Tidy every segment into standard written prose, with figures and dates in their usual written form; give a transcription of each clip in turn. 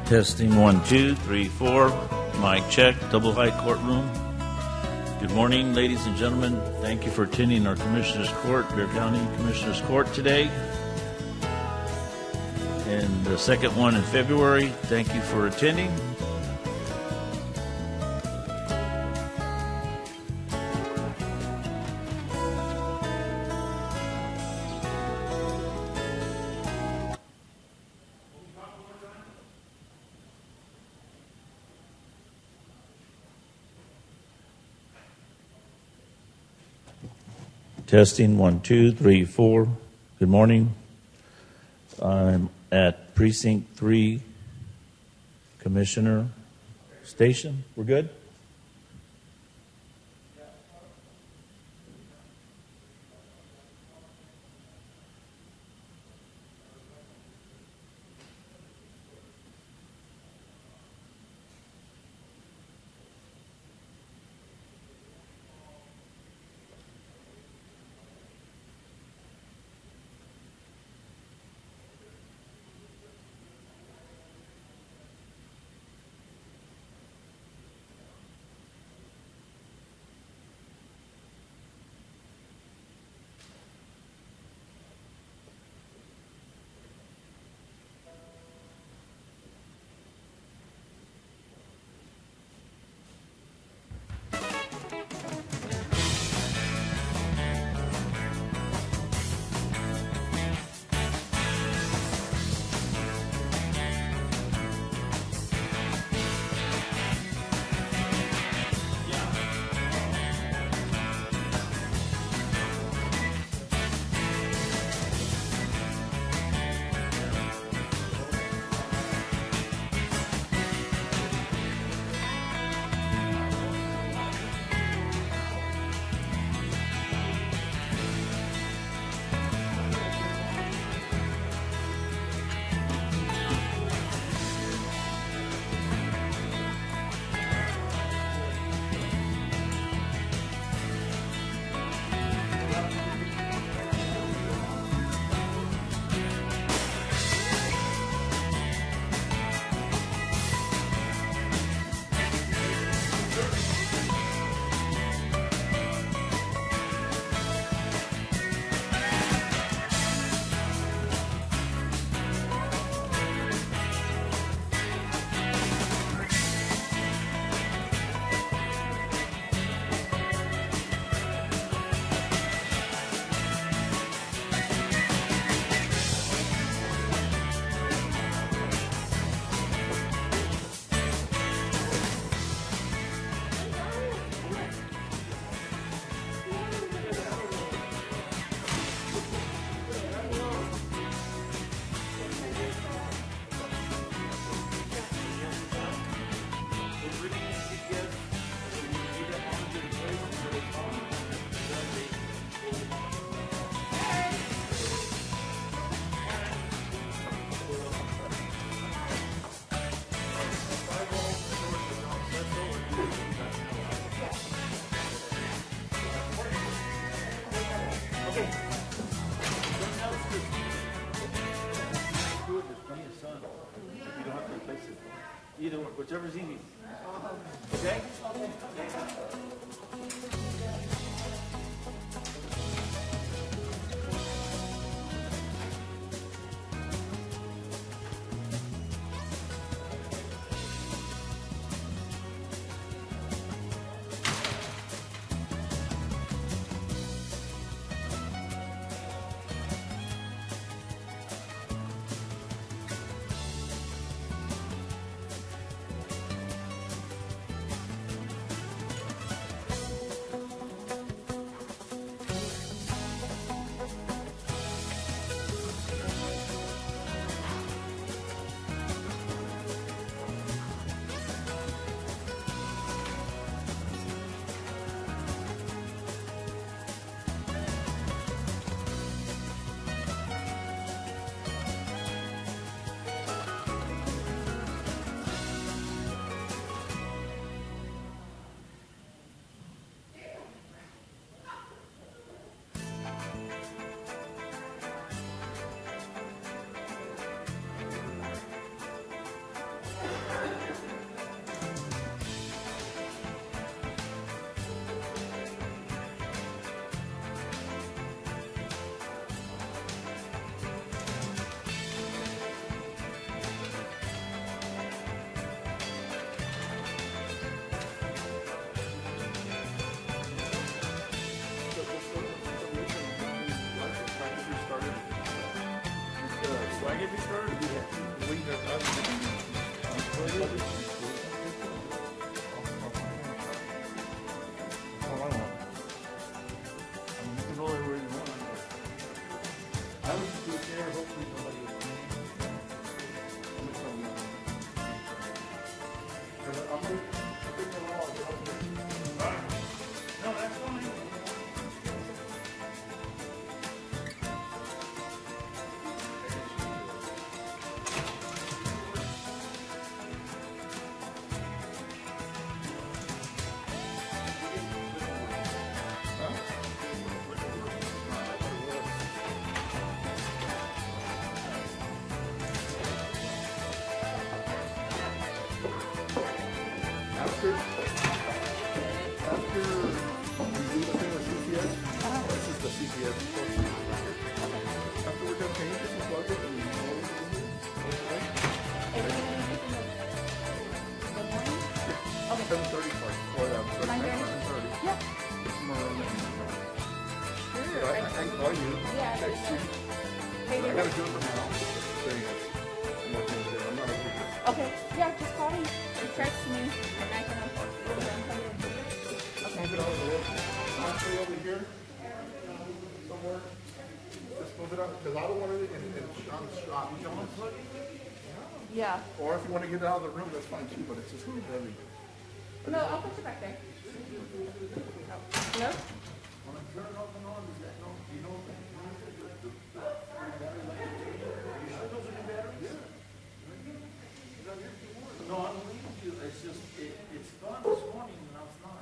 Testing 1, 2, 3, 4. Mic check. Double high courtroom. Good morning, ladies and gentlemen. Thank you for attending our Commissioners Court, Bexar County Commissioners Court today. And the second one in February. Thank you for attending. Testing 1, 2, 3, 4. Good morning. I'm at Precinct 3 Commissioner Station. We're good? Either one, whichever's easy. Okay? I can call you. Yeah. Text you. Hey, I gotta do it from now. Saying I'm not gonna do it. I'm not okay with it. okay, yeah, just call me. Text me, and I can unfold it. Okay. Move it out of the way. Honestly, over here, somewhere. Just move it up, because I don't want it in Sean's shop. You know what? Yeah. Or if you want to get it out of the room, that's fine too, but it's just really heavy. No, I'll put you back there. Hello? No, I'm leaving you. It's just, it's gone this morning and now it's not.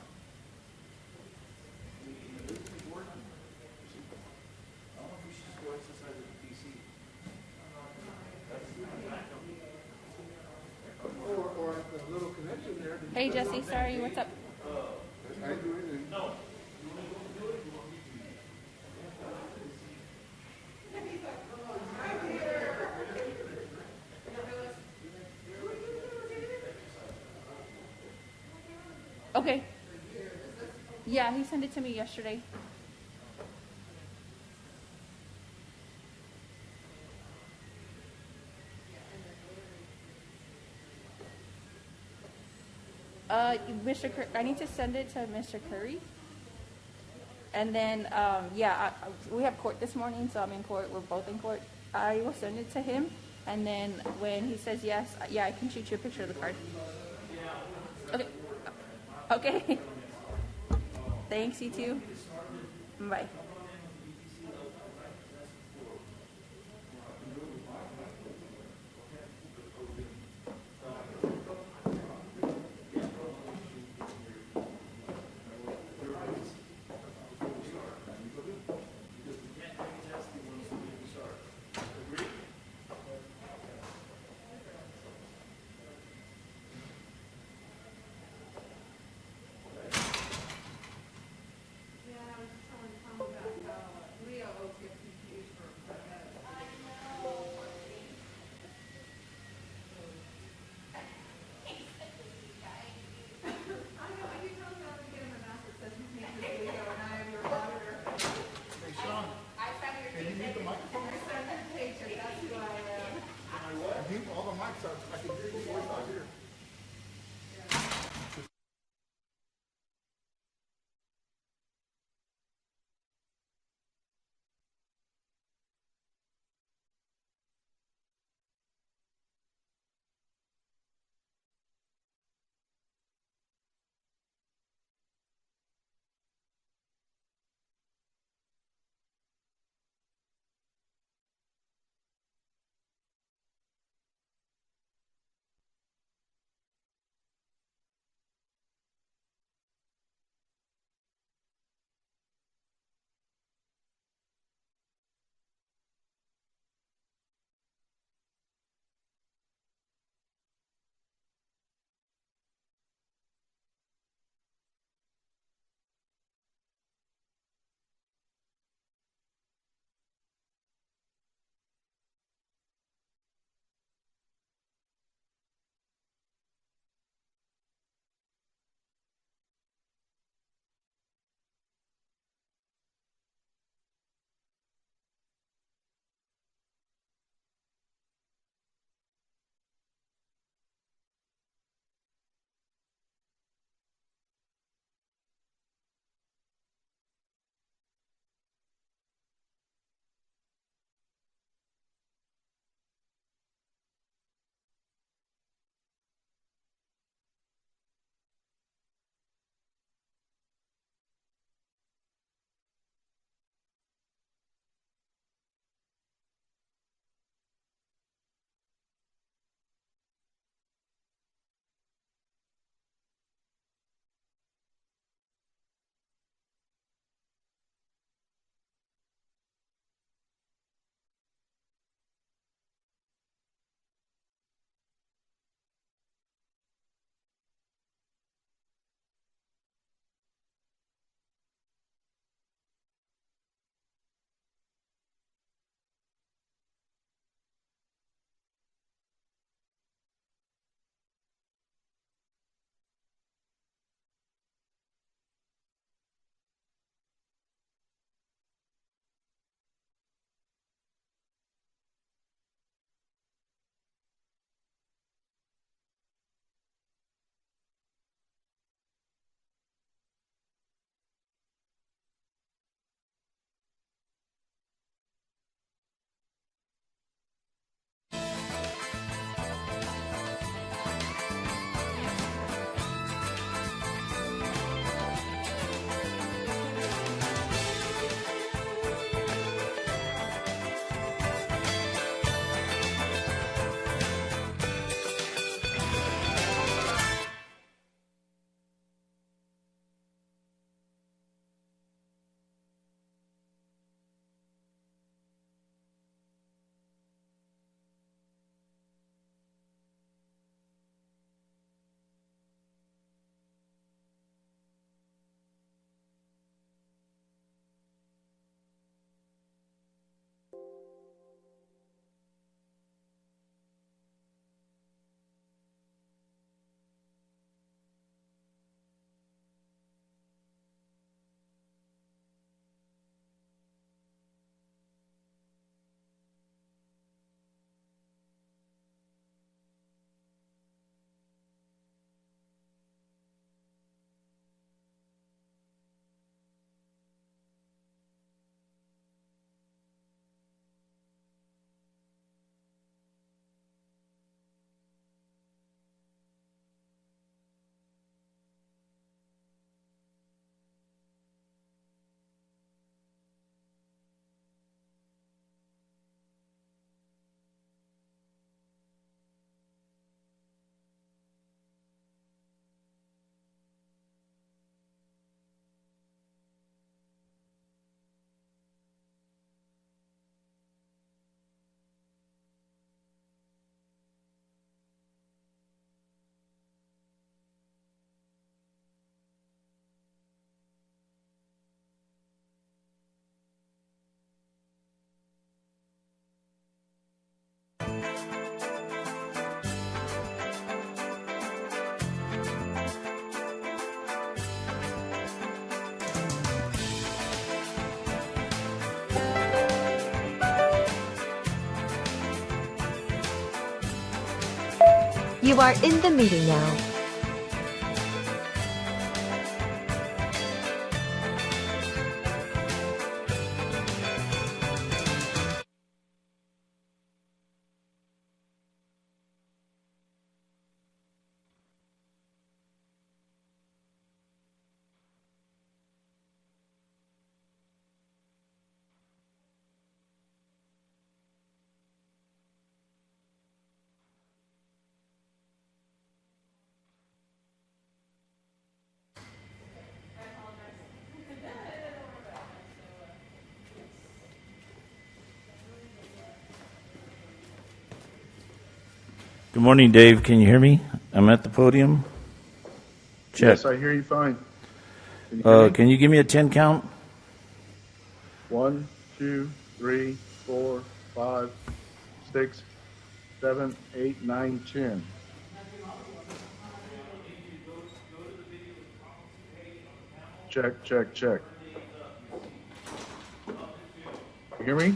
It's working. I don't know if we should just go exercise at the PC. Or at the little connection there. Hey, Jesse, sorry, what's up? I do it. No. Okay. Yeah, he sent it to me yesterday. Mr. I need to send it to Mr. Curry. And then, we have court this morning, so I'm in court. We're both in court. I will send it to him. And then when he says yes, yeah, I can shoot you a picture of the card. Okay. Okay. Thanks, you too. Bye. All the mics are, I can hear you voice out here. You are in the meeting now. Good morning, Dave. Can you hear me? I'm at the podium. Check. Yes, I hear you fine. Can you hear me? Can you give me a 10 count? 1, 2, 3, 4, 5, 6, 7, 8, 9, 10. Check, check, check. You hear me?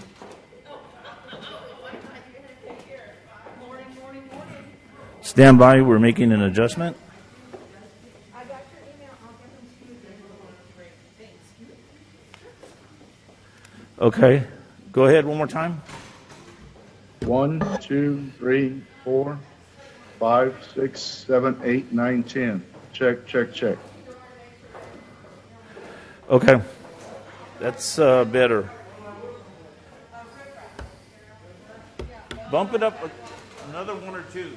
Stand by. We're making an adjustment. Okay. Go ahead one more time. 1, 2, 3, 4, 5, 6, 7, 8, 9, 10. Check, check, check. Okay. That's better. Bump it up another one or two.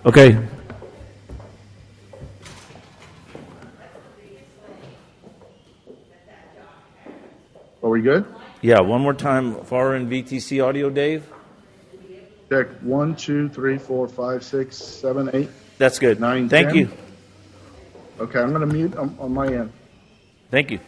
Okay. Are we good? Yeah, one more time. Far in VTC audio, Dave. Check 1, 2, 3, 4, 5, 6, 7, 8. That's good. 9, Thank 10. you. Okay, I'm going to mute on my end. Thank you.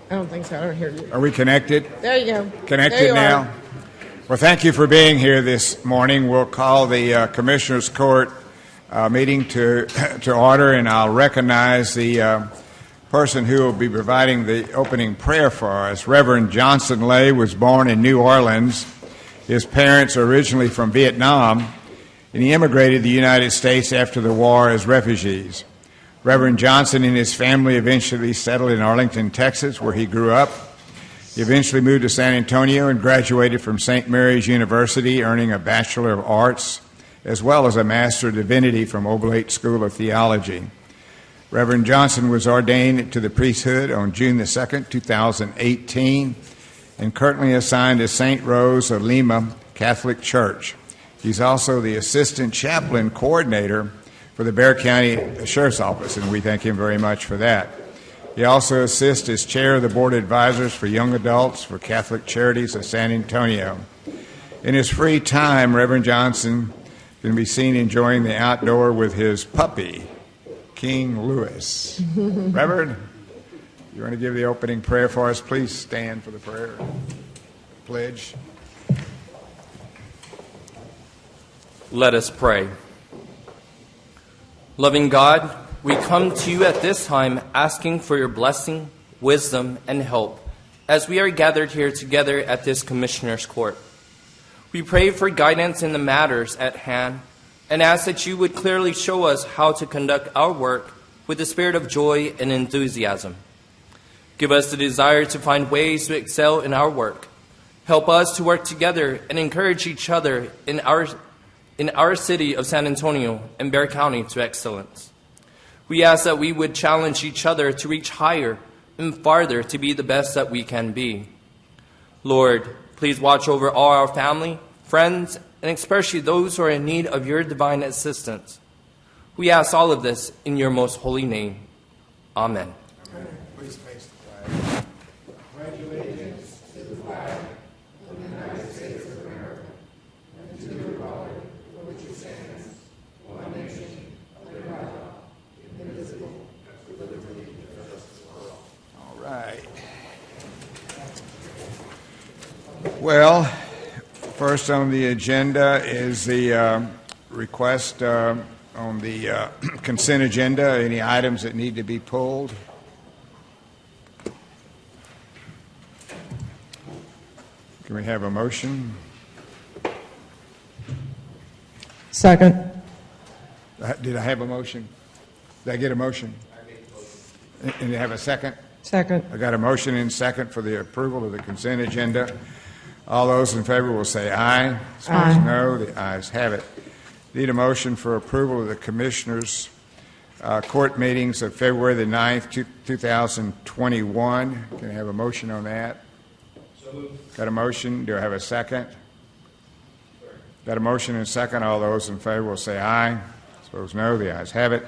I don't think so. I don't hear you. Are we connected? There you go. Connected There you now? are. Well, thank you for being here this morning. We'll call the Commissioners Court meeting to order, and I'll recognize the person who will be providing the opening prayer for us. Reverend Johnson Lay was born in New Orleans. His parents are originally from Vietnam, and he immigrated to the United States after the war as refugees. Reverend Johnson and his family eventually settled in Arlington, Texas, where he grew up. He eventually moved to San Antonio and graduated from St. Mary's University, earning a Bachelor of Arts, as well as a Master of Divinity from Oblate School of Theology. Reverend Johnson was ordained to the priesthood on June the 2nd, 2018, and currently assigned to St. Rose of Lima Catholic Church. He's also the Assistant Chaplain Coordinator for the Bexar County Sheriff's Office, and we thank him very much for that. He also assists as Chair of the Board of Advisors for Young Adults for Catholic Charities of San Antonio. In his free time, Reverend Johnson can be seen enjoying the outdoor with his puppy, King Louis. Reverend, you want to give the opening prayer for us? Please stand for the prayer. Pledge. Let us pray. Loving God, we come to you at this time asking for your blessing, wisdom, and help as we are gathered here together at this Commissioner's Court. We pray for guidance in the matters at hand and ask that you would clearly show us how to conduct our work with the spirit of joy and enthusiasm. Give us the desire to find ways to excel in our work. Help us to work together and encourage each other in our city of San Antonio and Bexar County to excellence. We ask that we would challenge each other to reach higher and farther to be the best that we can be. Lord, please watch over all our family, friends, and especially those who are in need of your divine assistance. We ask all of this in your most holy name. Amen. Amen. Please face the flag. Pledge allegiance to the flag of the United States of America and to the republic for which it stands, one nation, under God, indivisible, with liberty and justice for all. All right. Well, first on the agenda is the request on the consent agenda. Any items that need to be pulled? Can we have a motion? Second. Did I have a motion? Did I get a motion? I made a motion. And you have a second? Second. I got a motion and second for the approval of the consent agenda. All those in favor will say aye. Suppose no, the ayes have it. Need a motion for approval of the Commissioners' Court meetings of February the 9th, 2021. Can I have a motion on that? So moved. Got a motion. Do I have a second? Got a motion and a second. All those in favor will say aye. Suppose no, the ayes have it.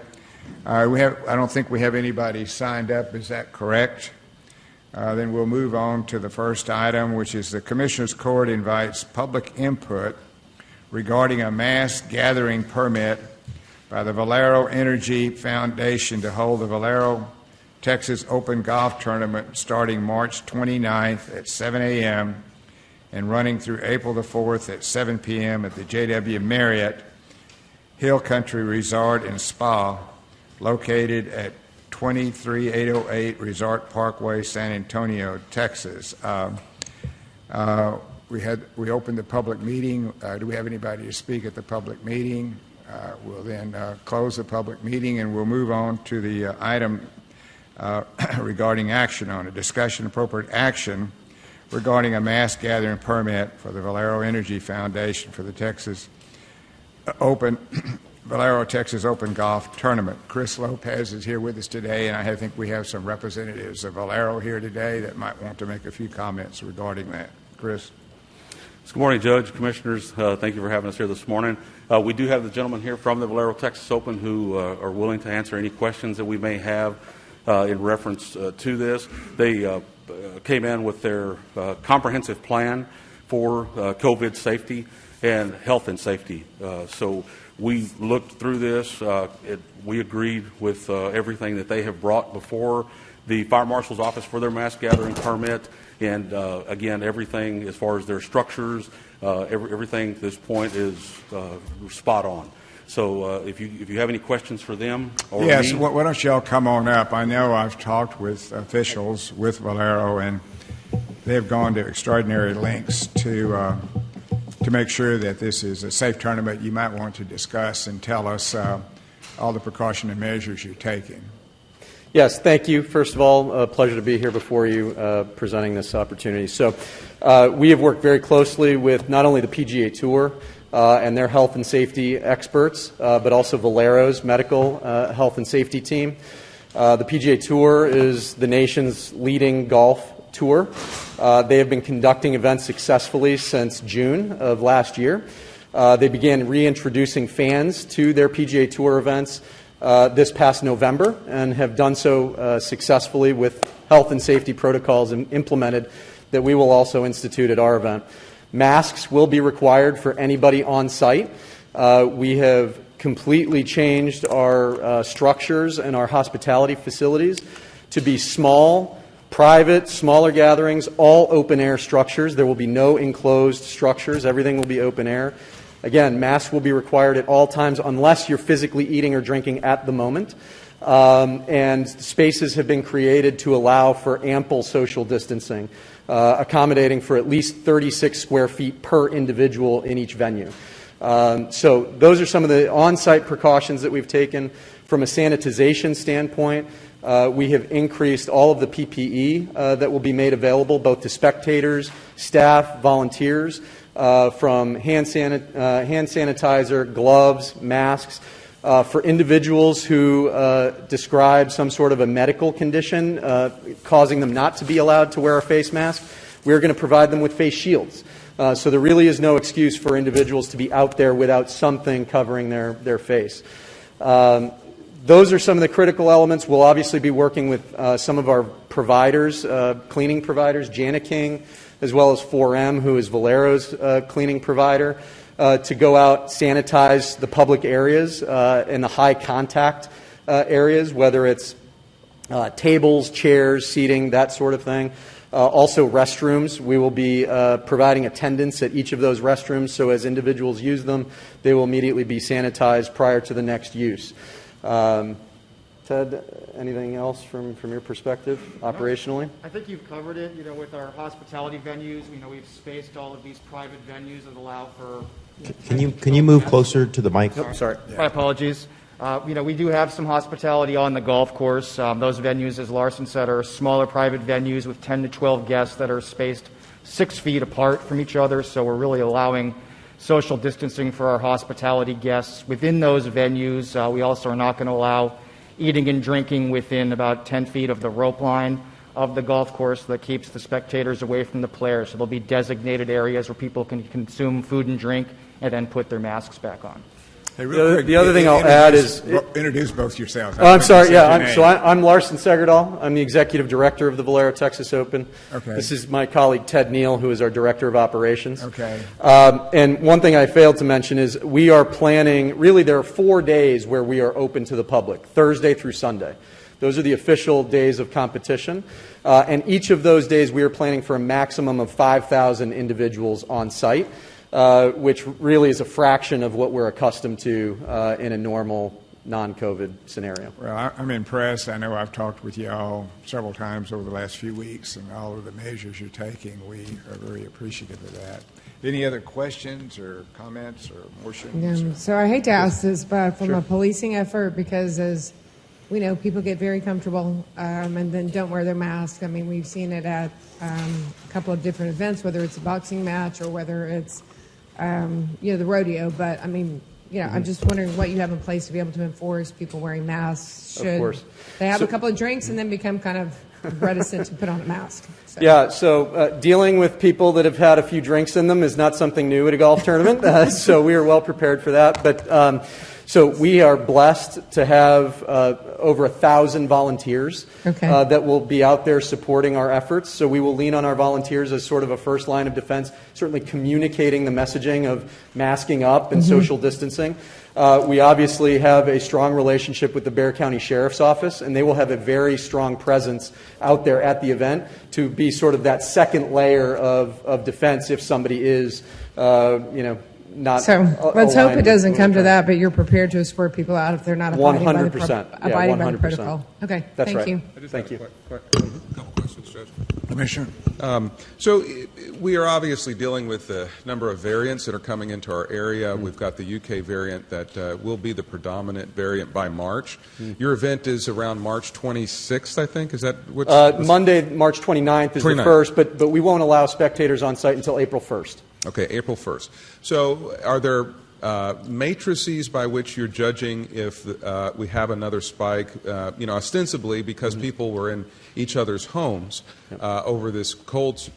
I don't think we have anybody signed up. Is that correct? Then we'll move on to the first item, which is the Commissioners' Court invites public input regarding a mass gathering permit by the Valero Energy Foundation to hold the Valero, Texas Open Golf Tournament starting March 29th at 7 a.m. and running through April the 4th at 7 p.m. at the J.W. Marriott Hill Country Resort and Spa, located at 23808 Resort Parkway, San Antonio, Texas. We opened the public meeting. Do we have anybody to speak at the public meeting? We'll then close the public meeting, and we'll move on to the item regarding action on a discussion appropriate action regarding a mass gathering permit for the Valero Energy Foundation for the Valero Texas Open Golf Tournament. Chris Lopez is here with us today, and I think we have some representatives of Valero here today that might want to make a few comments regarding that. Chris. Good morning, Judge, Commissioners. Thank you for having us here this morning. We do have the gentleman here from the Valero Texas Open who are willing to answer any questions that we may have in reference to this. They came in with their comprehensive plan for COVID safety and health and safety. So we looked through this. We agreed with everything that they have brought before the fire marshal's office for their mass gathering permit, and again, everything as far as their structures, everything at this point is spot on. So if you have any questions for them or yes, me. why don't y'all come on up? I know I've talked with officials with Valero, and they've gone to extraordinary lengths to make sure that this is a safe tournament. You might want to discuss and tell us all the precautionary measures you're taking. Yes, thank you. First of all, a pleasure to be here before you presenting this opportunity. So we have worked very closely with not only the PGA Tour and their health and safety experts, but also Valero's medical health and safety team. The PGA Tour is the nation's leading golf tour. They have been conducting events successfully since June of last year. They began reintroducing fans to their PGA Tour events this past November and have done so successfully with health and safety protocols implemented that we will also institute at our event. Masks will be required for anybody on site. We have completely changed our structures and our hospitality facilities to be small, private, smaller gatherings, all open-air structures. There will be no enclosed structures. Everything will be open air. Again, masks will be required at all times unless you're physically eating or drinking at the moment. And spaces have been created to allow for ample social distancing, accommodating for at least 36 square feet per individual in each venue. So those are some of the on-site precautions that we've taken. From a sanitization standpoint, we have increased all of the PPE that will be made available both to spectators, staff, volunteers, from hand sanitizer, gloves, masks. For individuals who describe some sort of a medical condition causing them not to be allowed to wear a face mask, we're going to provide them with face shields. So there really is no excuse for individuals to be out there without something covering their face. Those are some of the critical elements. We'll obviously be working with some of our providers, cleaning providers, Jana King, as well as 4M, who is Valero's cleaning provider, to go out, sanitize the public areas and the high contact areas, whether it's tables, chairs, seating, that sort of thing. Also restrooms. We will be providing attendance at each of those restrooms, so as individuals use them, they will immediately be sanitized prior to the next use. Ted, anything else from your perspective, operationally? I think you've covered it. With our hospitality venues, we've spaced all of these private venues that allow for. Can you move closer to the mic? Sorry. My apologies. We do have some hospitality on the golf course. Those venues, as Larson said, are smaller private venues with 10 to 12 guests that are spaced 6 feet apart from each other. So we're really allowing social distancing for our hospitality guests within those venues. We also are not going to allow eating and drinking within about 10 feet of the rope line of the golf course that keeps the spectators away from the players. So there'll be designated areas where people can consume food and drink and then put their masks back on. Hey, real quick, the other thing I'll add is... Introduce both yourselves. I'm sorry, yeah. I'm Larson Segerdal. I'm the Executive Director of the Valero Texas Open. Okay. This is my colleague Ted Neal, who is our Director of Operations. Okay. And one thing I failed to mention is we are planning, really there are 4 days where we are open to the public, Thursday through Sunday. Those are the official days of competition. And each of those days we are planning for a maximum of 5,000 individuals on site. Which really is a fraction of what we're accustomed to in a normal non-COVID scenario. Well, I'm impressed. I know I've talked with you all several times over the last few weeks, and all of the measures you're taking, we are very appreciative of that. Any other questions or comments or motions? So I hate to ask this, but from a policing effort, because as we know, people get very comfortable and then don't wear their mask. I mean, we've seen it at a couple of different events, whether it's a boxing match or whether it's the rodeo. But I mean, I'm just wondering what you have in place to be able to enforce people wearing masks. Should of course. They have a couple of drinks and then become kind of reticent to put on a mask? So dealing with people that have had a few drinks in them is not something new at a golf tournament. So we are well prepared for that. But so we are blessed to have over 1,000 volunteers that will be out there supporting our efforts. So we will lean on our volunteers as sort of a first line of defense, certainly communicating the messaging of masking up and social distancing. We obviously have a strong relationship with the Bexar County Sheriff's Office, and they will have a very strong presence out there at the event to be sort of that second layer of defense if somebody is, not. So let's hope it doesn't come to that. that, but you're prepared to escort people out if they're not abiding by the, 100%. Yeah, abiding by the 100%. protocol. Okay, That's thank right. you. Thank you. Couple questions, Judge. Commissioner? So we are obviously dealing with a number of variants that are coming into our area. We've got the UK variant that will be the predominant variant by March. Your event is around March 26th, I think. Is that what's Monday, March 29th is 29th. the first, but we won't allow spectators on site until April 1st. Okay, April 1st. So are there matrices by which you're judging if we have another spike, ostensibly because people were in each other's homes over this cold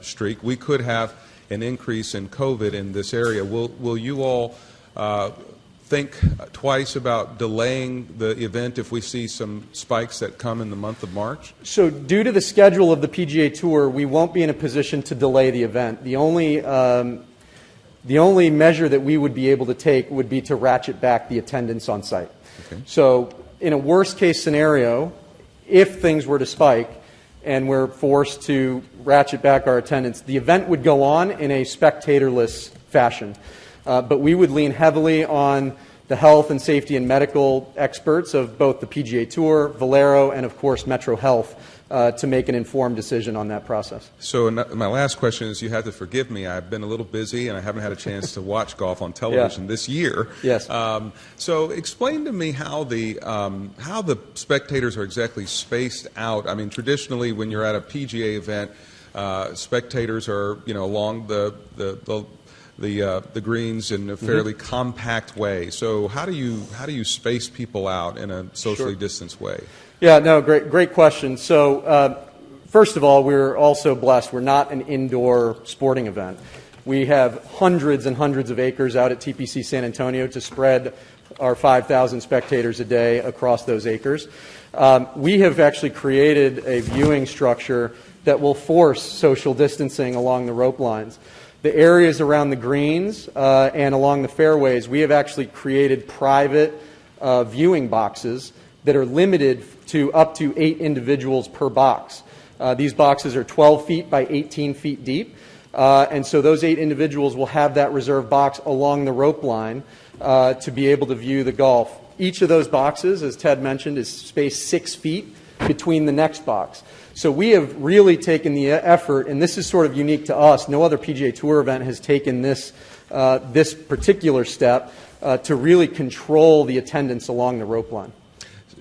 streak, we could have an increase in COVID in this area. Will you all think twice about delaying the event if we see some spikes that come in the month of March? So due to the schedule of the PGA Tour, we won't be in a position to delay the event. The only measure that we would be able to take would be to ratchet back the attendance on site. Okay. So in a worst-case scenario, if things were to spike and we're forced to ratchet back our attendance, the event would go on in a spectatorless fashion. But we would lean heavily on the health and safety and medical experts of both the PGA Tour, Valero, and, of course, Metro Health to make an informed decision on that process. So my last question is, you have to forgive me. I've been a little busy and I haven't had a chance to watch golf on television this year. Yes. So explain to me how the spectators are exactly spaced out. I mean, traditionally, when you're at a PGA event, spectators are along the greens in a fairly compact way. So how do you space people out in a socially distanced way? Yeah, no, great question. So, first of all, we're also blessed. We're not an indoor sporting event. We have hundreds and hundreds of acres out at TPC San Antonio to spread our 5,000 spectators a day across those acres. We have actually created a viewing structure that will force social distancing along the rope lines. The areas around the greens and along the fairways, we have actually created private viewing boxes that are limited to up to 8 individuals per box. These boxes are 12 feet by 18 feet deep, and so those 8 individuals will have that reserved box along the rope line to be able to view the golf. Each of those boxes, as Ted mentioned, is spaced 6 feet between the next box. So we have really taken the effort, and this is sort of unique to us. No other PGA Tour event has taken this particular step to really control the attendance along the rope line.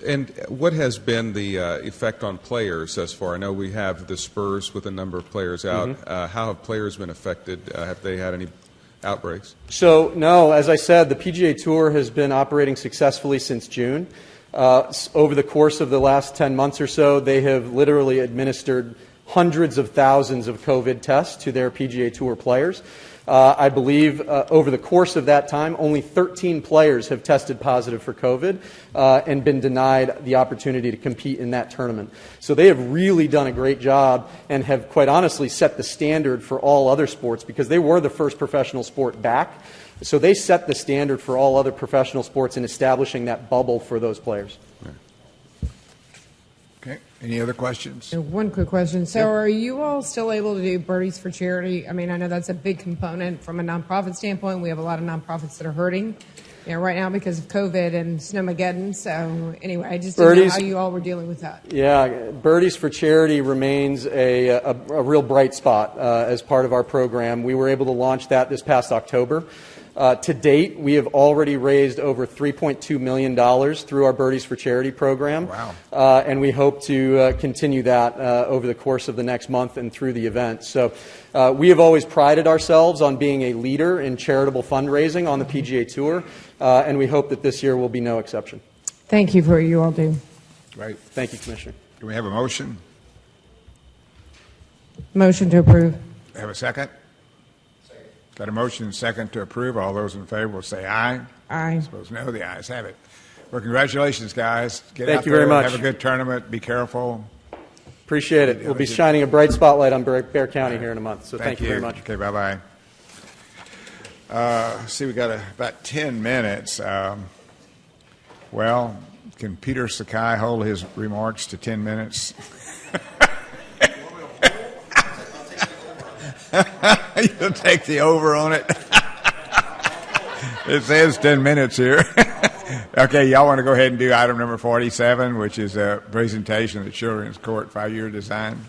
And what has been the effect on players thus far? I know we have the Spurs with a number of players out. How have players been affected? Have they had any outbreaks? So, no, as I said, the PGA Tour has been operating successfully since June. Over the course of the last 10 months or so, they have literally administered hundreds of thousands of COVID tests to their PGA Tour players. I believe over the course of that time, only 13 players have tested positive for COVID and been denied the opportunity to compete in that tournament. So they have really done a great job and have quite honestly set the standard for all other sports because they were the first professional sport back. So they set the standard for all other professional sports in establishing that bubble for those players. Okay. Any other questions? One quick question. So are you all still able to do birdies for charity? I mean, I know that's a big component from a nonprofit standpoint. We have a lot of nonprofits that are hurting right now because of COVID and Snowmageddon. So anyway, I just didn't know how you all were dealing with that. Yeah, Birdies for Charity remains a real bright spot as part of our program. We were able to launch that this past October. To date, we have already raised over $3.2 million through our Birdies for Charity program. Wow. And we hope to continue that over the course of the next month and through the event. So we have always prided ourselves on being a leader in charitable fundraising on the PGA Tour, and we hope that this year will be no exception. Thank you for what you all do. Right. Thank you, Commissioner. Do we have a motion? Motion to approve. Have a second? Got a motion and second to approve. All those in favor will say aye. Aye. Suppose no. The ayes have it. Well, congratulations, guys. Get Thank out you there, very much. Have a good tournament. Be careful. Appreciate it. We'll be shining a bright spotlight on Bexar County here in a month. So thank you very much. Okay, bye-bye. See, we got about 10 minutes. Well, can Peter Sakai hold his remarks to 10 minutes? You'll take the over on it. It says 10 minutes here. Okay, y'all want to go ahead and do item number 47, which is a presentation of the Children's Court 5-year design.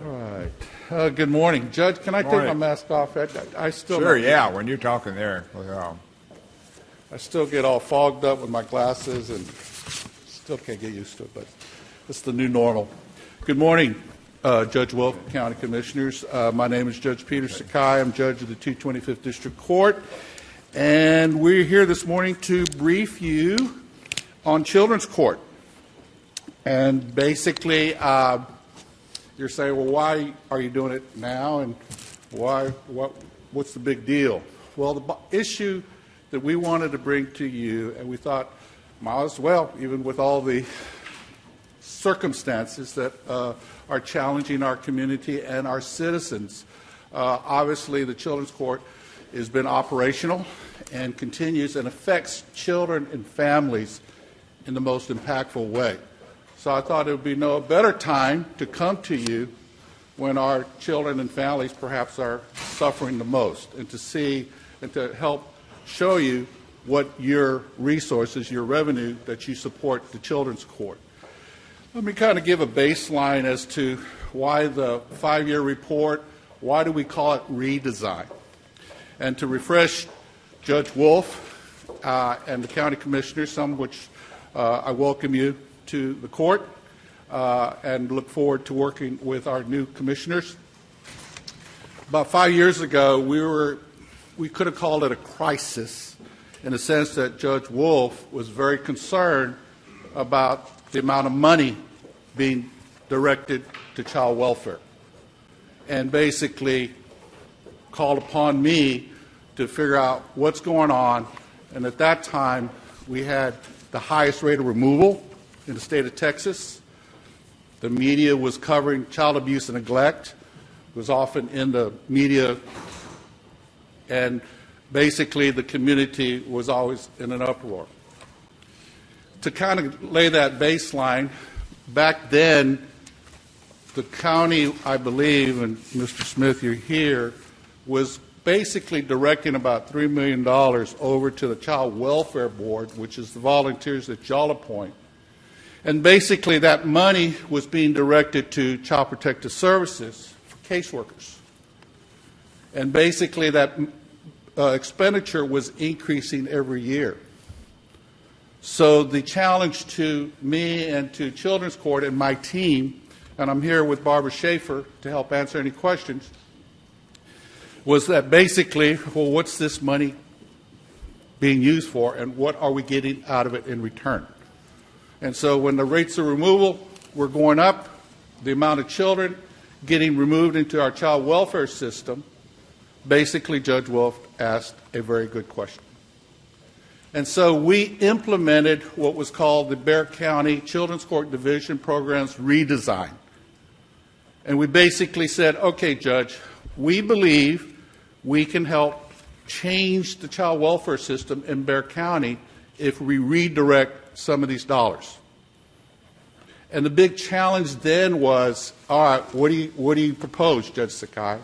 All right. Good morning. Judge, can I take my mask off? I still Sure, yeah, when you're talking there. I still get all fogged up with my glasses and still can't get used to it, but it's the new normal. Good morning, Judge Wolf, County Commissioners. My name is Judge Peter Sakai. I'm Judge of the 225th District Court, and we're here this morning to brief you on Children's Court. And basically, you're saying, well, why are you doing it now, and what's the big deal? Well, the issue that we wanted to bring to you, and we thought, might as well, even with all the circumstances that are challenging our community and our citizens. Obviously, the Children's Court has been operational and continues and affects children and families in the most impactful way. So I thought it would be no better time to come to you when our children and families perhaps are suffering the most, and to see and to help show you what your resources, your revenue that you support the Children's Court. Let me kind of give a baseline as to why the 5-year report, why do we call it redesign? And to refresh Judge Wolf and the county commissioners, some of which I welcome you to the court and look forward to working with our new commissioners. About 5 years ago, we could have called it a crisis in the sense that Judge Wolf was very concerned about the amount of money being directed to child welfare, and basically called upon me to figure out what's going on. And at that time, we had the highest rate of removal in the state of Texas. The media was covering child abuse and neglect. It was often in the media, and basically the community was always in an uproar. To kind of lay that baseline, back then, the county, I believe, and Mr. Smith, you're here, was basically directing about $3 million over to the Child Welfare Board, which is the volunteers that y'all appoint. And basically that money was being directed to Child Protective Services for caseworkers. And basically that expenditure was increasing every year. So the challenge to me and to Children's Court and my team, and I'm here with Barbara Schaefer to help answer any questions, was that basically, well, what's this money being used for, and what are we getting out of it in return? And so when the rates of removal were going up, the amount of children getting removed into our child welfare system, basically Judge Wolf asked a very good question. And so we implemented what was called the Bexar County Children's Court Division Programs Redesign. And we basically said, okay, Judge, we believe we can help change the child welfare system in Bexar County if we redirect some of these dollars. And the big challenge then was, all right, what do you propose, Judge Sakai?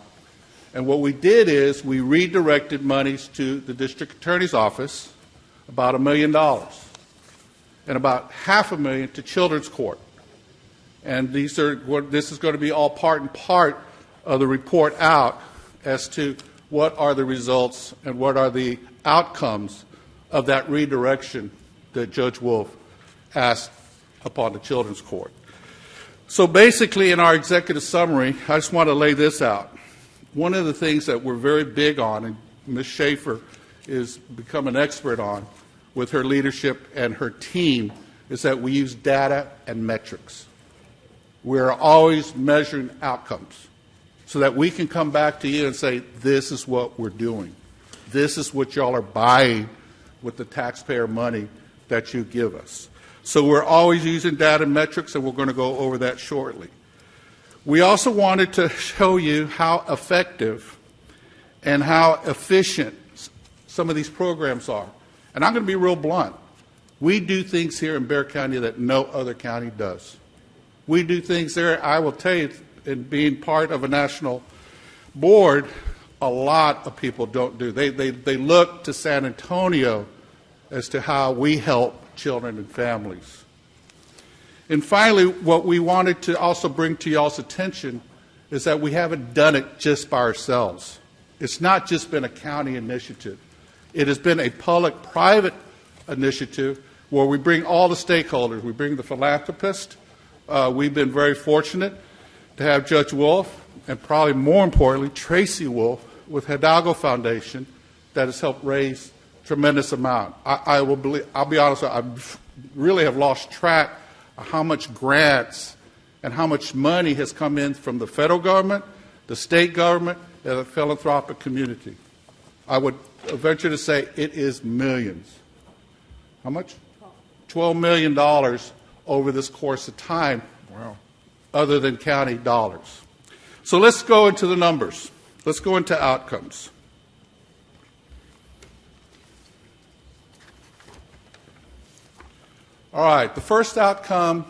And what we did is we redirected monies to the district attorney's office, about $1 million, and about $500,000 to Children's Court. And this is going to be all part and part of the report out as to what are the results and what are the outcomes of that redirection that Judge Wolf asked upon the Children's Court. So basically in our executive summary, I just want to lay this out. One of the things that we're very big on, and Ms. Schaefer is become an expert on with her leadership and her team, is that we use data and metrics. We're always measuring outcomes so that we can come back to you and say, this is what we're doing. This is what y'all are buying with the taxpayer money that you give us. So we're always using data and metrics, and we're going to go over that shortly. We also wanted to show you how effective and how efficient some of these programs are. And I'm going to be real blunt. We do things here in Bexar County that no other county does. We do things there, I will tell you, in being part of a national board, a lot of people don't do. They look to San Antonio as to how we help children and families. And finally, what we wanted to also bring to y'all's attention is that we haven't done it just by ourselves. It's not just been a county initiative. It has been a public-private initiative where we bring all the stakeholders. We bring the philanthropists. We've been very fortunate to have Judge Wolf, and probably more importantly, Tracy Wolf with Hidalgo Foundation that has helped raise a tremendous amount. I'll be honest, I really have lost track of how much grants and how much money has come in from the federal government, the state government, and the philanthropic community. I would venture to say it is millions. How much? $12 million over this course of time. Wow. Other than county dollars. So let's go into the numbers. Let's go into outcomes. All right, the first outcome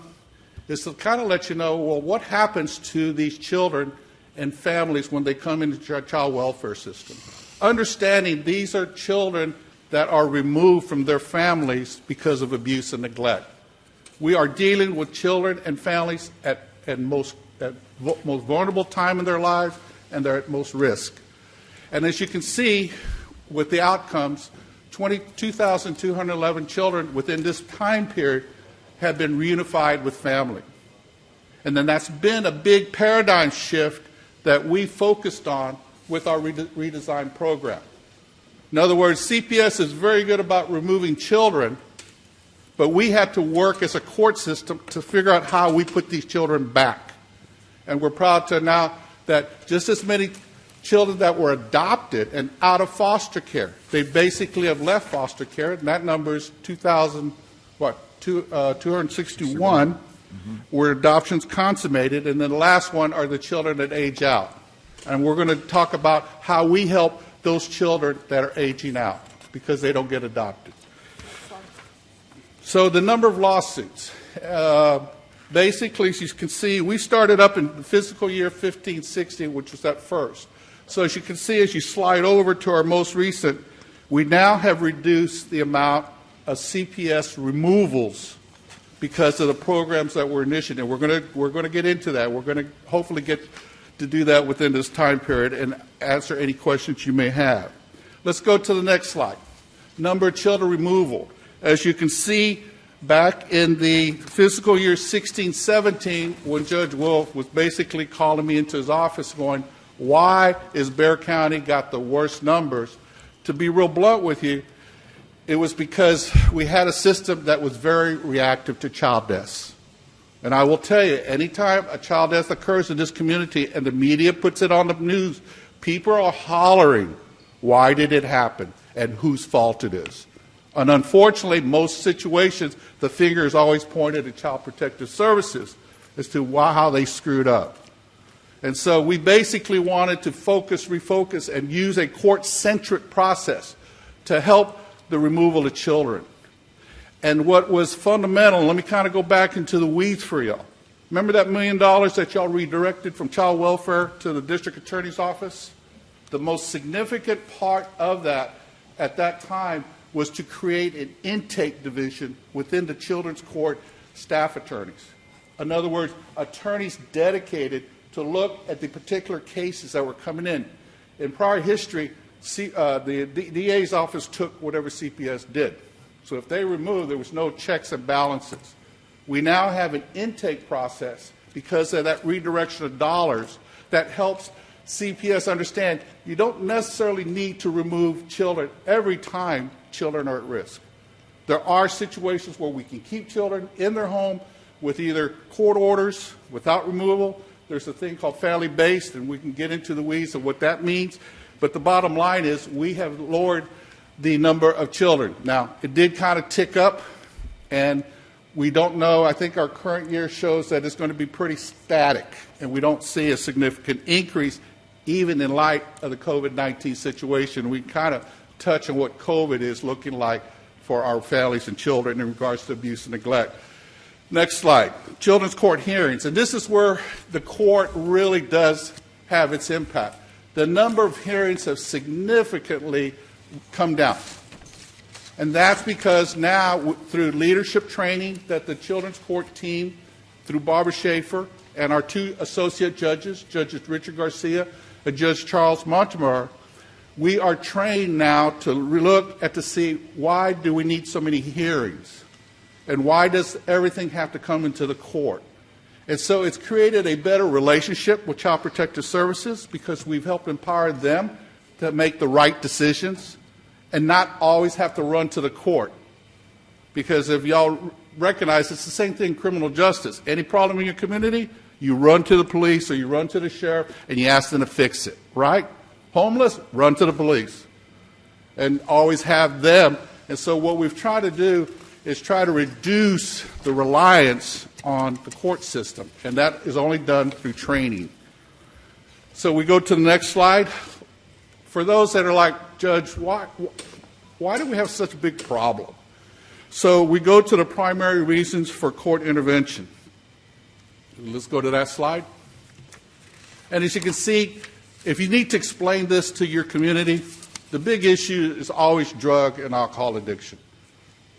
is to kind of let you know, well, what happens to these children and families when they come into our child welfare system. Understanding these are children that are removed from their families because of abuse and neglect. We are dealing with children and families at most vulnerable time in their lives, and they're at most risk. And as you can see with the outcomes, 2,211 children within this time period have been reunified with family. And then that's been a big paradigm shift that we focused on with our redesigned program. In other words, CPS is very good about removing children, but we had to work as a court system to figure out how we put these children back. And we're proud to now that just as many children that were adopted and out of foster care, they basically have left foster care, and that number is 261, where adoptions consummated, and then the last one are the children that age out. And we're going to talk about how we help those children that are aging out because they don't get adopted. So the number of lawsuits. Basically, as you can see, we started up in the fiscal year 15-16, which was at first. So as you can see, as you slide over to our most recent, we now have reduced the amount of CPS removals because of the programs that we're initiating. We're going to get into that. We're going to hopefully get to do that within this time period and answer any questions you may have. Let's go to the next slide. Number of children removal. As you can see, back in the fiscal year 16-17, when Judge Wolf was basically calling me into his office going, why is Bexar County got the worst numbers? To be real blunt with you, it was because we had a system that was very reactive to child deaths. And I will tell you, anytime a child death occurs in this community and the media puts it on the news, people are hollering, why did it happen and whose fault it is. And unfortunately, most situations, the finger is always pointed at Child Protective Services as to how they screwed up. And so we basically wanted to refocus, and use a court-centric process to help the removal of children. And what was fundamental, let me kind of go back into the weeds for y'all. Remember that $1 million that y'all redirected from child welfare to the district attorney's office? The most significant part of that at that time was to create an intake division within the children's court staff attorneys. In other words, attorneys dedicated to look at the particular cases that were coming in. In prior history, the DA's office took whatever CPS did. So if they removed, there was no checks and balances. We now have an intake process because of that redirection of dollars that helps CPS understand you don't necessarily need to remove children every time children are at risk. There are situations where we can keep children in their home with either court orders, without removal. There's a thing called family-based, and we can get into the weeds of what that means. But the bottom line is we have lowered the number of children. Now, it did kind of tick up, and We don't know. I think our current year shows that it's going to be pretty static, and we don't see a significant increase even in light of the COVID-19 situation. We kind of touch on what COVID is looking like for our families and children in regards to abuse and neglect. Next slide. Children's court hearings. And this is where the court really does have its impact. The number of hearings have significantly come down. And that's because now, through leadership training that the children's court team, through Barbara Schaefer and our two associate judges, Judges Richard Garcia and Judge Charles Montemar, we are trained now to look at to see why do we need so many hearings and why does everything have to come into the court. And so it's created a better relationship with Child Protective Services because we've helped empower them to make the right decisions and not always have to run to the court. Because if y'all recognize, it's the same thing in criminal justice. Any problem in your community, you run to the police or you run to the sheriff and you ask them to fix it, right? Homeless, run to the police and always have them. And so what we've tried to do is try to reduce the reliance on the court system, and that is only done through training. So we go to the next slide. For those that are like, Judge, why do we have such a big problem? So we go to the primary reasons for court intervention. Let's go to that slide. And as you can see, if you need to explain this to your community, the big issue is always drug and alcohol addiction.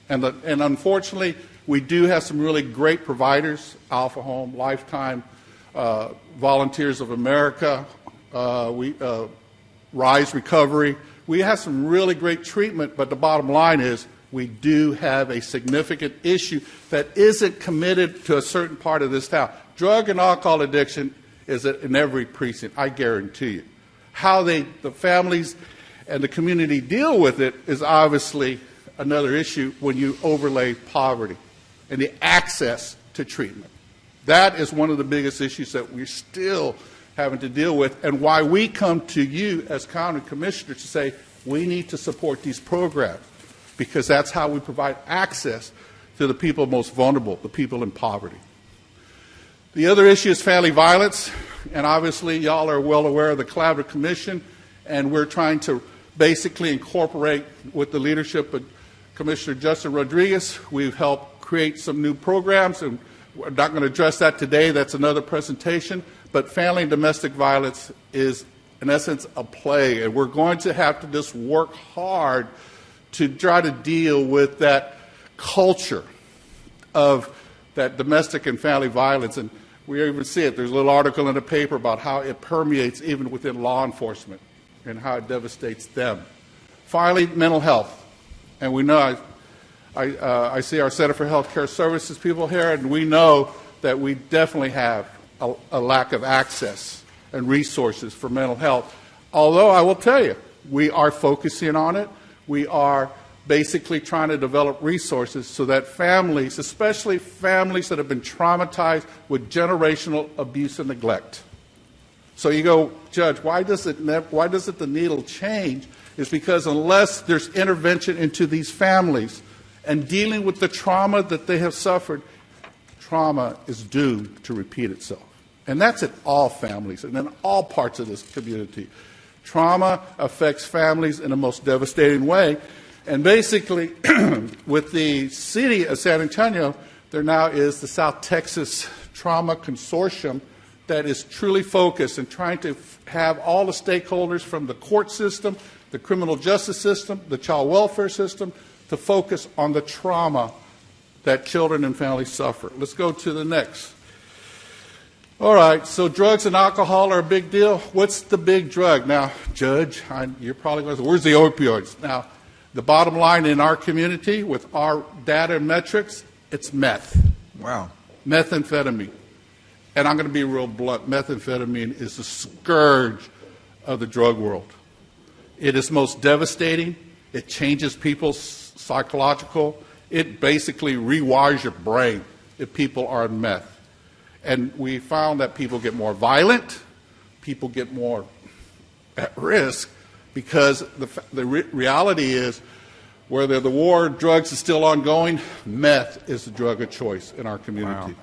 And unfortunately, we do have some really great providers, Alpha Home, Lifetime, Volunteers of America, Rise Recovery. We have some really great treatment, but the bottom line is we do have a significant issue that isn't committed to a certain part of this town. Drug and alcohol addiction is in every precinct, I guarantee you. How the families and the community deal with it is obviously another issue when you overlay poverty and the access to treatment. That is one of the biggest issues that we're still having to deal with, and why we come to you as county commissioners to say we need to support these programs, because that's how we provide access to the people most vulnerable, the people in poverty. The other issue is family violence, and obviously y'all are well aware of the Collaborative Commission, and we're trying to basically incorporate with the leadership of Commissioner Justin Rodriguez. We've helped create some new programs, and we're not going to address that today. That's another presentation. But family and domestic violence is, in essence, a plague, and we're going to have to just work hard to try to deal with that culture of that domestic and family violence. And we even see it. There's a little article in the paper about how it permeates even within law enforcement and how it devastates them. Finally, mental health. And we know, I see our Center for Healthcare Services people here, and we know that we definitely have a lack of access and resources for mental health. Although I will tell you, we are focusing on it. We are basically trying to develop resources so that families, especially families that have been traumatized with generational abuse and neglect. So you go, Judge, why doesn't the needle change? It's because unless there's intervention into these families and dealing with the trauma that they have suffered, trauma is doomed to repeat itself. And that's in all families and in all parts of this community. Trauma affects families in the most devastating way. And basically, with the city of San Antonio, there now is the South Texas Trauma Consortium that is truly focused and trying to have all the stakeholders from the court system, the criminal justice system, the child welfare system, to focus on the trauma that children and families suffer. Let's go to the next. All right, so drugs and alcohol are a big deal. What's the big drug? Now, Judge, you're probably going to say, where's the opioids? Now, the bottom line in our community with our data and metrics, it's meth. Wow. Methamphetamine. And I'm going to be real blunt. Methamphetamine is the scourge of the drug world. It is most devastating. It changes people's psychological. It basically rewires your brain if people are on meth. And we found that people get more violent, people get more at risk, because the reality is Whether the war on drugs is still ongoing, meth is the drug of choice in our community. Wow.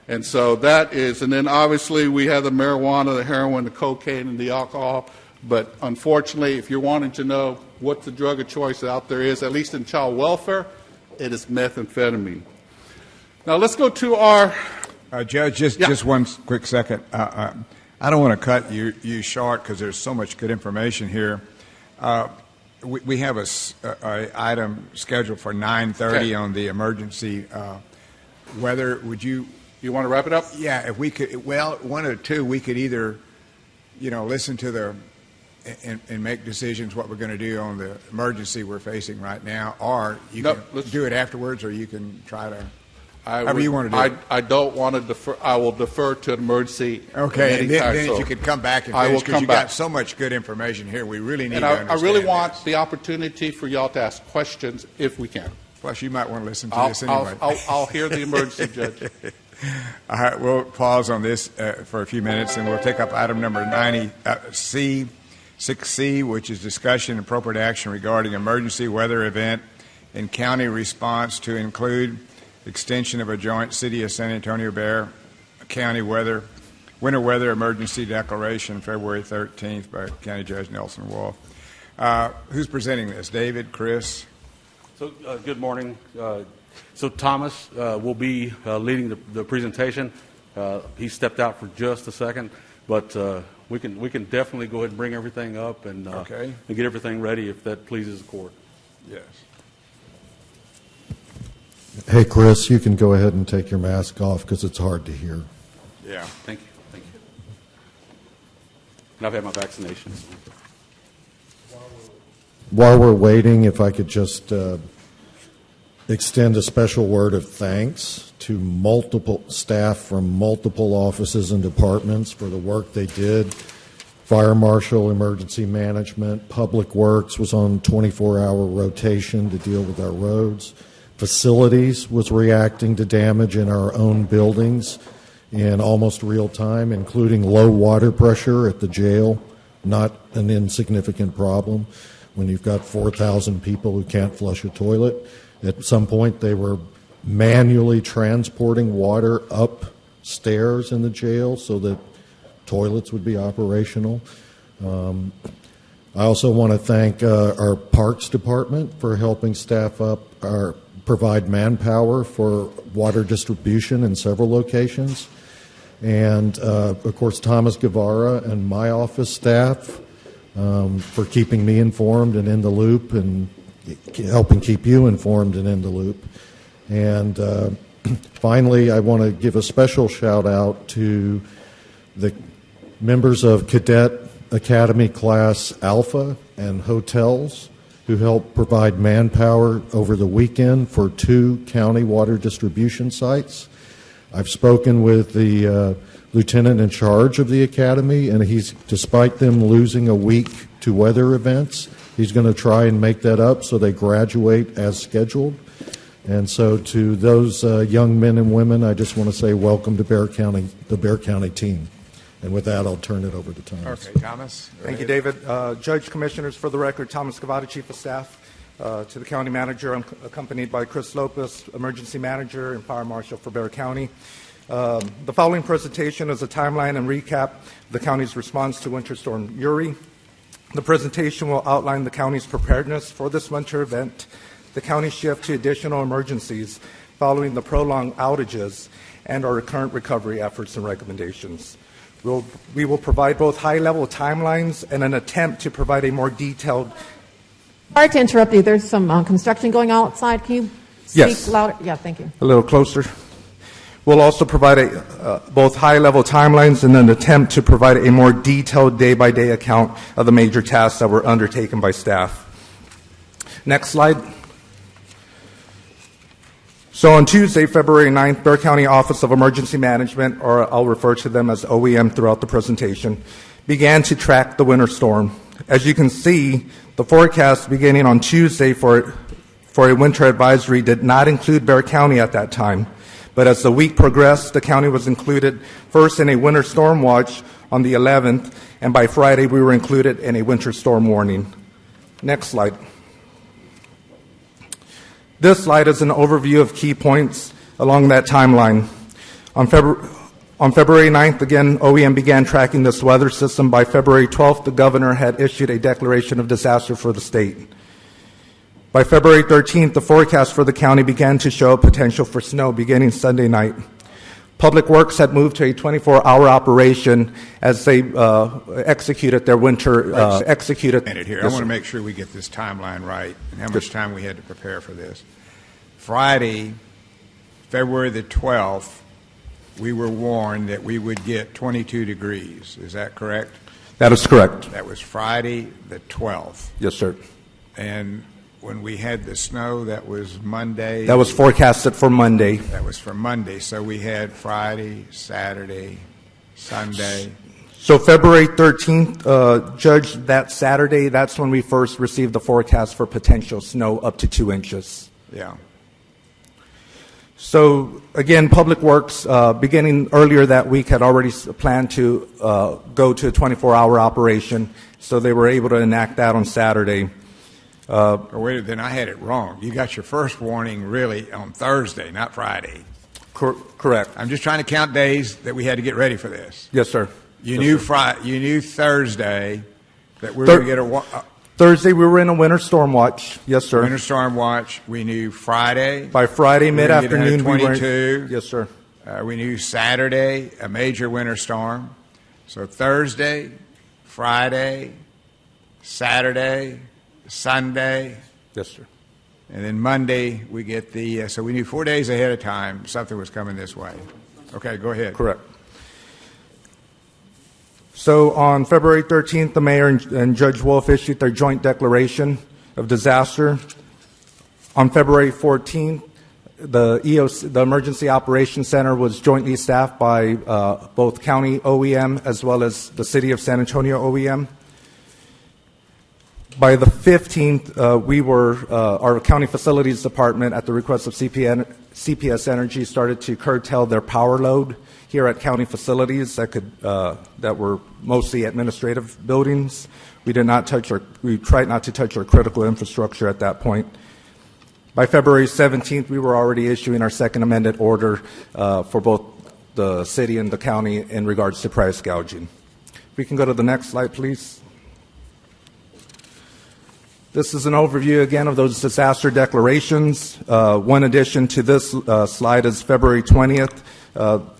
And so that is, and then obviously we have the marijuana, the heroin, the cocaine, and the alcohol. But unfortunately, if you're wanting to know what the drug of choice out there is, at least in child welfare, it is methamphetamine. Now let's go to our... Judge, just one quick second. I don't want to cut you short because there's so much good information here. We have a item scheduled for 9:30 on the emergency weather. Would you... You want to wrap it up? Yeah, if we could, well, one or two, we could either, listen to and make decisions what we're going to do on the emergency we're facing right now, or you can do it afterwards, or you can try to, however you want to do it. I don't want to defer. I will defer to an emergency. Okay, and then if so you could come back and I will finish, because come you back. got so much good information here. We really need And to understand I really want this. the opportunity for y'all to ask questions if we can. Plus, you might want to listen to this anyway. I'll hear the emergency, Judge. All right, we'll pause on this for a few minutes, and we'll take up item number 6C, which is discussion and appropriate action regarding emergency weather event and county response to include extension of a joint City of San Antonio Bexar County winter weather emergency declaration February 13th by County Judge Nelson Wolf. Who's presenting this? David, Chris? So, good morning. So Thomas will be leading the presentation. He stepped out for just a second, but we can definitely go ahead and bring everything up and get everything ready if that pleases the court. Yes. Hey, Chris, you can go ahead and take your mask off because it's hard to hear. Yeah. Thank you. And I've had my vaccinations. While we're waiting, if I could just extend a special word of thanks to multiple staff from multiple offices and departments for the work they did. Fire Marshal, Emergency Management, Public Works was on 24-hour rotation to deal with our roads. Facilities was reacting to damage in our own buildings in almost real time, including low water pressure at the jail, not an insignificant problem when you've got 4,000 people who can't flush a toilet. At some point, they were manually transporting water upstairs in the jail so that toilets would be operational. I also want to thank our Parks Department for helping staff up provide manpower for water distribution in several locations. And, of course, Thomas Guevara and my office staff for keeping me informed and in the loop and helping keep you informed and in the loop. And finally, I want to give a special shout out to the members of Cadet Academy Class Alpha and hotels who helped provide manpower over the weekend for 2 county water distribution sites. I've spoken with the lieutenant in charge of the academy, and despite them losing a week to weather events, he's going to try and make that up so they graduate as scheduled. And so to those young men and women, I just want to say welcome to Bexar County, the Bexar County team. And with that, I'll turn it over to Thomas. Okay, Thomas. Thank you, David. Judge, Commissioners, for the record, Thomas Guevara, Chief of Staff. To the County Manager, I'm accompanied by Chris Lopez, Emergency Manager and Fire Marshal for Bexar County. The following presentation is a timeline and recap of the county's response to Winter Storm Uri. The presentation will outline the county's preparedness for this winter event, the county's shift to additional emergencies following the prolonged outages, and our current recovery efforts and recommendations. We will provide both high-level timelines and an attempt to provide a more detailed... Sorry to interrupt you. There's some construction going on outside. Can you speak louder? Yeah, thank you. A little closer. We'll also provide both high-level timelines and an attempt to provide a more detailed day-by-day account of the major tasks that were undertaken by staff. Next slide. So on Tuesday, February 9th, Bexar County Office of Emergency Management, or I'll refer to them as OEM throughout the presentation, began to track the winter storm. As you can see, the forecast beginning on Tuesday for a winter advisory did not include Bexar County at that time. But as the week progressed, the county was included first in a winter storm watch on the 11th, and by Friday we were included in a winter storm warning. Next slide. This slide is an overview of key points along that timeline. On February 9th, again, OEM began tracking this weather system. By February 12th, the governor had issued a declaration of disaster for the state. By February 13th, the forecast for the county began to show potential for snow beginning Sunday night. Public Works had moved to a 24-hour operation as they executed their winter. Here, I want to make sure we get this timeline right and how much time we had to prepare for this. Friday, February the 12th, we were warned that we would get 22 degrees. Is that correct? That is correct. That was Friday the 12th. Yes, sir. And when we had the snow, that was Monday. That was forecasted for Monday. That was for Monday. So we had Friday, Saturday, Sunday. So February 13th, Judge, that Saturday, that's when we first received the forecast for potential snow up to 2 inches. Yeah. So again, Public Works, beginning earlier that week, had already planned to go to a 24-hour operation. So they were able to enact that on Saturday. Wait, then I had it wrong. You got your first warning really on Thursday, not Friday. Correct. I'm just trying to count days that we had to get ready for this. Yes, sir. You knew Thursday that we were going to get a Thursday we were in a winter storm watch. Yes, sir. winter storm watch. We knew Friday. By Friday mid-afternoon we were 22. Yes, sir. We knew Saturday a major winter storm. So Thursday, Friday, Saturday, Sunday. Yes, sir. And then Monday we get the, so we knew 4 days ahead of time something was coming this way. Okay, go ahead. Correct. So on February 13th, the mayor and Judge Wolf issued their joint declaration of disaster. On February 14th, the EOC, the Emergency Operations Center, was jointly staffed by both county OEM as well as the city of San Antonio OEM. By the 15th, our county facilities department, at the request of CPS Energy, started to curtail their power load here at county facilities that were mostly administrative buildings. We tried not to touch our critical infrastructure at that point. By February 17th, we were already issuing our second amended order for both the city and the county in regards to price gouging. If we can go to the next slide, please. This is an overview again of those disaster declarations. One addition to this slide is February 20th.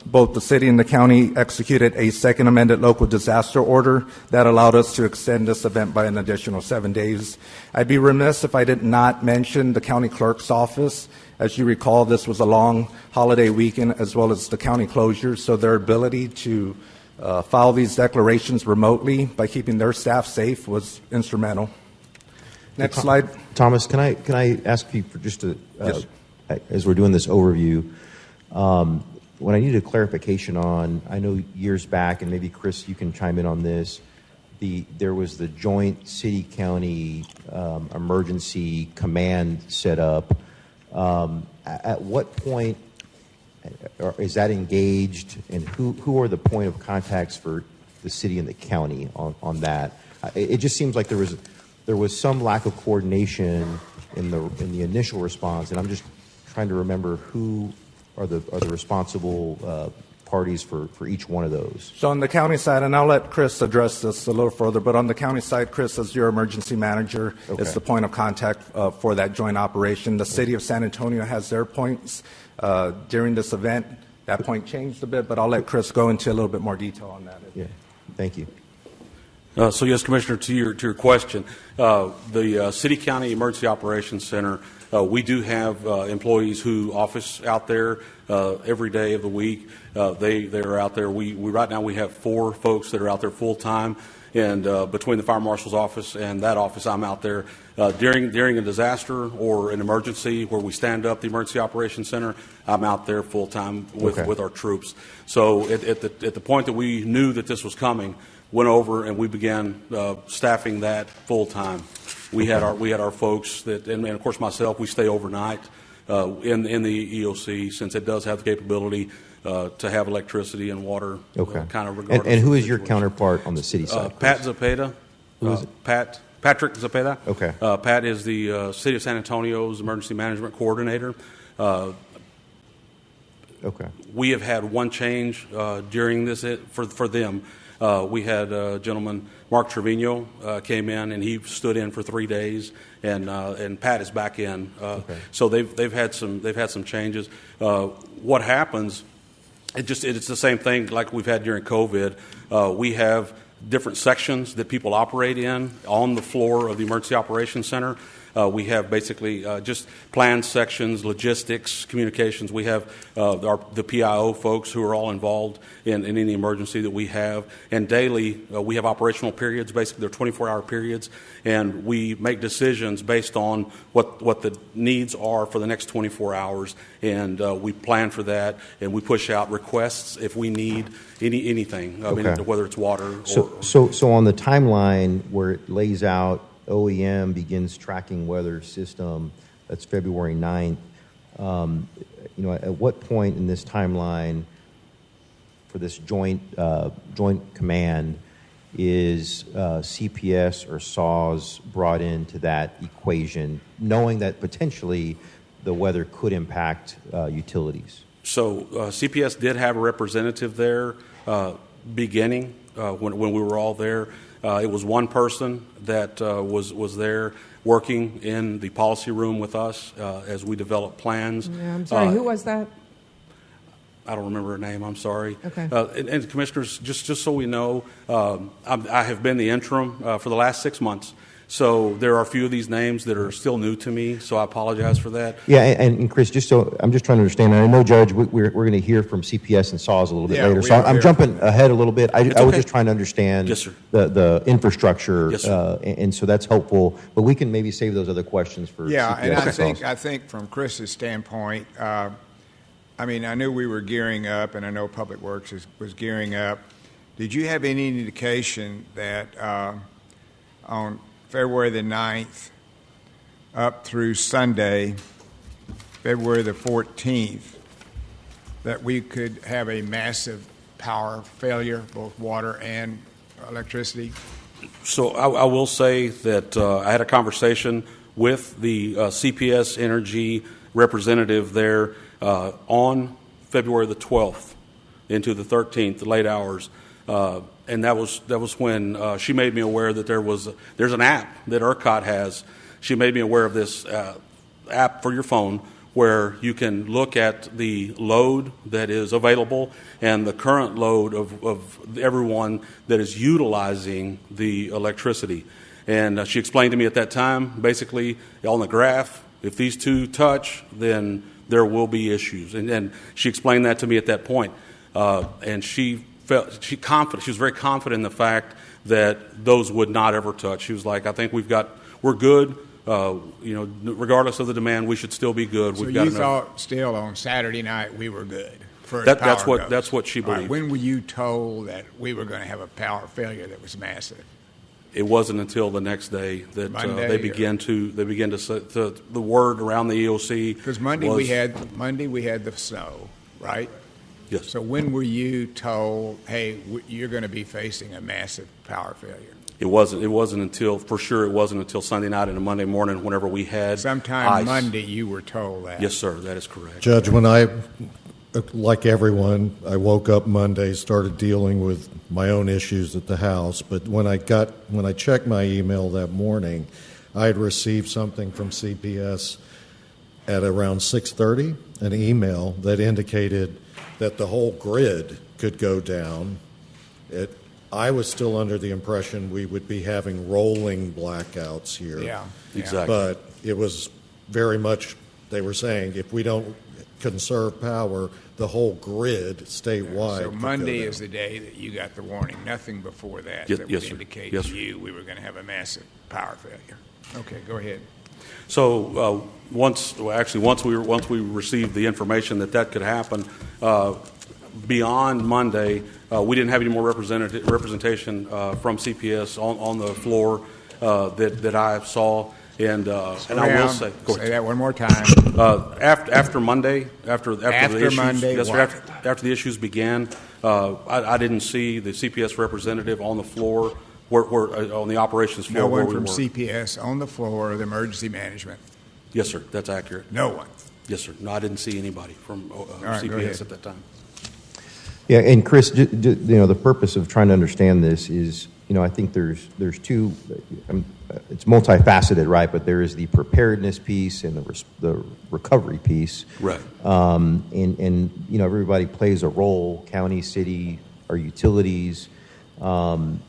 Both the city and the county executed a second amended local disaster order that allowed us to extend this event by an additional 7 days. I'd be remiss if I did not mention the county clerk's office. As you recall, this was a long holiday weekend as well as the county closures, so their ability to file these declarations remotely by keeping their staff safe was instrumental. Next slide. Thomas, can I ask you for just a, yes. As we're doing this overview, what I need a clarification on, I know years back, and maybe Chris, you can chime in on this, there was the joint city-county emergency command set up. At what point is that engaged, and who are the point of contacts for the city and the county on that? It just seems like there was some lack of coordination in the initial response, and I'm just trying to remember who are the responsible parties for each one of those. So on the county side, and I'll let Chris address this a little further, but on the county side, Chris, as your emergency manager, is the point of contact for that joint operation. The city of San Antonio has their points during this event. That point changed a bit, but I'll let Chris go into a little bit more detail on that. Yeah, thank you. So yes, Commissioner, to your question, the City-County Emergency Operations Center, we do have employees who office out there every day of the week. They are out there. We right now we have 4 folks that are out there full time, and between the fire marshal's office and that office, I'm out there during a disaster or an emergency where we stand up the Emergency Operations Center. I'm out there full time with our troops. So at the point that we knew that this was coming, went over and we began staffing that full time. We had our folks that, and of course myself, we stay overnight in the EOC, since it does have the capability to have electricity and water, kind of regardless. And who is your counterpart on the city side? Pat Zepeda. Who is it? Pat Patrick Zepeda. Okay. Pat is the City of San Antonio's Emergency Management Coordinator. Okay. We have had one change during this for them. We had a gentleman, Mark Trevino, came in and he stood in for 3 days, and Pat is back in. Okay. So they've had some changes. What happens? It's the same thing like we've had during COVID. We have different sections that people operate in on the floor of the Emergency Operations Center. We have basically just planned sections, logistics, communications. We have the PIO folks who are all involved in any emergency that we have. And daily, we have operational periods. Basically, they're 24-hour periods. And we make decisions based on what the needs are for the next 24 hours. And we plan for that. And we push out requests if we need anything, Okay. whether it's water or... So on the timeline where it lays out OEM begins tracking weather system, that's February 9th. At what point in this timeline for this joint command is CPS or SAWS brought into that equation, knowing that potentially the weather could impact utilities? So CPS did have a representative there beginning when we were all there. It was one person that was there working in the policy room with us as we developed plans. Yeah, I'm sorry, who was that? I don't remember her name. I'm sorry. Okay. And commissioners, just so we know, I have been the interim for the last 6 months. So there are a few of these names that are still new to me, so I apologize for that. Yeah, and Chris, I'm just trying to understand. And I know, Judge, we're going to hear from CPS and SAWS a little bit later. So I'm jumping ahead a little bit. I was just trying to understand the infrastructure, and so that's helpful. But we can maybe save those other questions for CPS and SAWS. I think from Chris's standpoint, I knew we were gearing up, and I know Public Works was gearing up. Did you have any indication that on February the 9th up through Sunday, February the 14th, that we could have a massive power failure, both water and electricity? So I will say that I had a conversation with the CPS Energy representative there on February the 12th into the 13th, the late hours. And that was when she made me aware that there's an app that ERCOT has. She made me aware of this app for your phone where you can look at the load that is available and the current load of everyone that is utilizing the electricity. And she explained to me at that time, basically on the graph, if these two touch, then there will be issues. And she explained that to me at that point. And she was very confident in the fact that those would not ever touch. She was like, I think we're good. Regardless of the demand, we should still be good. So We've thought still on Saturday night we were good. That's what she believed. Right, when were you told that we were going to have a power failure that was massive? It wasn't until the next day that they began to say the word around the EOC. Because Monday we had the snow, right? Yes. So when were you told, hey, you're going to be facing a massive power failure? It wasn't until Sunday night and a Monday morning whenever we had sometime ice. Monday you were told that. Yes, sir, that is correct. Judge, like everyone, I woke up Monday, started dealing with my own issues at the house, but when I checked my email that morning, I had received something from CPS at around 6:30, an email that indicated that the whole grid could go down. I was still under the impression we would be having rolling blackouts here. Yeah, exactly. But it was very much, they were saying, if we don't conserve power, the whole grid statewide. So Monday is the day that you got the warning. Nothing before that would indicate to you we were going to have a massive power failure. Okay, go ahead. So once we received the information that could happen, beyond Monday, we didn't have any more representation from CPS on the floor that I saw. And I will say that one more time. After Monday, after the issues, Monday, after the issues began, I didn't see the CPS representative on the floor on the operations floor No where one we from were. CPS on the floor of the emergency management. Yes, sir. That's accurate. No one. Yes, sir. No, I didn't see anybody from right, go ahead. CPS at that time. Yeah, and Chris, the purpose of trying to understand this is, I think there's two. It's multifaceted, right? But there is the preparedness piece and the recovery piece, right? And everybody plays a role: county, city, our utilities, and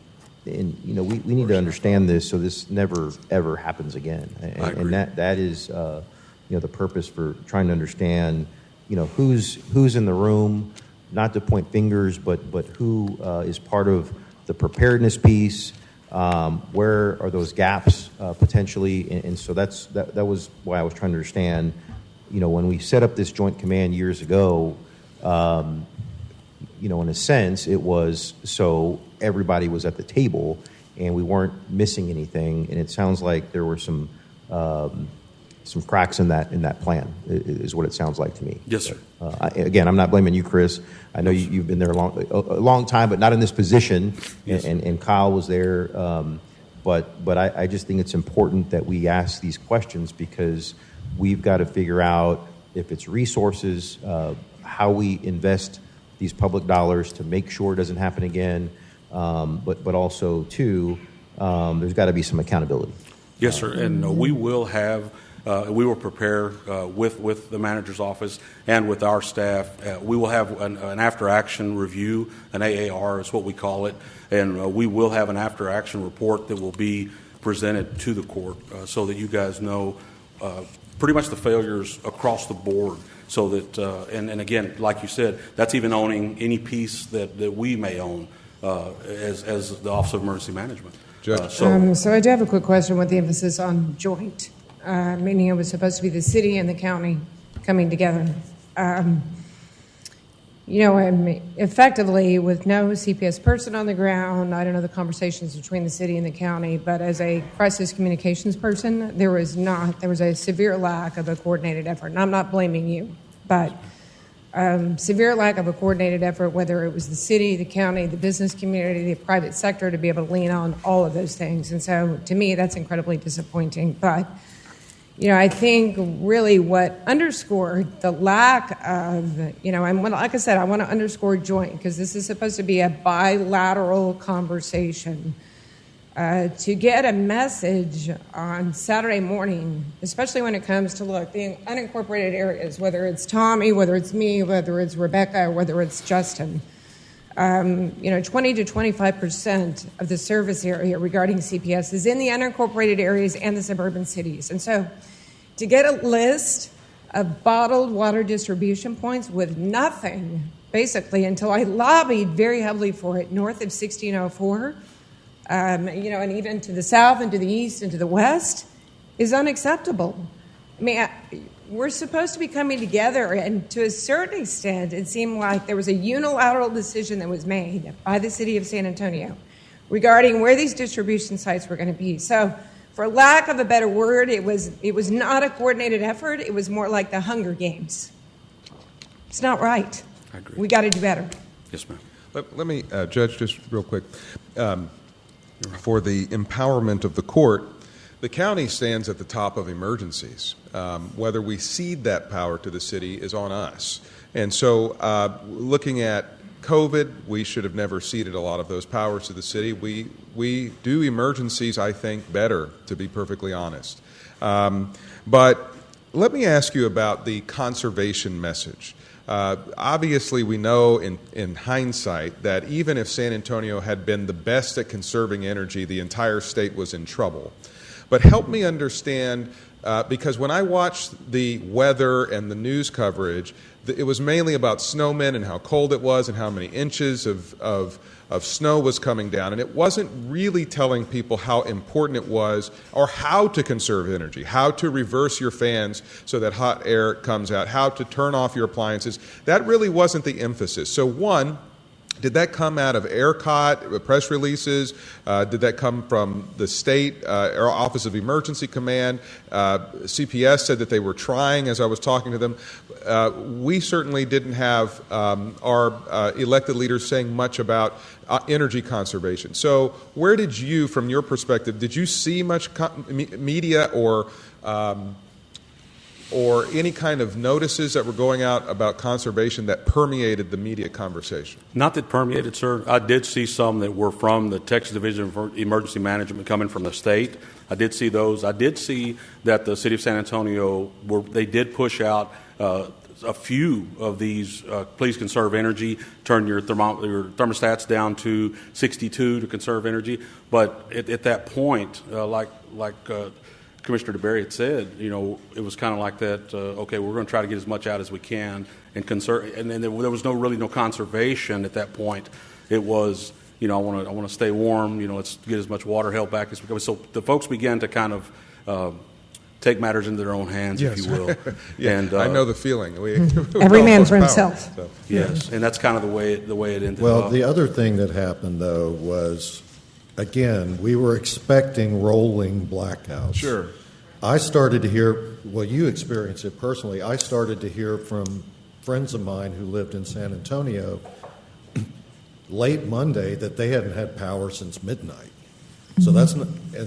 we need to understand this so this never ever happens again. And that is the purpose for trying to understand, who's in the room. Not to point fingers, but who is part of the preparedness piece? Where are those gaps potentially? And so that was why I was trying to understand. When we set up this joint command years ago, in a sense, it was so everybody was at the table and we weren't missing anything. And it sounds like there were some cracks in that plan, is what it sounds like to me. Yes, sir. Again, I'm not blaming you, Chris. I know you've been there a long time, but not in this position. Yes. And Kyle was there. But I just think it's important that we ask these questions because we've got to figure out if it's resources, how we invest these public dollars to make sure it doesn't happen again. But also, too, there's got to be some accountability. Yes, sir. And we will have. We will prepare with the manager's office and with our staff. We will have an after-action review, an AAR is what we call it, and we will have an after-action report that will be presented to the court so that you guys know pretty much the failures across the board. So that, and again, like you said, that's even owning any piece that we may own as the Office of Emergency Management. So I do have a quick question with the emphasis on joint. Meaning it was supposed to be the city and the county coming together. Effectively, with no CPS person on the ground, I don't know the conversations between the city and the county, but as a crisis communications person, there was a severe lack of a coordinated effort. And I'm not blaming you, but severe lack of a coordinated effort, whether it was the city, the county, the business community, the private sector, to be able to lean on all of those things. And so, to me, that's incredibly disappointing. But I think really what underscored the lack of, and like I said, I want to underscore joint because this is supposed to be a bilateral conversation. To get a message on Saturday morning, especially when it comes to, the unincorporated areas, whether it's Tommy, whether it's me, whether it's Rebecca, or whether it's Justin, 20 to 25% of the service area regarding CPS is in the unincorporated areas and the suburban cities. And so to get a list of bottled water distribution points with nothing, basically, until I lobbied very heavily for it north of 1604, and even to the south and to the east and to the west, is unacceptable. I mean, we're supposed to be coming together, and to a certain extent, it seemed like there was a unilateral decision that was made by the city of San Antonio regarding where these distribution sites were going to be. So, for lack of a better word, it was not a coordinated effort. It was more like the Hunger Games. It's not right. I agree. We got to do better. Yes, ma'am. Let me, Judge, just real quick. For the empowerment of the court, the county stands at the top of emergencies. Whether we cede that power to the city is on us. And so looking at COVID, we should have never ceded a lot of those powers to the city. We do emergencies, I think, better, to be perfectly honest. But let me ask you about the conservation message. Obviously, we know in hindsight that even if San Antonio had been the best at conserving energy, the entire state was in trouble. But help me understand, because when I watched the weather and the news coverage, it was mainly about snowmen and how cold it was and how many inches of snow was coming down. And it wasn't really telling people how important it was or how to conserve energy, how to reverse your fans so that hot air comes out, how to turn off your appliances. That really wasn't the emphasis. So one, Did that come out of ERCOT, press releases? Did that come from the state or Office of Emergency Command? CPS said that they were trying as I was talking to them. We certainly didn't have our elected leaders saying much about energy conservation. So where did you, from your perspective, did you see much media or any kind of notices that were going out about conservation that permeated the media conversation? Not that permeated, sir. I did see some that were from the Texas Division of Emergency Management coming from the state. I did see those. I did see that the city of San Antonio, they did push out a few of these, please conserve energy, turn your thermostats down to 62 to conserve energy. But at that point, like Commissioner DeBerry had said, it was kind of like that, okay, we're going to try to get as much out as we can and conserve. And then there was no conservation at that point. It was, I want to stay warm, let's get as much water held back as we can. So the folks began to kind of take matters into their own hands, yes. if you will. Yeah, and I know the feeling. Every man for himself. So. Yes, and that's kind of the way it ended up. Well, the other thing that happened, though, was, again, we were expecting rolling blackouts. Sure. I started to hear, well, you experienced it personally, I started to hear from friends of mine who lived in San Antonio late Monday that they hadn't had power since midnight. So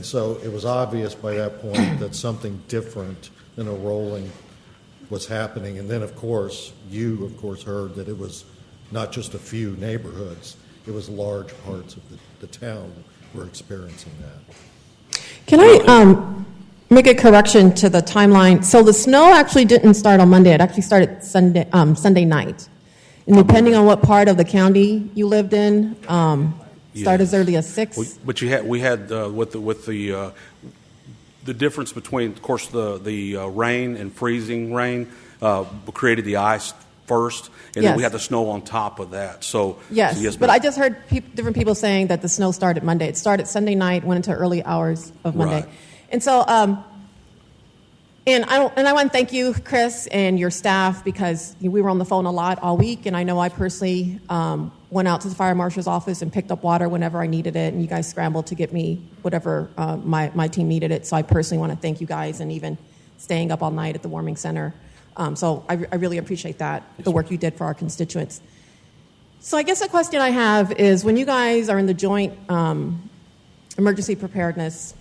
so it was obvious by that point that something different than a rolling was happening. And then, of course, you heard that it was not just a few neighborhoods, it was large parts of the town were experiencing that. Can I make a correction to the timeline? So the snow actually didn't start on Monday. It actually started Sunday night. And depending on what part of the county you lived in, start as early as 6. But we had with the difference between, of course, the rain and freezing rain created the ice first, and then we had the snow on top of that. So yes, but I just heard different people saying that the snow started Monday. It started Sunday night, went into early hours of Monday, right. And so. And I want to thank you, Chris, and your staff, because we were on the phone a lot all week, and I know I personally went out to the fire marshal's office and picked up water whenever I needed it, and you guys scrambled to get me whatever my team needed it. So I personally want to thank you guys, and even staying up all night at the warming center. So I really appreciate that, the work you did for our constituents. So I guess the question I have is, when you guys are in the joint emergency preparedness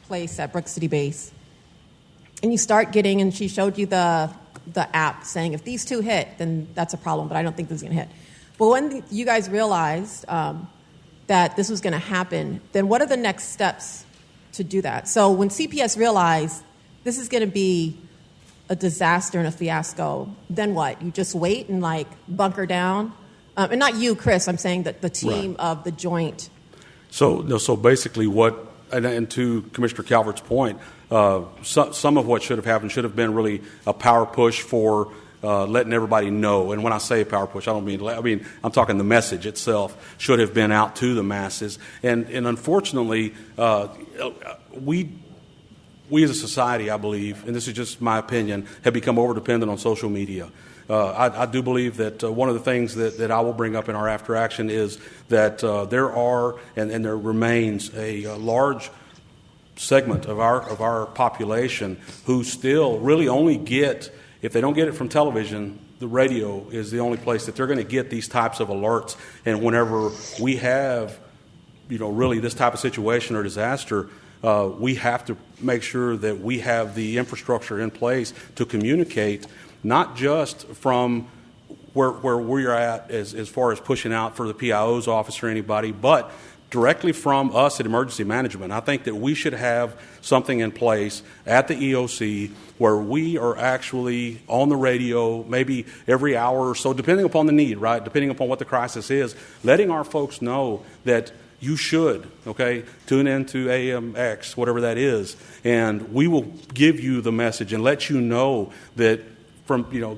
place at Brook City Base, and you start getting, and she showed you the app saying, if these two hit, then that's a problem, but I don't think this is going to hit. But when you guys realized that this was going to happen, then what are the next steps to do that? So when CPS realized this is going to be a disaster and a fiasco, then what? You just wait and bunker down? And not you, Chris, I'm saying that the team of the joint. So basically and to Commissioner Calvert's point, some of what should have happened should have been really a power push for letting everybody know. And when I say power push, I mean I'm talking the message itself should have been out to the masses. And unfortunately, we as a society, I believe, and this is just my opinion, have become over-dependent on social media. I do believe that one of the things that I will bring up in our after action is that there are and there remains a large segment of our population who still really only get, if they don't get it from television, the radio is the only place that they're going to get these types of alerts. And whenever we have, really this type of situation or disaster, we have to make sure that we have the infrastructure in place to communicate, not just from where we're at as far as pushing out for the PIO's office or anybody, but directly from us at Emergency Management. I think that we should have something in place at the EOC where we are actually on the radio maybe every hour or so, depending upon the need, right? Depending upon what the crisis is, letting our folks know that you should, tune into AMX, whatever that is, and we will give you the message and let you know that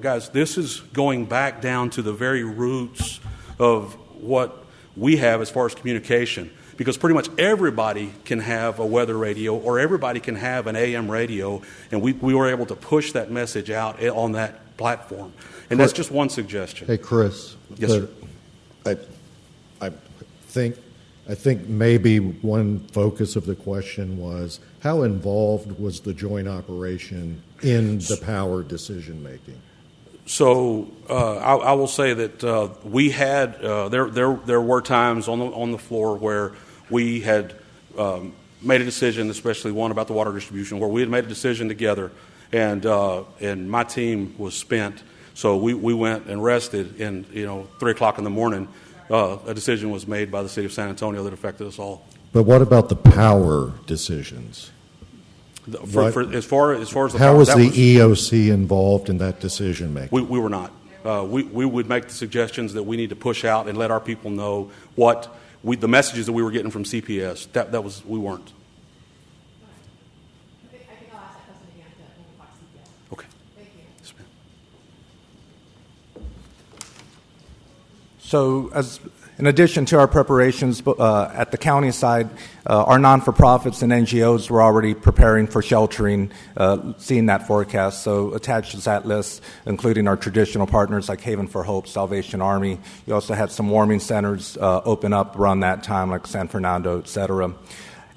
guys, this is going back down to the very roots of what we have as far as communication, because pretty much everybody can have a weather radio or everybody can have an AM radio, and we were able to push that message out on that platform. And that's just one suggestion. Hey, Chris. Yes, sir. I think maybe one focus of the question was how involved was the joint operation in the power decision making? So I will say that we had there were times on the floor where we had made a decision, especially one about the water distribution, where we had made a decision together, and my team was spent. So we went and rested, and 3:00 in the morning, a decision was made by the city of San Antonio that affected us all. But what about the power decisions? As far as the how power, was the EOC involved in that decision making? We were not. We would make the suggestions that we need to push out and let our people know what the messages that we were getting from CPS. That was we weren't. I think I'll ask that question again when we talk CPS. Okay. Thank you. Yes, ma'am. So, in addition to our preparations at the county side, our non-for-profits and NGOs were already preparing for sheltering, seeing that forecast. So attached to that list, including our traditional partners like Haven for Hope, Salvation Army. You also had some warming centers open up around that time, like San Fernando, et cetera.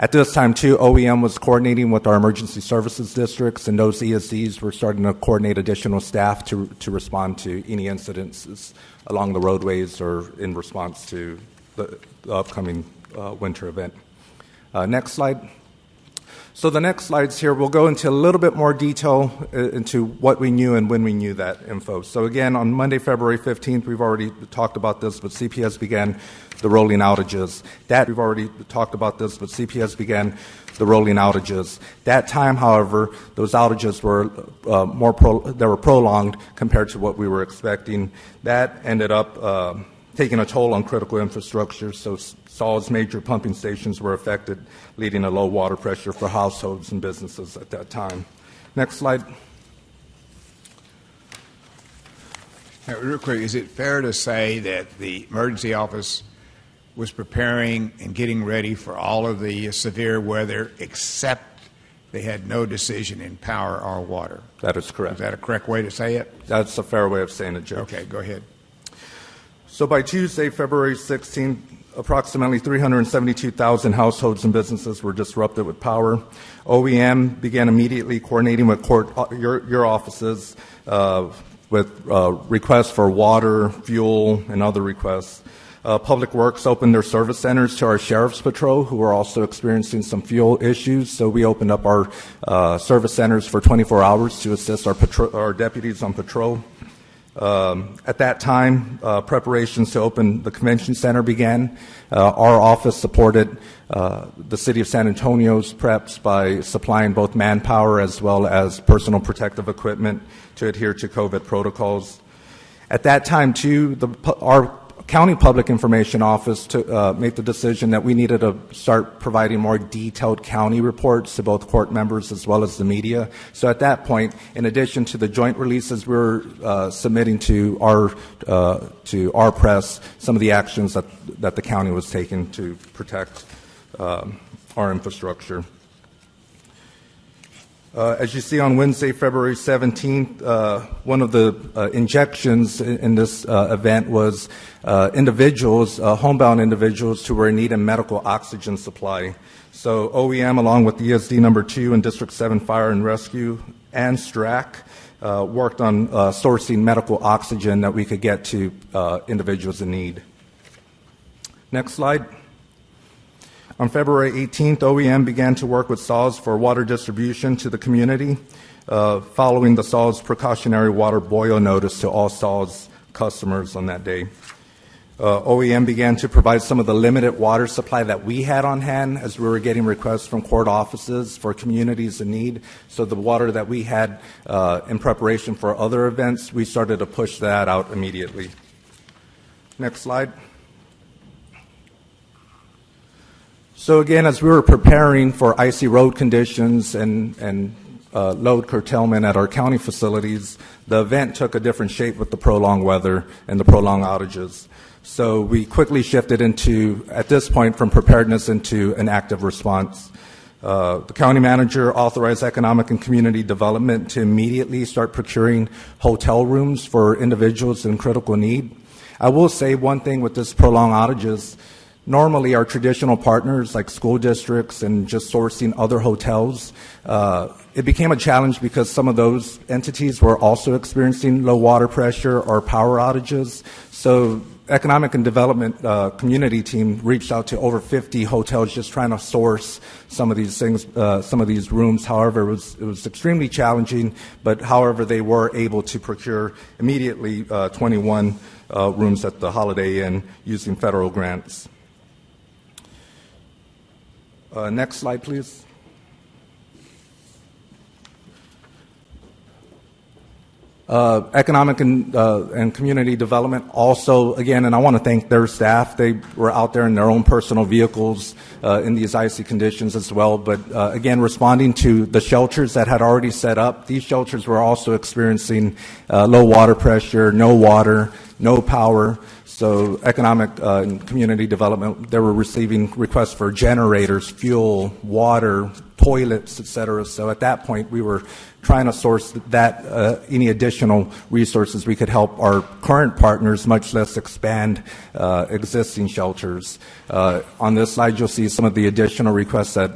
At this time, too, OEM was coordinating with our emergency services districts, and those ESDs were starting to coordinate additional staff to respond to any incidences along the roadways or in response to the upcoming winter event. Next slide. So the next slides here, we'll go into a little bit more detail into what we knew and when we knew that info. So again, on Monday, February 15th, we've already talked about this, but CPS began the rolling outages. That time, however, those outages were prolonged compared to what we were expecting. That ended up taking a toll on critical infrastructure. So SAW's major pumping stations were affected, leading to low water pressure for households and businesses at that time. Next slide. Real quick, is it fair to say that the emergency office was preparing and getting ready for all of the severe weather except they had no decision in power or water? That is correct. Is that a correct way to say it? That's a fair way of saying it, Judge. Okay, go ahead. So by Tuesday, February 16th, approximately 372,000 households and businesses were disrupted with power. OEM began immediately coordinating with your offices with requests for water, fuel, and other requests. Public Works opened their service centers to our Sheriff's Patrol, who were also experiencing some fuel issues. So we opened up our service centers for 24 hours to assist our deputies on patrol. At that time, preparations to open the convention center began. Our office supported the city of San Antonio's preps by supplying both manpower as well as personal protective equipment to adhere to COVID protocols. At that time, too, our County Public Information Office made the decision that we needed to start providing more detailed county reports to both court members as well as the media. So at that point, in addition to the joint releases we were submitting to our press, some of the actions that the county was taking to protect our infrastructure. As you see on Wednesday, February 17th, one of the injections in this event was homebound individuals who were in need of medical oxygen supply. So OEM, along with ESD number 2 and District 7 Fire and Rescue and STRAC, worked on sourcing medical oxygen that we could get to individuals in need. Next slide. On February 18th, OEM began to work with SAWS for water distribution to the community, following the SAWS precautionary water boil notice to all SAWS customers on that day. OEM began to provide some of the limited water supply that we had on hand as we were getting requests from court offices for communities in need. So the water that we had in preparation for other events, we started to push that out immediately. Next slide. So again, as we were preparing for icy road conditions and load curtailment at our county facilities, the event took a different shape with the prolonged weather and the prolonged outages. So we quickly shifted at this point, from preparedness into an active response. The county manager authorized economic and community development to immediately start procuring hotel rooms for individuals in critical need. I will say one thing with this prolonged outages. Normally, our traditional partners like school districts and just sourcing other hotels, it became a challenge because some of those entities were also experiencing low water pressure or power outages. So Economic and Development Community Team reached out to over 50 hotels just trying to source some of these things, some of these rooms. However, it was extremely challenging, but however, they were able to procure immediately 21 rooms at the Holiday Inn using federal grants. Next slide, please. Economic and Community Development also, again, and I want to thank their staff. They were out there in their own personal vehicles in these icy conditions as well. But again, responding to the shelters that had already set up, these shelters were also experiencing low water pressure, no water, no power. So Economic and Community Development, they were receiving requests for generators, fuel, water, toilets, et cetera. So at that point, we were trying to source that any additional resources we could help our current partners, much less expand existing shelters. On this slide, you'll see some of the additional requests that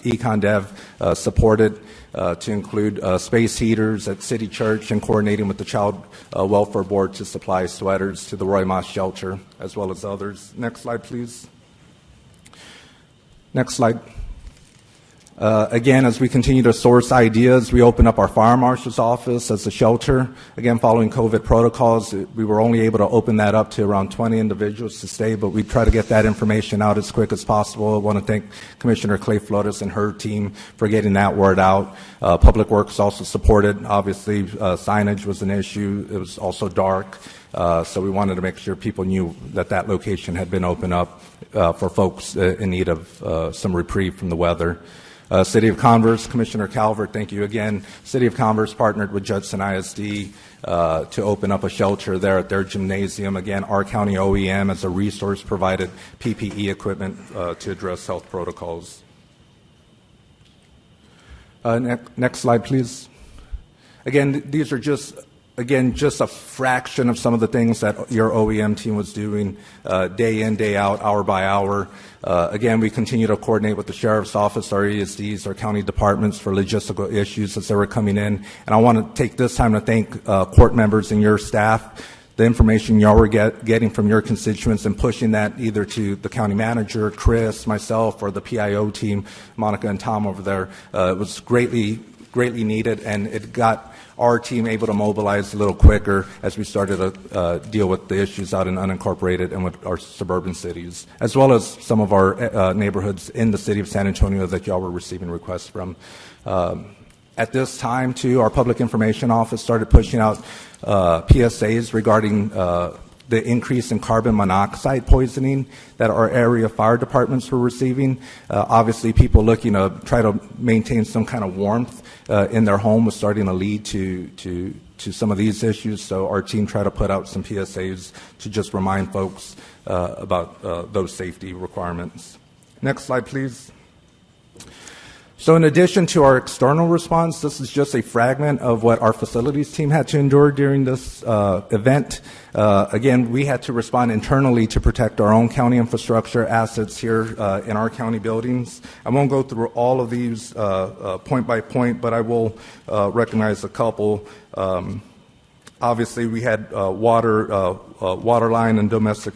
EconDev supported. To include space heaters at City Church and coordinating with the Child Welfare Board to supply sweaters to the Roy Moss shelter, as well as others. Next slide, please. Next slide. Again, as we continue to source ideas, we open up our fire marshal's office as a shelter. Again, following COVID protocols, we were only able to open that up to around 20 individuals to stay, but we try to get that information out as quick as possible. I want to thank Commissioner Clay Flores and her team for getting that word out. Public Works also supported. Obviously, signage was an issue. It was also dark. So we wanted to make sure people knew that that location had been opened up for folks in need of some reprieve from the weather. City of Converse, Commissioner Calvert, thank you again. City of Converse partnered with Judson ISD to open up a shelter there at their gymnasium. Again, our county OEM as a resource provided PPE equipment to address health protocols. Next slide, please. Again, these are just a fraction of some of the things that your OEM team was doing day in, day out, hour by hour. Again, we continue to coordinate with the Sheriff's Office, our ESDs, our county departments for logistical issues as they were coming in. And I want to take this time to thank court members and your staff. The information y'all were getting from your constituents and pushing that either to the county manager, Chris, myself, or the PIO team, Monica and Tom over there, was greatly needed, and it got our team able to mobilize a little quicker as we started to deal with the issues out in unincorporated and with our suburban cities, as well as some of our neighborhoods in the city of San Antonio that y'all were receiving requests from. At this time, too, our Public Information Office started pushing out PSAs regarding the increase in carbon monoxide poisoning that our area fire departments were receiving. Obviously, people looking to try to maintain some kind of warmth in their home was starting to lead to some of these issues. So our team tried to put out some PSAs to just remind folks about those safety requirements. Next slide, please. So in addition to our external response, this is just a fragment of what our facilities team had to endure during this event. Again, we had to respond internally to protect our own county infrastructure assets here in our county buildings. I won't go through all of these point by point, but I will recognize a couple. Obviously, we had water line and domestic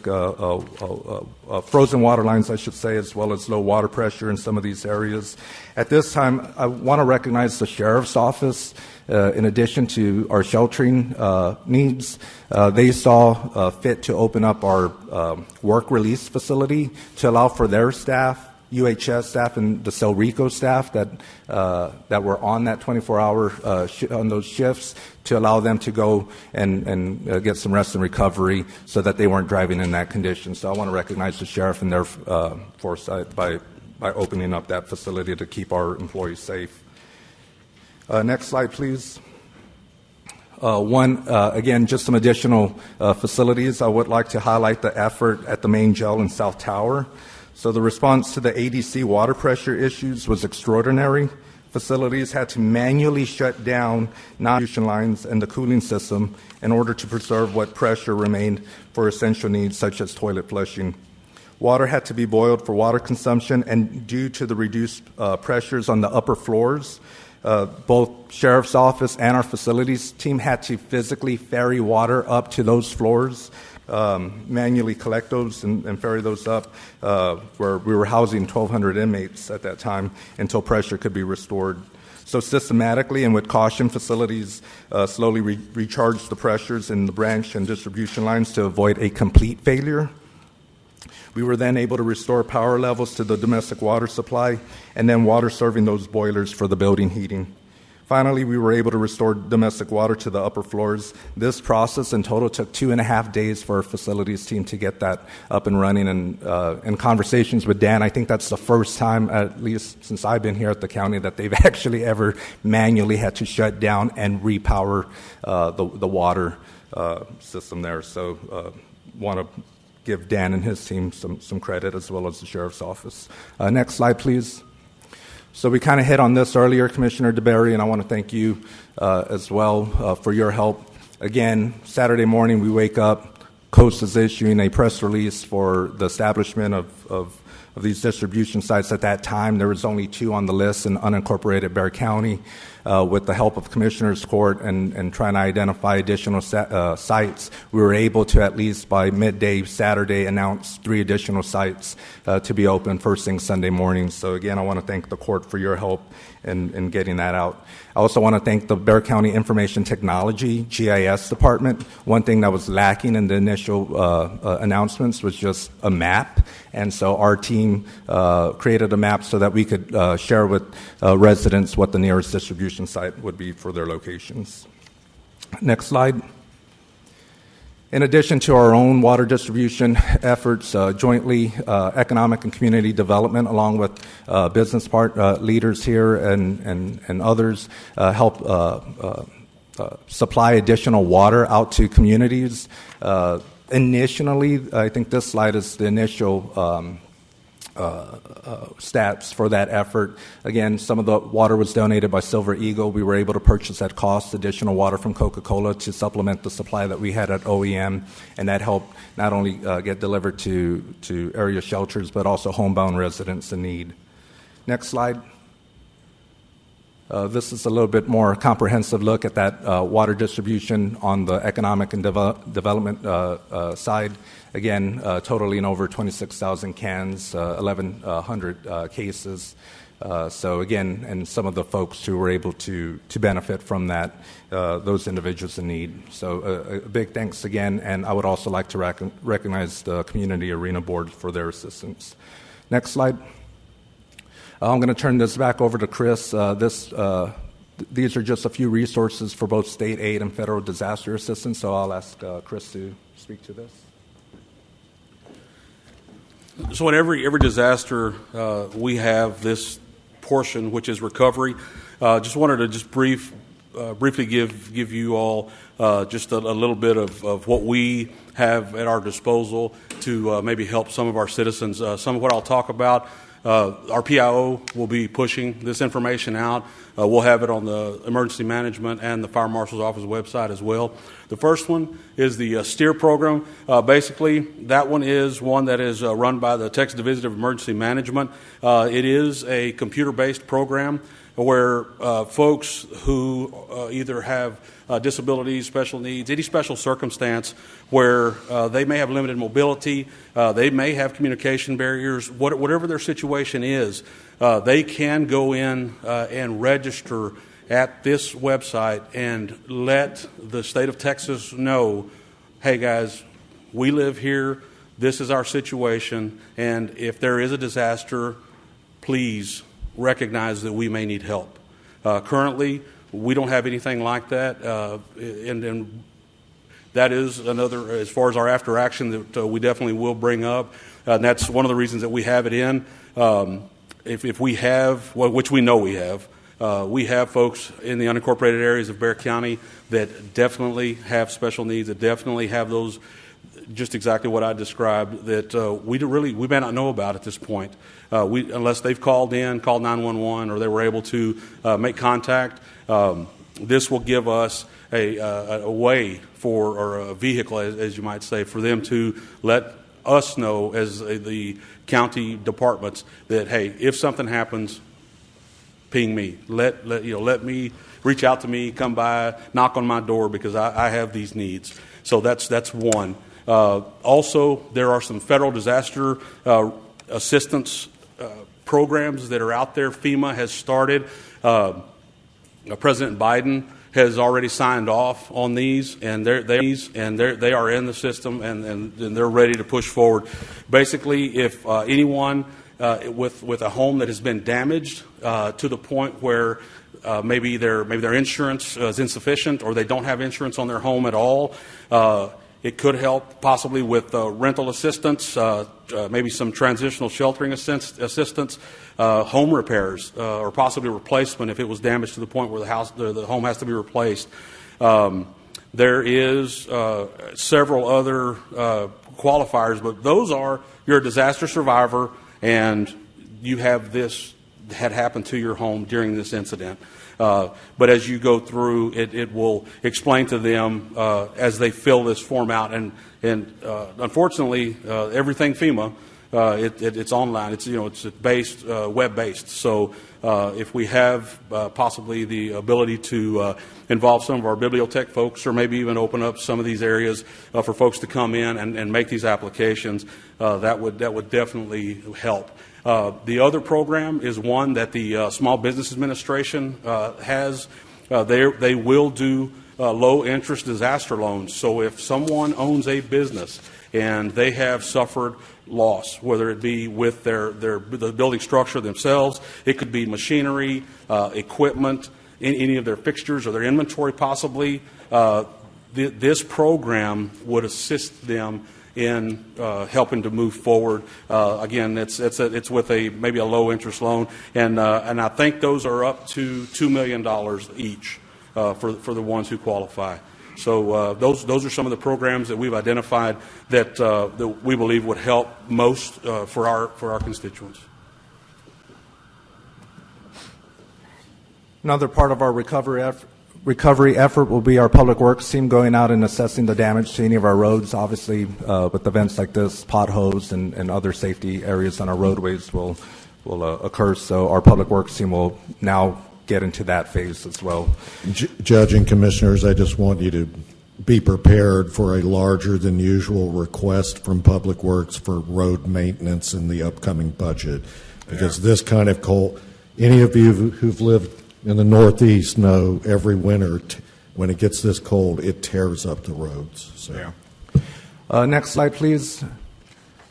frozen water lines, I should say, as well as low water pressure in some of these areas. At this time, I want to recognize the Sheriff's Office. In addition to our sheltering needs, they saw fit to open up our work release facility to allow for their staff, UHS staff, and the Celrico staff that were on that 24-hour on those shifts to allow them to go and get some rest and recovery so that they weren't driving in that condition. So I want to recognize the sheriff and their foresight by opening up that facility to keep our employees safe. Next slide, please. Again, just some additional facilities. I would like to highlight the effort at the main jail in South Tower. So the response to the ADC water pressure issues was extraordinary. facilities had to manually shut down non-distribution lines and the cooling system in order to preserve what pressure remained for essential needs such as toilet flushing. Water had to be boiled for water consumption, and due to the reduced pressures on the upper floors, both Sheriff's Office and our facilities team had to physically ferry water up to those floors, manually collect those and ferry those up, where we were housing 1,200 inmates at that time until pressure could be restored. So systematically and with caution, facilities slowly recharged the pressures in the branch and distribution lines to avoid a complete failure. We were then able to restore power levels to the domestic water supply and then water serving those boilers for the building heating. Finally, we were able to restore domestic water to the upper floors. This process in total took 2.5 days for our facilities team to get that up and running. And in conversations with Dan, I think that's the first time, at least since I've been here at the county, that they've actually ever manually had to shut down and repower the water system there. So want to give Dan and his team some credit, as well as the Sheriff's Office. Next slide, please. So we kind of hit on this earlier, Commissioner DeBerry, and I want to thank you as well for your help. Again, Saturday morning we wake up, Coast is issuing a press release for the establishment of these distribution sites. At that time, there was only 2 on the list in unincorporated Bexar County. With the help of Commissioner's Court and trying to identify additional sites, we were able to, at least by midday Saturday, announce 3 additional sites to be open first thing Sunday morning. So again, I want to thank the court for your help in getting that out. I also want to thank the Bexar County Information Technology, GIS department. One thing that was lacking in the initial announcements was just a map. And so our team created a map so that we could share with residents what the nearest distribution site would be for their locations. Next slide. In addition to our own water distribution efforts, jointly, economic and community development, along with business leaders here and others, help supply additional water out to communities. Initially, I think this slide is the initial stats for that effort. Again, some of the water was donated by Silver Eagle. We were able to purchase at cost additional water from Coca-Cola to supplement the supply that we had at OEM, and that helped not only get delivered to area shelters, but also homebound residents in need. Next slide. This is a little bit more comprehensive look at that water distribution on the economic and development side. Again, totaling over 26,000 cans, 1,100 cases. So again, and some of the folks who were able to benefit from that, those individuals in need. So a big thanks again, and I would also like to recognize the Community Arena Board for their assistance. Next slide. I'm going to turn this back over to Chris. These are just a few resources for both state aid and federal disaster assistance, so I'll ask Chris to speak to this. So in every disaster, we have this portion, which is recovery. Just wanted to briefly give you all just a little bit of what we have at our disposal to maybe help some of our citizens. Some of what I'll talk about, our PIO will be pushing this information out. We'll have it on the Emergency Management and the Fire Marshal's Office website as well. The first one is the STEER program. Basically, that one is one that is run by the Texas Division of Emergency Management. It is a computer-based program where folks who either have disabilities, special needs, any special circumstance where they may have limited mobility, they may have communication barriers, whatever their situation is, they can go in and register at this website and let the state of Texas know, hey guys, we live here, this is our situation, and if there is a disaster, please recognize that we may need help. Currently, we don't have anything like that, and that is another, as far as our after action, that we definitely will bring up, and that's one of the reasons that we have it in. If we have, well, which we know we have folks in the unincorporated areas of Bexar County that definitely have special needs, that definitely have those just exactly what I described, that we may not know about at this point. Unless they've called 911, or they were able to make contact. This will give us a way or a vehicle, as you might say, for them to let us know as the county departments that, hey, if something happens, ping me. Let me reach out to me, come by, knock on my door, because I have these needs. So that's one. Also, there are some federal disaster assistance programs that are out there. FEMA has started. President Biden has already signed off on these, and they are in the system, and they're ready to push forward. Basically, if anyone with a home that has been damaged to the point where maybe their insurance is insufficient, or they don't have insurance on their home at all, it could help possibly with rental assistance, maybe some transitional sheltering assistance, home repairs, or possibly replacement if it was damaged to the point where the home has to be replaced. There is several other qualifiers, but those are, you're a disaster survivor and you have this had happened to your home during this incident. But as you go through, it will explain to them as they fill this form out. And unfortunately, everything FEMA, it's online. It's based web based. So if we have possibly the ability to involve some of our bibliotech folks, or maybe even open up some of these areas for folks to come in and make these applications, that would definitely help. The other program is one that the Small Business Administration has. They will do low-interest disaster loans. So if someone owns a business and they have suffered loss, whether it be with the building structure themselves, it could be machinery, equipment, any of their fixtures or their inventory possibly, this program would assist them in helping to move forward. Again, it's with maybe a low interest loan, and I think those are up to $2 million each for the ones who qualify. So those are some of the programs that we've identified that we believe would help most for our constituents. Another part of our recovery effort will be our public works team going out and assessing the damage to any of our roads. Obviously, with events like this, potholes and other safety areas on our roadways will occur. So our public works team will now get into that phase as well. Judge and Commissioners, I just want you to be prepared for a larger than usual request from Public Works for road maintenance in the upcoming budget, because this kind of cold, any of you who've lived in the Northeast know every winter when it gets this cold, it tears up the roads. So. Yeah. Next slide, please.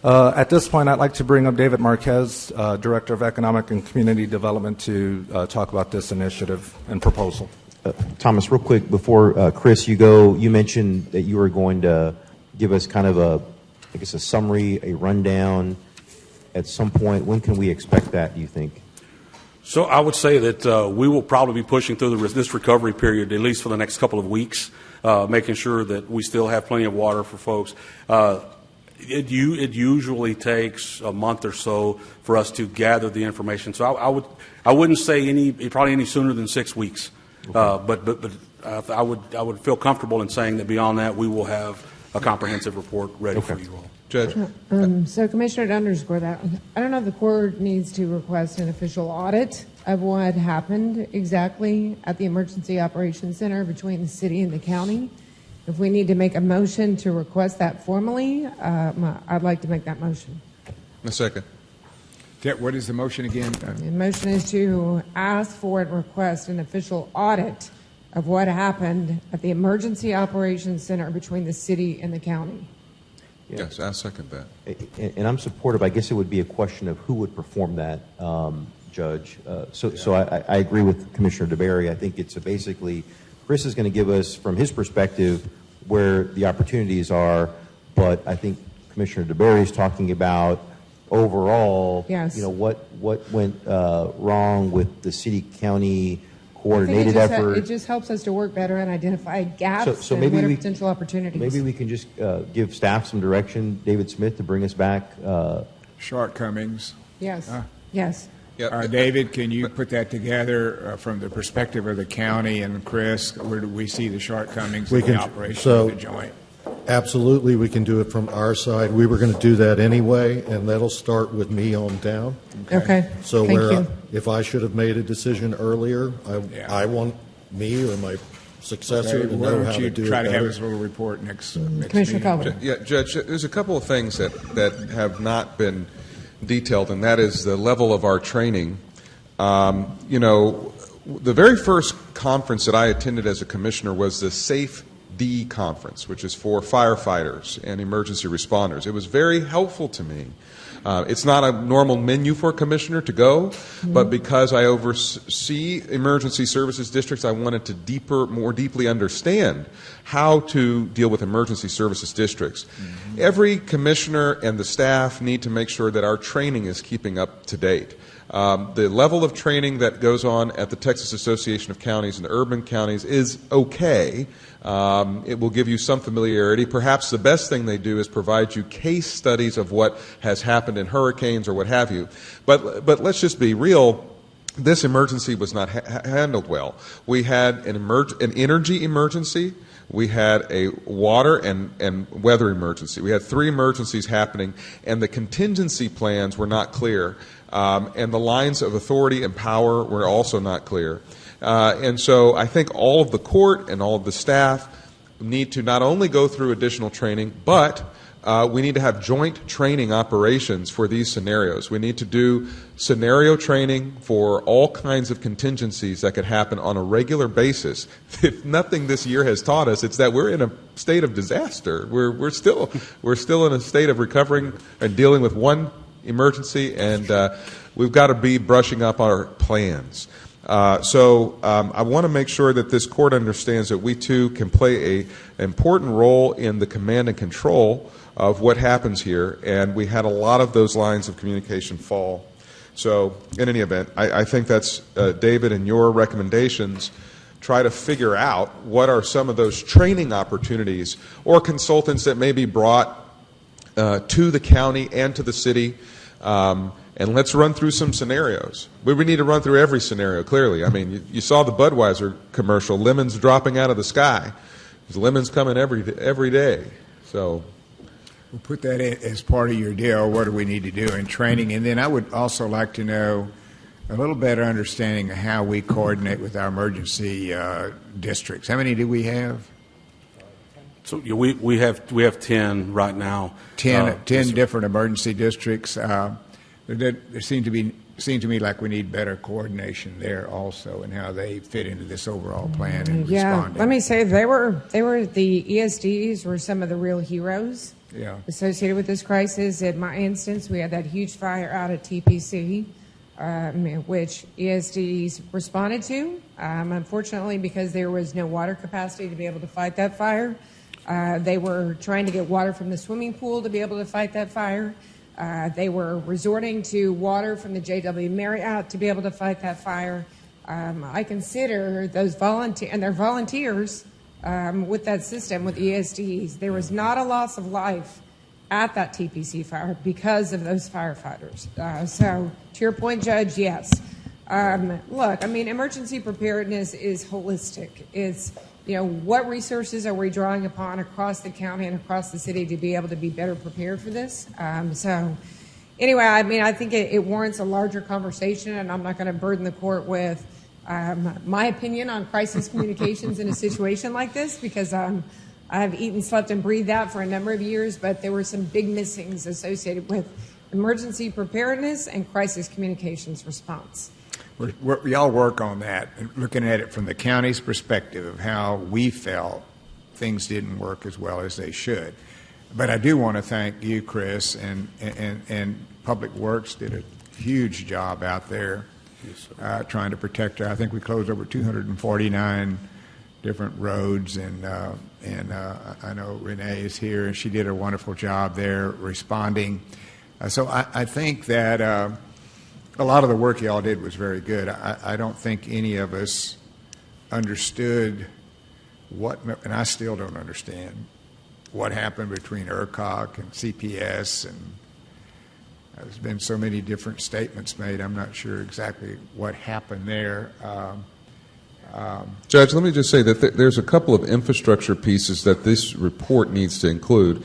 At this point, I'd like to bring up David Marquez, Director of Economic and Community Development, to talk about this initiative and proposal. Thomas, real quick, before Chris, you go, you mentioned that you were going to give us kind of a summary, a rundown at some point. When can we expect that, do you think? So I would say that we will probably be pushing through this recovery period, at least for the next couple of weeks, making sure that we still have plenty of water for folks. It usually takes a month or so for us to gather the information. So I wouldn't say probably any sooner than 6 weeks. Okay. But I would feel comfortable in saying that beyond that we will have a comprehensive report ready for you all. Judge. So, Commissioner, to underscore that, I don't know if the court needs to request an official audit of what happened exactly at the Emergency Operations Center between the city and the county. If we need to make a motion to request that formally, I'd like to make that motion. A second. What is the motion again? The motion is to ask for and request an official audit of what happened at the Emergency Operations Center between the city and the county. Yeah. Yes, I second that. And I'm supportive. I guess it would be a question of who would perform that, Judge. So I agree with Commissioner DeBerry. I think it's basically Chris is going to give us, from his perspective, where the opportunities are, but I think Commissioner DeBerry is talking about overall, yes, what went wrong with the city-county coordinated I think effort. it just helps us to work better and identify gaps So and maybe what are we- potential opportunities. Maybe we can just give staff some direction, David Smith, to bring us back. Shortcomings. Yes. Yes. David, can you put that together from the perspective of the county and Chris? Where do we see the shortcomings in the operation of the joint? Absolutely, we can do it from our side. We were going to do that anyway, and that'll start with me on down. Okay. So Thank where you. if I should have made a decision earlier, I want me or my successor Okay, to why know don't how you to do try it to have better. this little report next Commissioner meeting? Calvin. Yeah, Judge, there's a couple of things that have not been detailed, and that is the level of our training. The very first conference that I attended as a commissioner was the Safe D conference, which is for firefighters and emergency responders. It was very helpful to me. It's not a normal menu for a commissioner to go, but because I oversee emergency services districts, I wanted to more deeply understand how to deal with emergency services districts. Every commissioner and the staff need to make sure that our training is keeping up to date. The level of training that goes on at the Texas Association of Counties and urban counties is okay. It will give you some familiarity. Perhaps the best thing they do is provide you case studies of what has happened in hurricanes or what have you. But let's just be real. This emergency was not handled well. We had an energy emergency. We had a water and weather emergency. We had 3 emergencies happening, and the contingency plans were not clear. And the lines of authority and power were also not clear. And so I think all of the court and all of the staff need to not only go through additional training, but we need to have joint training operations for these scenarios. We need to do scenario training for all kinds of contingencies that could happen on a regular basis. If nothing this year has taught us, it's that we're in a state of disaster. We're still in a state of recovering and dealing with one emergency, and we've got to be brushing up our plans. So I want to make sure that this court understands that we too can play an important role in the command and control of what happens here, and we had a lot of those lines of communication fall. So in any event, I think that's David and your recommendations. Try to figure out what are some of those training opportunities or consultants that may be brought to the county and to the city. And let's run through some scenarios. We need to run through every scenario, clearly. I mean, you saw the Budweiser commercial, lemons dropping out of the sky. There's lemons coming every day. So We'll put that in as part of your deal. What do we need to do in training? And then I would also like to know a little better understanding of how we coordinate with our emergency districts. How many do we have? So we have 10 right now. 10 different emergency districts. There seem to me like we need better coordination there also, and how they fit into this overall plan and responding. Let me say they were the ESDs were some of the real heroes associated with this crisis. In my instance, we had that huge fire out at TPC, which ESDs responded to. Unfortunately, because there was no water capacity to be able to fight that fire, they were trying to get water from the swimming pool to be able to fight that fire. They were resorting to water from the JW Marriott to be able to fight that fire. I consider those volunteers with that system, with ESDs. There was not a loss of life at that TPC fire because of those firefighters. So to your point, Judge, yes. Look, I mean, emergency preparedness is holistic. It's, what resources are we drawing upon across the county and across the city to be able to be better prepared for this? So anyway, I mean, I think it warrants a larger conversation, and I'm not going to burden the court with my opinion on crisis communications in a situation like this, because I have eaten, slept, and breathed that for a number of years, but there were some big missings associated with emergency preparedness and crisis communications response. We all work on that, looking at it from the county's perspective of how we felt things didn't work as well as they should. But I do want to thank you, Chris, and Public Works did a huge job out there trying to protect her. I think we closed over 249 different roads, and I know Renee is here, and she did a wonderful job there responding. So I think that a lot of the work y'all did was very good. I don't think any of us understood and I still don't understand, what happened between ERCOT and CPS, and there's been so many different statements made. I'm not sure exactly what happened there. Judge, let me just say that there's a couple of infrastructure pieces that this report needs to include.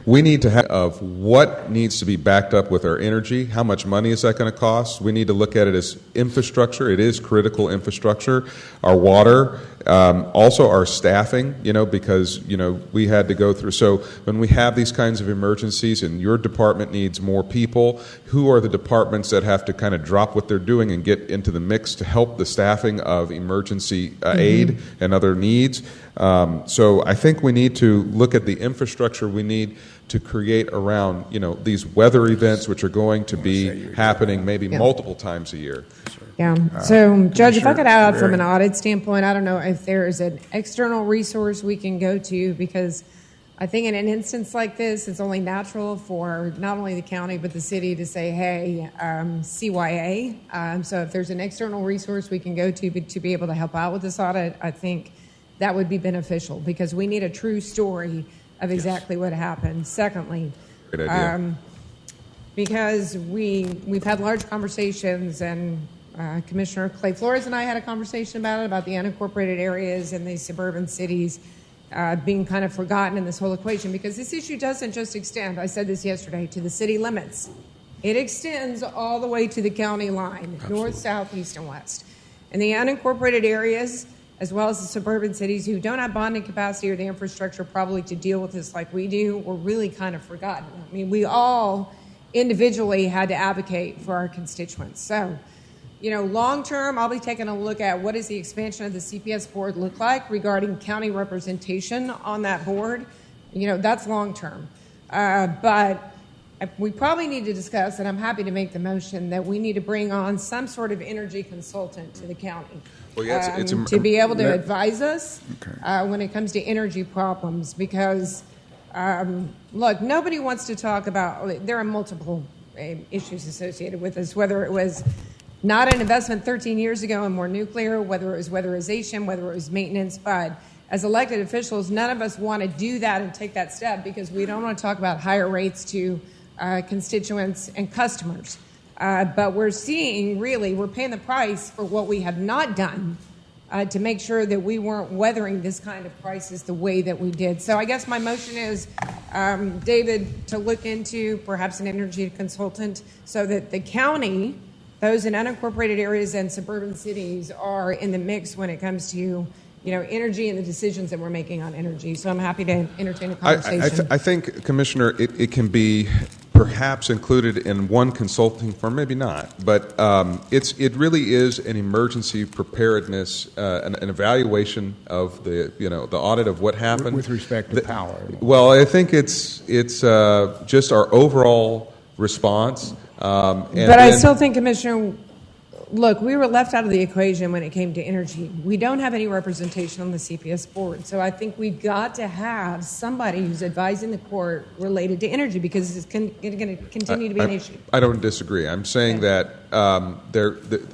We need to have of what needs to be backed up with our energy. How much money is that going to cost? We need to look at it as infrastructure. It is critical infrastructure. Our water, also our staffing, because, we had to go through. So when we have these kinds of emergencies and your department needs more people, who are the departments that have to kind of drop what they're doing and get into the mix to help the staffing of emergency aid and other needs? So I think we need to look at the infrastructure we need to create around, these weather events, which are going to be happening maybe multiple times a year. Yeah. So, Judge, if I could add from an audit standpoint, I don't know if there is an external resource we can go to, because I think in an instance like this, it's only natural for not only the county but the city to say, hey, CYA. So if there's an external resource we can go to be able to help out with this audit, I think that would be beneficial, because we need a true story of exactly what happened. Secondly, great idea. Because we've had large conversations, and Commissioner Clay Flores and I had a conversation about the unincorporated areas and the suburban cities being kind of forgotten in this whole equation, because this issue doesn't just extend, I said this yesterday, to the city limits. It extends all the way to the county line, Absolutely. North, south, east, and west. And the unincorporated areas, as well as the suburban cities who don't have bonding capacity or the infrastructure probably to deal with this like we do, were really kind of forgotten. I mean, we all individually had to advocate for our constituents. So, long term, I'll be taking a look at what does the expansion of the CPS board look like regarding county representation on that board. That's long term. But we probably need to discuss, and I'm happy to make the motion, that we need to bring on some sort of energy consultant to the county. Well, yeah, to be able to advise us when it comes to energy problems, because, look, nobody wants to talk about, there are multiple issues associated with this, whether it was not an investment 13 years ago in more nuclear, whether it was weatherization, whether it was maintenance, but as elected officials, none of us want to do that and take that step, because we don't want to talk about higher rates to constituents and customers. But we're seeing, really, we're paying the price for what we have not done to make sure that we weren't weathering this kind of crisis the way that we did. So I guess my motion is, David, to look into perhaps an energy consultant so that the county, those in unincorporated areas and suburban cities, are in the mix when it comes to energy and the decisions that we're making on energy. So I'm happy to entertain a conversation. I think, Commissioner, it can be perhaps included in one consulting firm, maybe not, but it really is an emergency preparedness, an evaluation of the audit of what happened with respect to power. Well, I think it's just our overall response. But I still think, Commissioner, look, we were left out of the equation when it came to energy. We don't have any representation on the CPS board. So I think we've got to have somebody who's advising the court related to energy, because it's going to continue to be an issue. I don't disagree. I'm saying that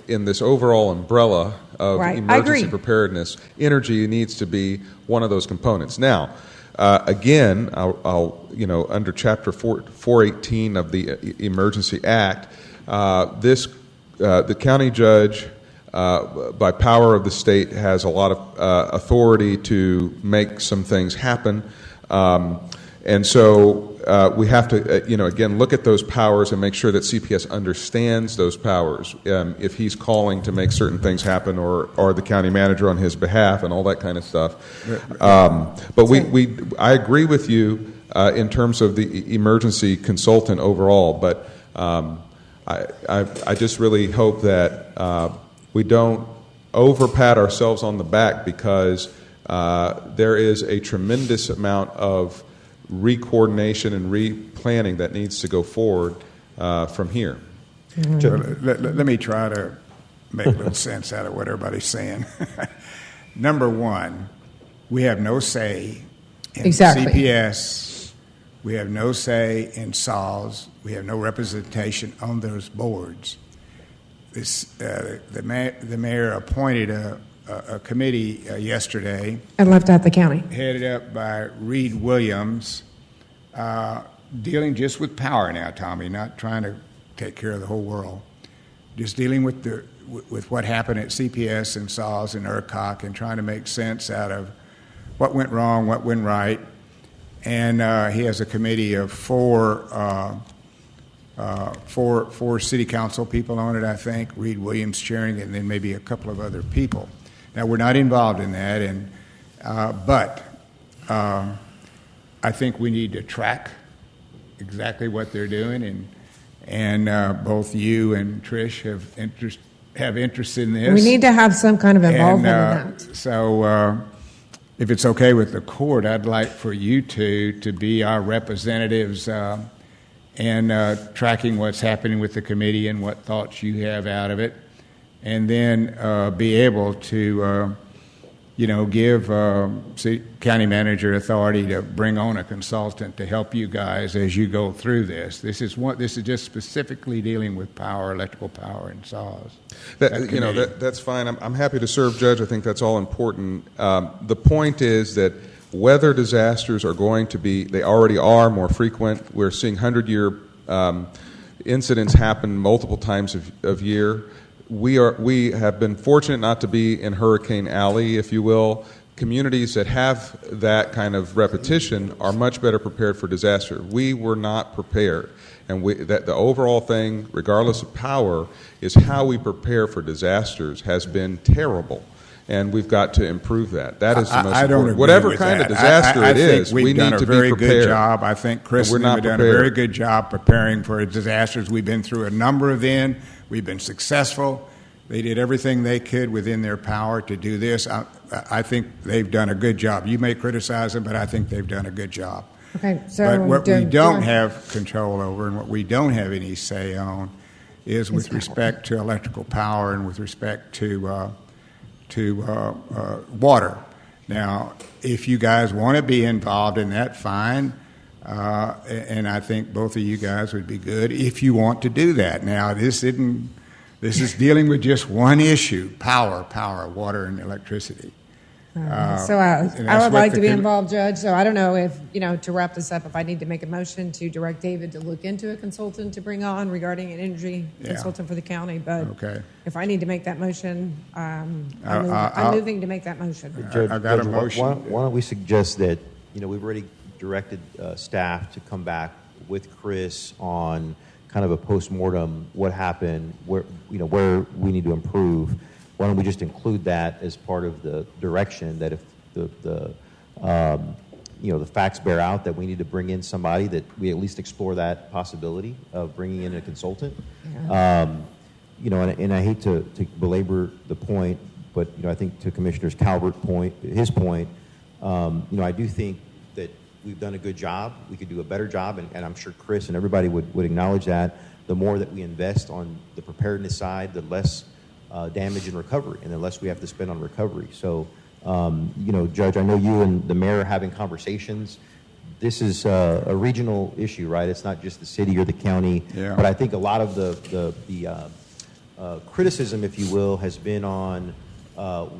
in this overall umbrella of emergency preparedness, energy needs to be one of those components. Now, again, I'll under Chapter 418 of the Emergency Act, the county judge, by power of the state, has a lot of authority to make some things happen. And so we have to, again, look at those powers and make sure that CPS understands those powers. If he's calling to make certain things happen, or the county manager on his behalf, and all that kind of stuff. But I agree with you in terms of the emergency consultant overall. But I just really hope that we don't over-pat ourselves on the back, because there is a tremendous amount of re-coordination and re-planning that needs to go forward from here. Mm-hmm. Let me try to make a little sense out of what everybody's saying. Number one, we have no say in CPS. We have no say in SAWS. We have no representation on those boards. The mayor appointed a a committee yesterday. And left out the county. Headed up by Reed Williams, dealing just with power now, Tommy, not trying to take care of the whole world. Just dealing with what happened at CPS and SAWS and ERCOT and trying to make sense out of what went wrong, what went right. And he has a committee of four city council people on it, I think, Reed Williams chairing it, and then maybe a couple of other people. Now, we're not involved in that, but I think we need to track exactly what they're doing, and both you and Trish have interest in this. We need to have some kind of involvement in that. So if it's okay with the court, I'd like for you two to be our representatives and tracking what's happening with the committee and what thoughts you have out of it, and then be able to, give county manager authority to bring on a consultant to help you guys as you go through this. This is just specifically dealing with power, electrical power, and SAWS. That's fine. I'm happy to serve, Judge. I think that's all important. The point is that weather disasters are going to be, they already are more frequent. We're seeing 100-year incidents happen multiple times of year. We have been fortunate not to be in Hurricane Alley, if you will. Communities that have that kind of repetition are much better prepared for disaster. We were not prepared. And that the overall thing, regardless of power, is how we prepare for disasters has been terrible. And we've got to improve that. That is the most important. Whatever kind of disaster it is, we need to be prepared. We've done a very good job. I think Chris and I have done a very good job preparing for disasters. We've been through a number of them. We've been successful. They did everything they could within their power to do this. I think they've done a good job. You may criticize them, but I think they've done a good job. Okay, so but what we don't have control over and what we don't have any say on is with respect to electrical power and with respect to water. Now, if you guys want to be involved in that, fine. And I think both of you guys would be good if you want to do that. Now, this is dealing with just one issue: power, water, and electricity. So I would like to be involved, Judge. So I don't know if, to wrap this up, if I need to make a motion to direct David to look into a consultant to bring on regarding an energy consultant for the county. But if I need to make that motion, I'm moving to make that motion. Judge, I got a motion. Why don't we suggest that, we've already directed staff to come back with Chris on kind of a postmortem, what happened, where we need to improve. Why don't we just include that as part of the direction that if the facts bear out that we need to bring in somebody, that we at least explore that possibility of bringing in a consultant. And I hate to belabor the point, but I think to Commissioner Calvert's point, I do think that we've done a good job. We could do a better job, and I'm sure Chris and everybody would acknowledge that. The more that we invest on the preparedness side, the less damage and recovery, and the less we have to spend on recovery. So, Judge, I know you and the mayor are having conversations. This is a regional issue, right? It's not just the city or the county. Yeah. But I think a lot of the criticism, if you will, has been on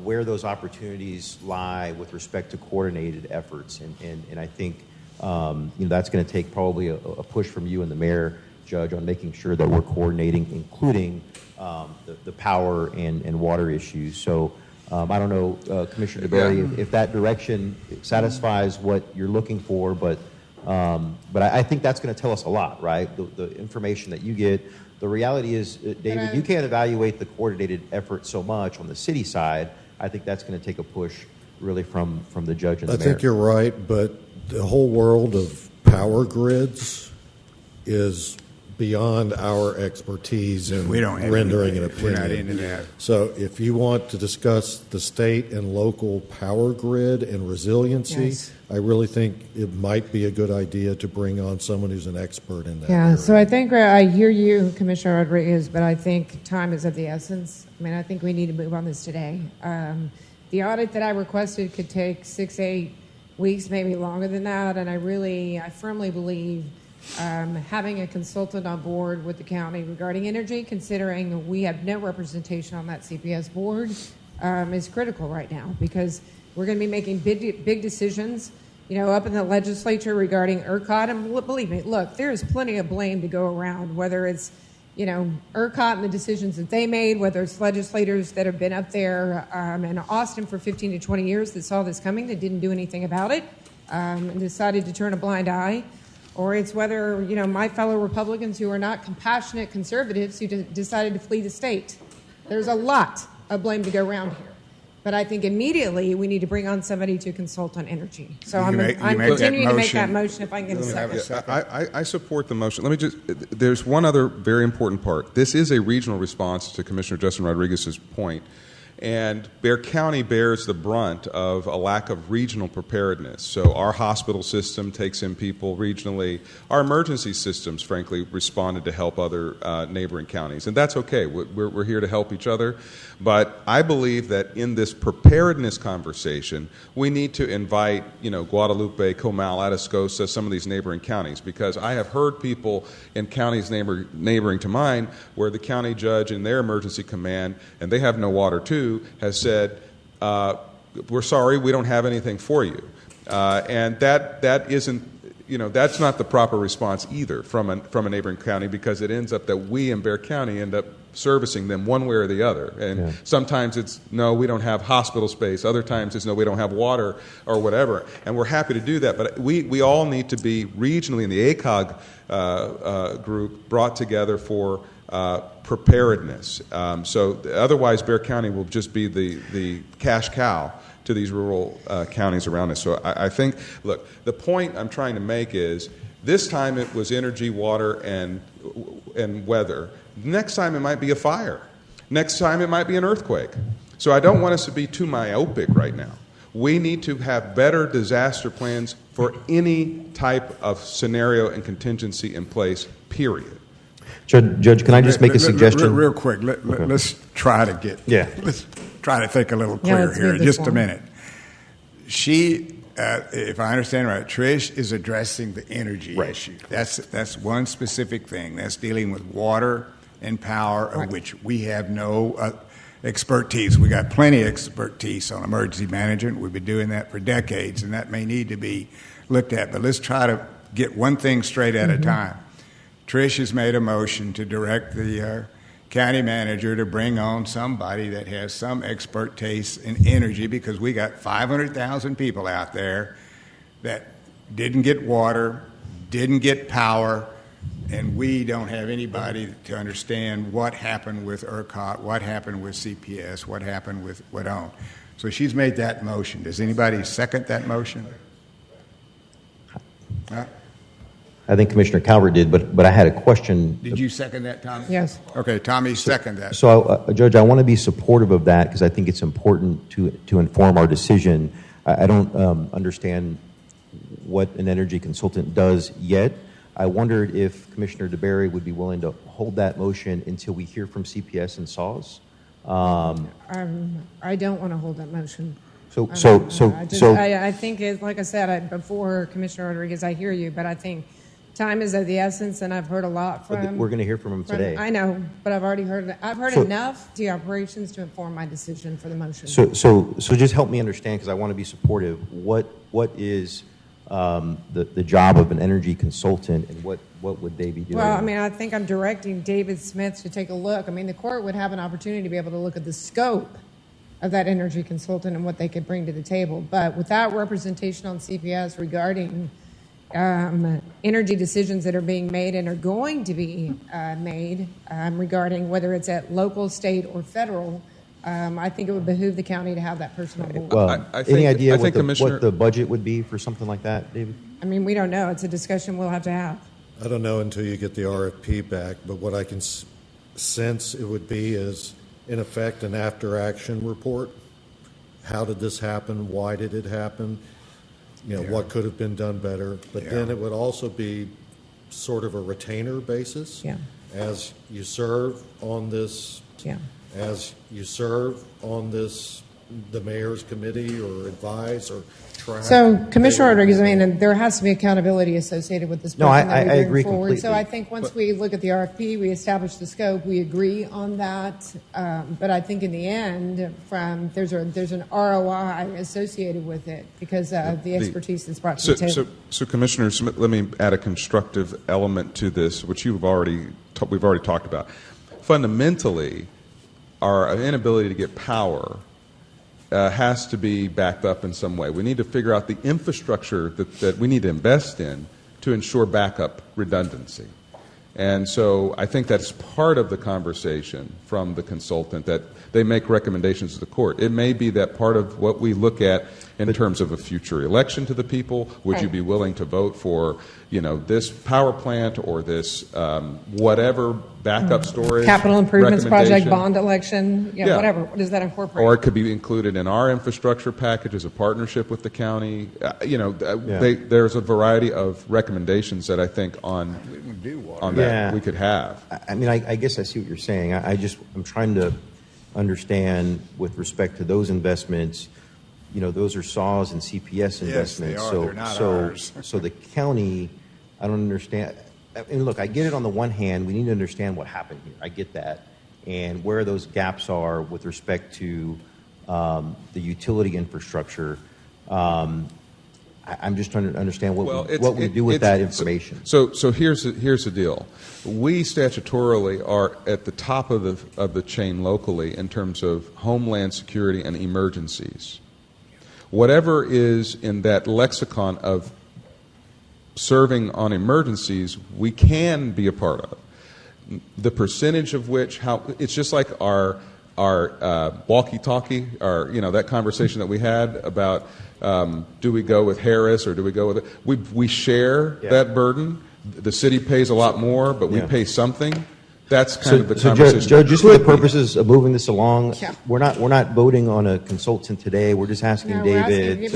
where those opportunities lie with respect to coordinated efforts. And I think that's going to take probably a push from you and the mayor, Judge, on making sure that we're coordinating, including the power and water issues. So I don't know, Commissioner DeBerry, if that direction satisfies what you're looking for, but I think that's going to tell us a lot, right? The information that you get. The reality is, David, you can't evaluate the coordinated effort so much on the city side. I think that's going to take a push really from the judge and the mayor. I think you're right, but the whole world of power grids is beyond our expertise in rendering an opinion. We're not into that. So if you want to discuss the state and local power grid and resiliency, I really think it might be a good idea to bring on someone who's an expert in that area. So I think I hear you, Commissioner Rodriguez, but I think time is of the essence. I mean, I think we need to move on this today. The audit that I requested could take 6-8 weeks, maybe longer than that, and I firmly believe having a consultant on board with the county regarding energy, considering we have no representation on that CPS board, is critical right now, because we're going to be making big decisions, up in the legislature regarding ERCOT. And believe me, look, there is plenty of blame to go around, whether it's, ERCOT and the decisions that they made, whether it's legislators that have been up there in Austin for 15 to 20 years that saw this coming, that didn't do anything about it, and decided to turn a blind eye, or it's whether, my fellow Republicans who are not compassionate conservatives who decided to flee the state. There's a lot of blame to go around here. But I think immediately we need to bring on somebody to consult on energy. So I'm continuing to make that motion if I can get a second. I support the motion. Let me there's one other very important part. This is a regional response to Commissioner Justin Rodriguez's point. And Bexar County bears the brunt of a lack of regional preparedness. So our hospital system takes in people regionally. Our emergency systems, frankly, responded to help other neighboring counties. And that's okay. We're here to help each other. But I believe that in this preparedness conversation, we need to invite, Guadalupe, Comal, Atascosa, some of these neighboring counties, because I have heard people in counties neighboring to mine where the county judge in their emergency command, and they have no water too, has said, we're sorry, we don't have anything for you. And that isn't, that's not the proper response either from a neighboring county, because it ends up that we in Bexar County end up servicing them one way or the other. And sometimes it's, no, we don't have hospital space. Other times it's, no, we don't have water or whatever. And we're happy to do that. But we all need to be regionally in the ACOG group brought together for preparedness. So otherwise, Bexar County will just be the cash cow to these rural counties around us. So I think, look, the point I'm trying to make is this time it was energy, water, and weather. Next time it might be a fire. Next time it might be an earthquake. So I don't want us to be too myopic right now. We need to have better disaster plans for any type of scenario and contingency in place, period. Judge, can I just make a suggestion? Real quick, let's try to let's try to think a little clearer here. Just a minute. She, if I understand right, Trish is addressing the energy issue. That's one specific thing. That's dealing with water and power, of which we have no expertise. We got plenty of expertise on emergency management. We've been doing that for decades, and that may need to be looked at. But let's try to get one thing straight at a time. Trish has made a motion to direct the county manager to bring on somebody that has some expertise in energy, because we got 500,000 people out there that didn't get water, didn't get power, and we don't have anybody to understand what happened with ERCOT, what happened with CPS, what happened with what on. So she's made that motion. Does anybody second that motion? I think Commissioner Calvert did, but I had a question. Did you second that, Tommy? Yes. Okay, Tommy, second that. So, Judge, I want to be supportive of that, because I think it's important to inform our decision. I don't understand what an energy consultant does yet. I wondered if Commissioner DeBerry would be willing to hold that motion until we hear from CPS and SAWS. I don't want to hold that motion. I think, like I said before, Commissioner Rodriguez, I hear you, but I think time is of the essence, and I've heard a lot from. We're going to hear from him today. I know, but I've already heard. I've heard enough to operations to inform my decision for the motion. So just help me understand, because I want to be supportive. What is the job of an energy consultant, and what would they be doing? Well, I mean, I think I'm directing David Smith to take a look. I mean, the court would have an opportunity to be able to look at the scope of that energy consultant and what they could bring to the table. But without representation on CPS regarding energy decisions that are being made and are going to be made regarding whether it's at local, state, or federal, I think it would behoove the county to have that person on board. Well, any idea what the budget would be for something like that, David? I mean, we don't know. It's a discussion we'll have to have. I don't know until you get the RFP back, but what I can sense it would be is, in effect, an after-action report. How did this happen? Why did it happen? What could have been done better? But then it would also be sort of a retainer basis. Yeah. As you serve on this the mayor's committee or advise or track? So, Commissioner Rodriguez, I mean, there has to be accountability associated with this No, person I that we bring agree forward. completely. So I think once we look at the RFP, we establish the scope, we agree on that. But I think in the end, there's an ROI associated with it because of the expertise that's brought to the table. So, Commissioners, let me add a constructive element to this, which we've already talked about. Fundamentally, our inability to get power has to be backed up in some way. We need to figure out the infrastructure that we need to invest in to ensure backup redundancy. And so I think that's part of the conversation from the consultant, that they make recommendations to the court. It may be that part of what we look at in terms of a future election to the people, would you be willing to vote for, this power plant or this whatever backup storage Capital improvements project, recommendation? bond election, Yeah. whatever. What does that incorporate? Or it could be included in our infrastructure package as a partnership with the county. There's a variety of recommendations that I think on that we could have. I mean, I guess I see what you're saying. I'm trying to understand with respect to those investments. Those are SAWS and CPS investments. Yes, they are. They're not ours. So the county, I don't understand. I mean, look, I get it on the one hand. We need to understand what happened here. I get that. And where those gaps are with respect to the utility infrastructure. I'm just trying to understand what we do with that information. So here's the deal. We statutorily are at the top of the chain locally in terms of homeland security and emergencies. Whatever is in that lexicon of serving on emergencies, we can be a part of. The percentage of which, it's just like our walkie-talkie, that conversation that we had about do we go with Harris or do we go with it? We share that burden. The city pays a lot more, but we pay something. That's kind of the conversation. Judge, just for the purposes of moving this along, we're not voting on a consultant today. We're just asking David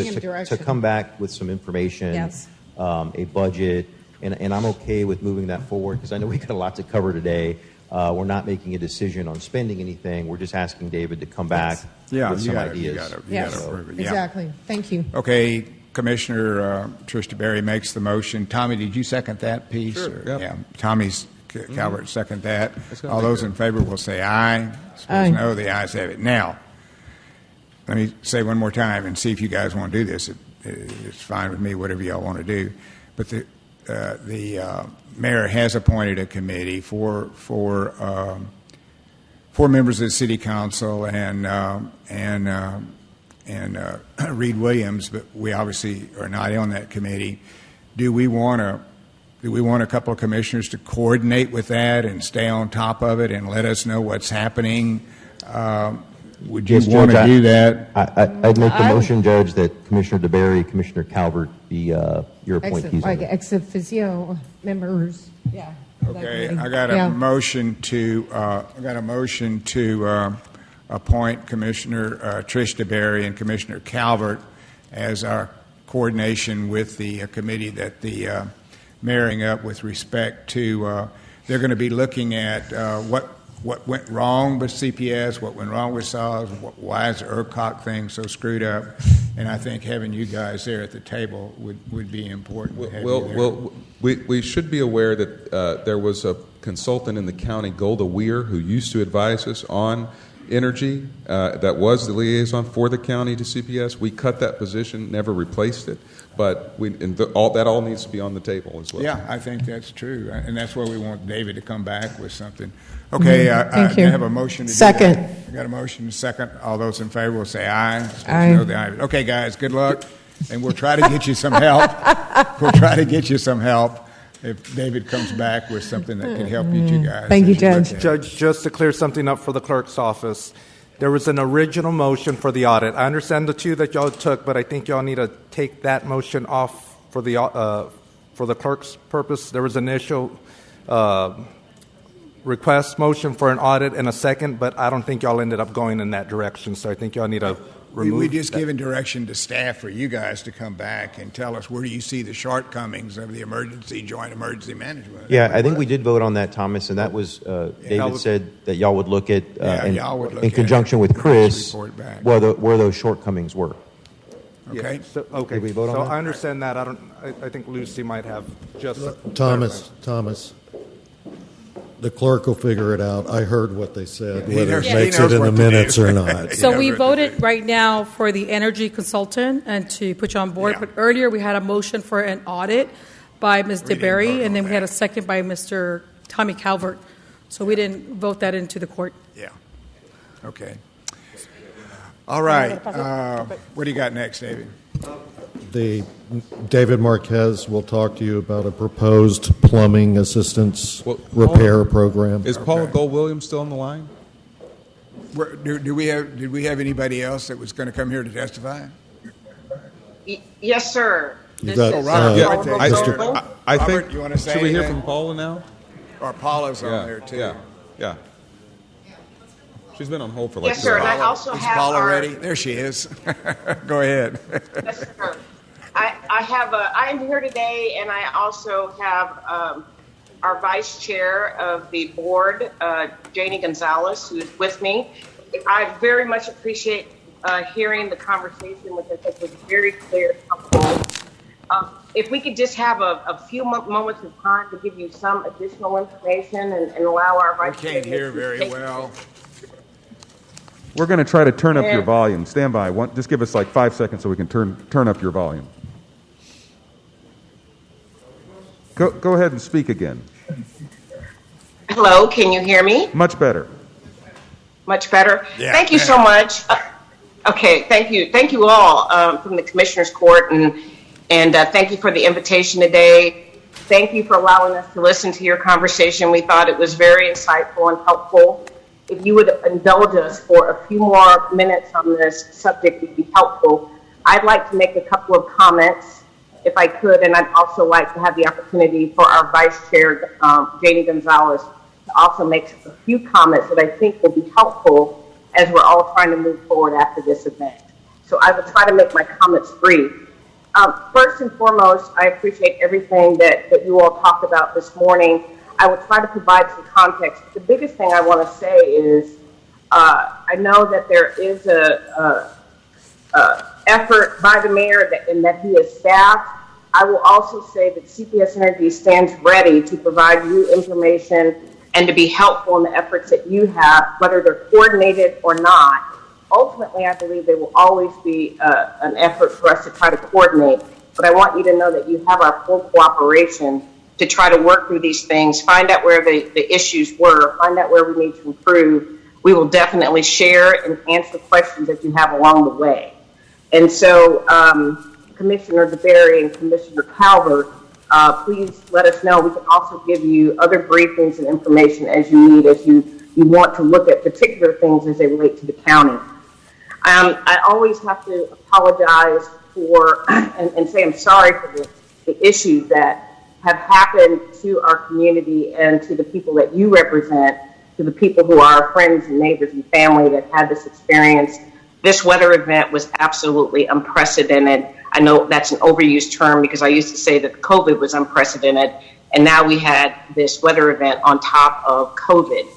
to come back with some information, a budget, and I'm okay with moving that forward because I know we got a lot to cover today. We're not making a decision on spending anything. We're just asking David to come back with some ideas. Exactly. Thank you. Okay, Commissioner Trish DeBerry makes the motion. Tommy, did you second that piece? Sure. Yeah. Tommy's Calvert second that. All those in favor will say aye. Suppose no, the ayes have it. Now, let me say one more time and see if you guys want to do this. It's fine with me, whatever y'all want to do. But the mayor has appointed a committee for members of the city council and Reed Williams, but we obviously are not on that committee. Do we want a couple of commissioners to coordinate with that and stay on top of it and let us know what's happening? Would you want to do that? I'd make the motion, Judge, that Commissioner DeBerry, Commissioner Calvert be your appointees. Like ex officio members. Yeah. Okay, I got a motion to appoint Commissioner Trish DeBerry and Commissioner Calvert as our coordination with the committee that the marrying up with respect to they're going to be looking at what went wrong with CPS, what went wrong with SAWS, why is the ERCOT thing so screwed up, and I think having you guys there at the table would be important. We should be aware that there was a consultant in the county, Golda Weir, who used to advise us on energy, that was the liaison for the county to CPS. We cut that position, never replaced it, but that all needs to be on the table as well. Yeah, I think that's true, and that's where we want David to come back with something. Okay, I have a motion to second. Do that. I got a motion to second. All those in favor will say aye. Aye. No, the aye. Okay, guys, good luck, and we'll try to get you some help. We'll try to get you some help if David comes back with something that can help you guys. Thank you, Judge. Judge, just to clear something up for the clerk's office, there was an original motion for the audit. I understand the two that y'all took, but I think y'all need to take that motion off for the clerk's purpose. There was an initial request motion for an audit and a second, but I don't think y'all ended up going in that direction, so I think y'all need to remove. We just given direction to staff for you guys to come back and tell us where do you see the shortcomings of the joint emergency management. Yeah, I think we did vote on that, Thomas, and that was David said that y'all would look at in conjunction with Chris where those shortcomings were. Okay. Okay. Did we vote on that? I understand that. I think Lucy might have just Thomas. The clerk will figure it out. I heard what they said, whether it makes it in the minutes or not. So we voted right now for the energy consultant and to put you on board. Yeah. But earlier we had a motion for an audit by Ms. DeBerry, and then we had a second by Mr. Tommy Calvert. So we didn't vote that into the court. Yeah. Okay. All right. What do you got next, David? David Marquez will talk to you about a proposed plumbing assistance repair program. Is Paula Gold-Williams still on the line? Did we have anybody else that was going to come here to testify? Yes, sir. You got Robert, I think. Robert, you want to say should we hear anything? from Paula now? Or Paula's on there too. Yeah. She's been on hold for yes, sir. And I also is have Paula ready? There she is. Go ahead. Yes, sir. I am here today, and I also have our vice chair of the board, Janie Gonzalez, who is with me. I very much appreciate hearing the conversation, which I think was very clear and helpful. If we could just have a few moments of time to give you some additional information and allow our vice chair. We can't hear very well. We're going to try to turn up your volume. Stand by. Just give us like 5 seconds so we can turn up your volume. Go ahead and speak again. Hello, can you hear me? Much better. Much better? Yeah. Thank you so much. Okay, thank you. Thank you all from the Commissioner's Court, and thank you for the invitation today. Thank you for allowing us to listen to your conversation. We thought it was very insightful and helpful. If you would indulge us for a few more minutes on this subject, it would be helpful. I'd like to make a couple of comments, if I could, and I'd also like to have the opportunity for our Vice Chair, Janie Gonzalez, to also make a few comments that I think will be helpful as we're all trying to move forward after this event. So I will try to make my comments brief. First and foremost, I appreciate everything that you all talked about this morning. I will try to provide some context. The biggest thing I want to say is I know that there is a effort by the mayor and that he is staffed. I will also say that CPS Energy stands ready to provide you information and to be helpful in the efforts that you have, whether they're coordinated or not. Ultimately, I believe there will always be an effort for us to try to coordinate, but I want you to know that you have our full cooperation to try to work through these things, find out where the issues were, find out where we need to improve. We will definitely share and answer questions that you have along the way. And so, Commissioner DeBerry and Commissioner Calvert, please let us know. We can also give you other briefings and information as you need, as you want to look at particular things as they relate to the county. I always have to apologize for and say I'm sorry for the issues that have happened to our community and to the people that you represent, to the people who are our friends and neighbors and family that had this experience. This weather event was absolutely unprecedented. I know that's an overused term because I used to say that COVID was unprecedented, and now we had this weather event on top of COVID.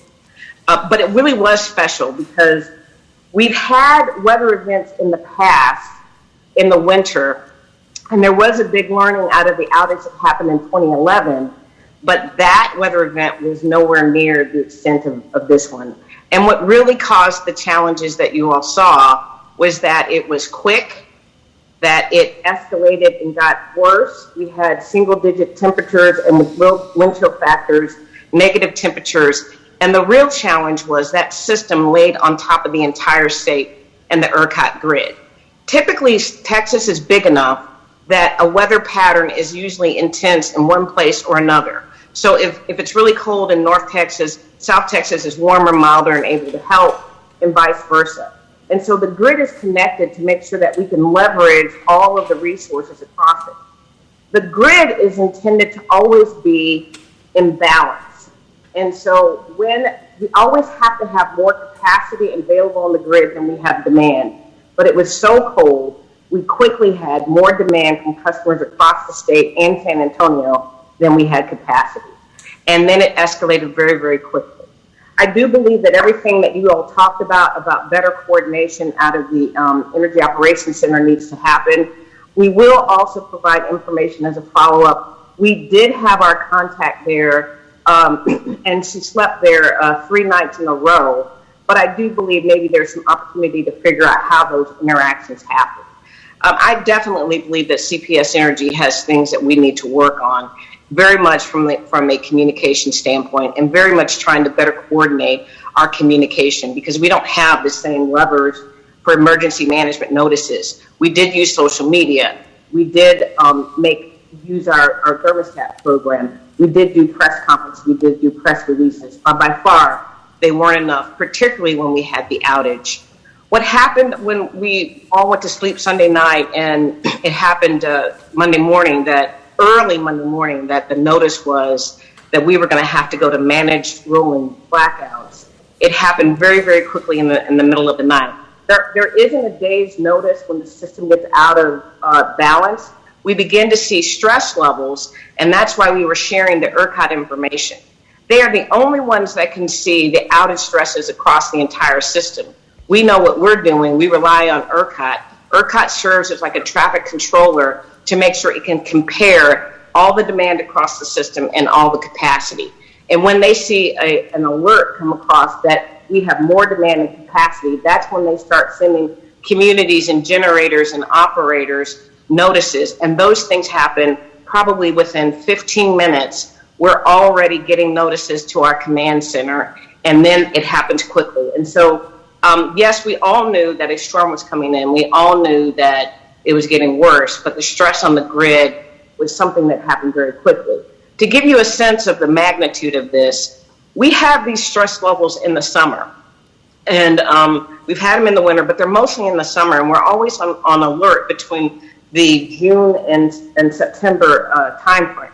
But it really was special because we've had weather events in the past in the winter, and there was a big learning out of the outage that happened in 2011, but that weather event was nowhere near the extent of this one. And what really caused the challenges that you all saw was that it was quick, that it escalated and got worse. We had single-digit temperatures and with real wind chill factors, negative temperatures. And the real challenge was that system laid on top of the entire state and the ERCOT grid. Typically, Texas is big enough that a weather pattern is usually intense in one place or another. So if it's really cold in North Texas, South Texas is warmer, milder, and able to help, and vice versa. And so the grid is connected to make sure that we can leverage all of the resources across it. The grid is intended to always be in balance. And so when we always have to have more capacity available on the grid than we have demand. but it was so cold, we quickly had more demand from customers across the state and San Antonio than we had capacity. And then it escalated very, very quickly. I do believe that everything that you all talked about better coordination out of the Energy Operations Center needs to happen. We will also provide information as a follow-up. We did have our contact there, and she slept there 3 nights in a row, but I do believe maybe there's some opportunity to figure out how those interactions happen. I definitely believe that CPS Energy has things that we need to work on, very much from a communication standpoint, and very much trying to better coordinate our communication, because we don't have the same levers for emergency management notices. We did use social media. We did use our thermostat program. We did do press conferences. We did do press releases. But by far, they weren't enough, particularly when we had the outage. What happened when we all went to sleep Sunday night, and it happened early Monday morning, that the notice was that we were going to have to go to managed rolling blackouts. It happened very, very quickly in the middle of the night. There isn't a day's notice when the system gets out of balance. We begin to see stress levels, and that's why we were sharing the ERCOT information. They are the only ones that can see the outage stresses across the entire system. We know what we're doing. We rely on ERCOT. ERCOT serves as like a traffic controller to make sure it can compare all the demand across the system and all the capacity. And when they see an alert come across that we have more demand and capacity, that's when they start sending communities and generators and operators notices. And those things happen probably within 15 minutes. We're already getting notices to our command center, and then it happens quickly. And so, yes, we all knew that a storm was coming in. We all knew that it was getting worse, but the stress on the grid was something that happened very quickly. To give you a sense of the magnitude of this, we have these stress levels in the summer, and we've had them in the winter, but they're mostly in the summer, and we're always on alert between the June and September time frame.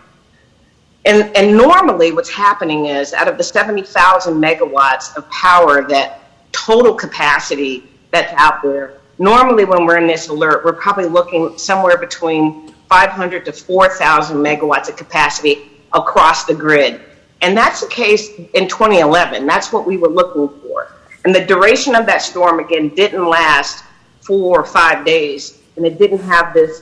And normally what's happening is, out of the 70,000 megawatts of power, that total capacity that's out there, normally when we're in this alert, we're probably looking somewhere between 500 to 4,000 megawatts of capacity across the grid. And that's the case in 2011. That's what we were looking for. And the duration of that storm, again, didn't last 4 or 5 days. And it didn't have this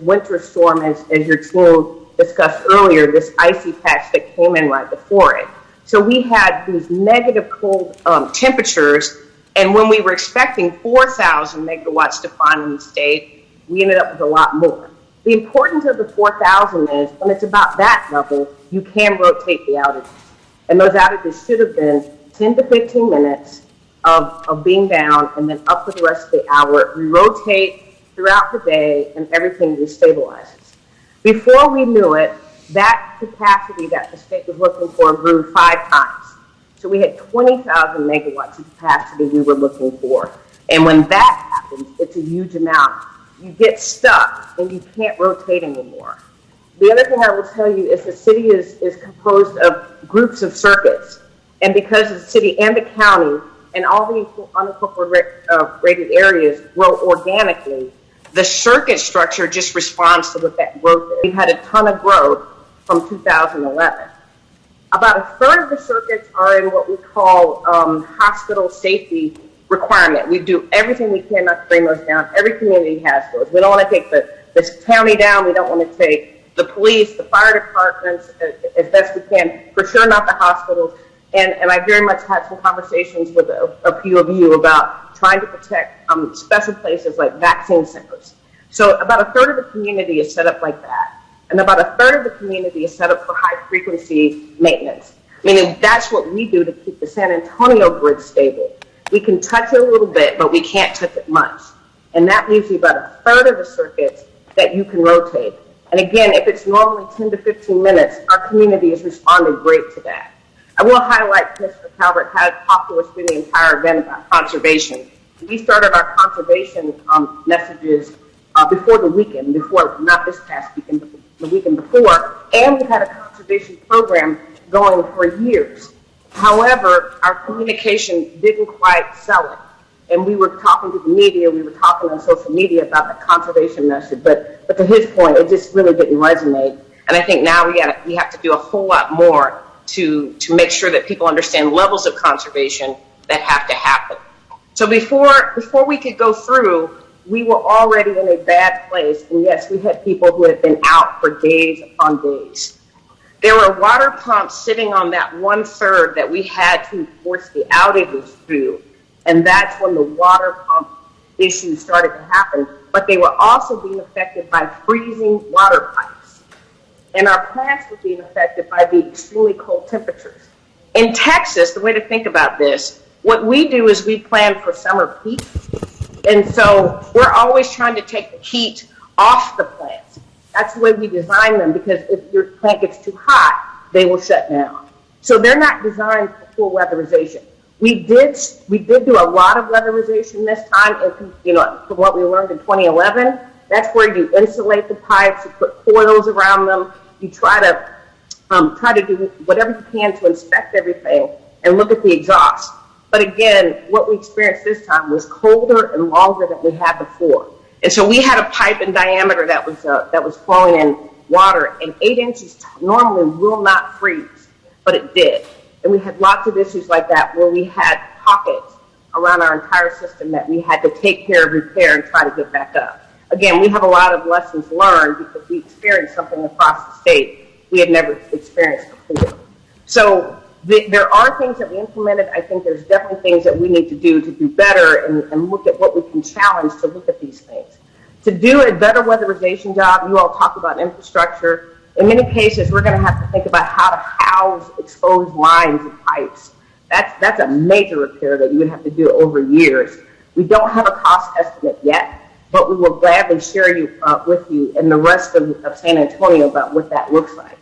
winter storm, as your team discussed earlier, this icy patch that came in right before it. So we had these negative cold temperatures, and when we were expecting 4,000 megawatts to find in the state, we ended up with a lot more. The importance of the 4,000 is, when it's about that level, you can rotate the outages. And those outages should have been 10 to 15 minutes of being down, and then up for the rest of the hour. We rotate throughout the day, and everything destabilizes. Before we knew it, that capacity that the state was looking for grew 5 times. So we had 20,000 megawatts of capacity we were looking for. And when that happens, it's a huge amount. You get stuck, and you can't rotate anymore. The other thing I will tell you is the city is composed of groups of circuits. And because the city and the county and all the unincorporated areas grow organically, the circuit structure just responds to what that growth is. We've had a ton of growth from 2011. About a third of the circuits are in what we call hospital safety requirement. We do everything we can not to bring those down. Every community has those. We don't want to take the county down. We don't want to take the police, the fire departments, as best we can. For sure not the hospitals. And I very much had some conversations with a few of you about trying to protect special places like vaccine centers. So about a third of the community is set up like that. And about a third of the community is set up for high frequency maintenance. Meaning that's what we do to keep the San Antonio grid stable. We can touch it a little bit, but we can't touch it much. And that leaves you about a third of the circuits that you can rotate. And again, if it's normally 10 to 15 minutes, our community has responded great to that. I will highlight Mr. Calvert had talked to us through the entire event about conservation. We started our conservation messages before the weekend, not this past weekend, but the weekend before, and we've had a conservation program going for years. However, our communication didn't quite sell it. and we were talking to the media, we were talking on social media about the conservation message, but to his point, it just really didn't resonate. And I think now we have to do a whole lot more to make sure that people understand levels of conservation that have to happen. So before we could go through, we were already in a bad place. And yes, we had people who had been out for days upon days. There were water pumps sitting on that 1/3 that we had to force the outages through. And that's when the water pump issues started to happen. But they were also being affected by freezing water pipes. And our plants were being affected by the extremely cold temperatures. In Texas, the way to think about this, what we do is we plan for summer peak. And so we're always trying to take the heat off the plants. That's the way we design them, because if your plant gets too hot, they will shut down. So they're not designed for full weatherization. We did do a lot of weatherization this time, and from what we learned in 2011, that's where you insulate the pipes, you put coils around them, you try to do whatever you can to inspect everything and look at the exhaust. But again, what we experienced this time was colder and longer than we had before. And so we had a pipe in diameter that was flowing in water, and 8 inches normally will not freeze, but it did. And we had lots of issues like that where we had pockets around our entire system that we had to take care of, repair, and try to get back up. Again, we have a lot of lessons learned because we experienced something across the state we had never experienced before. So there are things that we implemented. I think there's definitely things that we need to do better and look at what we can challenge to look at these things. To do a better weatherization job, you all talk about infrastructure. In many cases, we're going to have to think about how to house exposed lines and pipes. That's a major repair that you would have to do over years. We don't have a cost estimate yet, but we will gladly share with you and the rest of San Antonio about what that looks like.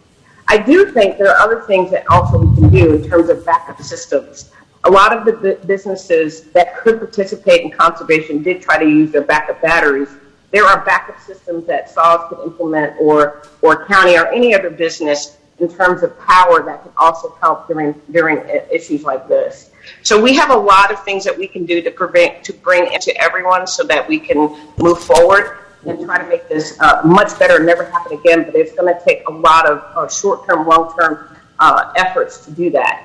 I do think there are other things that also we can do in terms of backup systems. A lot of the businesses that could participate in conservation did try to use their backup batteries. There are backup systems that SAWS could implement, or county or any other business in terms of power that can also help during issues like this. So we have a lot of things that we can do to bring into everyone so that we can move forward and try to make this much better and never happen again. But it's going to take a lot of short-term, long-term efforts to do that.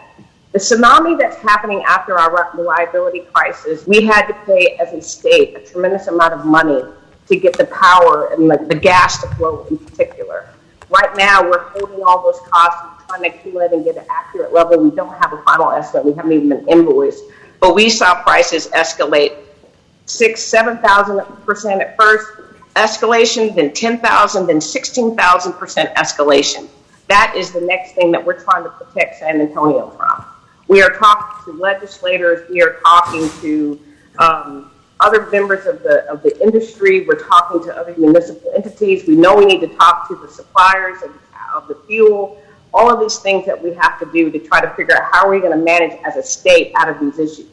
The tsunami that's happening after our reliability crisis, we had to pay as a state a tremendous amount of money to get the power and the gas to flow in particular. Right now, we're holding all those costs and trying to accumulate and get an accurate level. We don't have a final estimate. We haven't even been invoiced. But we saw prices escalate 7,000% at first escalation, then 10,000, then 16,000% escalation. That is the next thing that we're trying to protect San Antonio from. We are talking to legislators. We are talking to other members of the industry. We're talking to other municipal entities. We know we need to talk to the suppliers of the fuel, all of these things that we have to do to try to figure out how are we going to manage as a state out of these issues.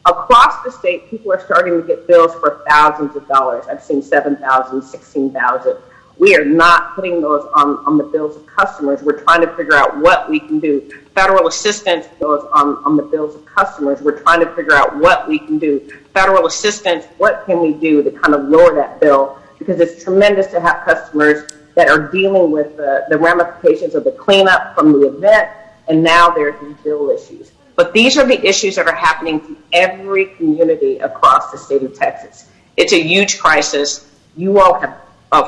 Across the state, people are starting to get bills for thousands of dollars. I've seen $7,000, $16,000. We are not putting those on the bills of customers. We're trying to figure out what we can do. Federal assistance goes on the bills of customers. We're trying to figure out what we can do. Federal assistance, what can we do to kind of lower that bill? Because it's tremendous to have customers that are dealing with the ramifications of the cleanup from the event, and now there's these bill issues. But these are the issues that are happening to every community across the state of Texas. It's a huge crisis. You all have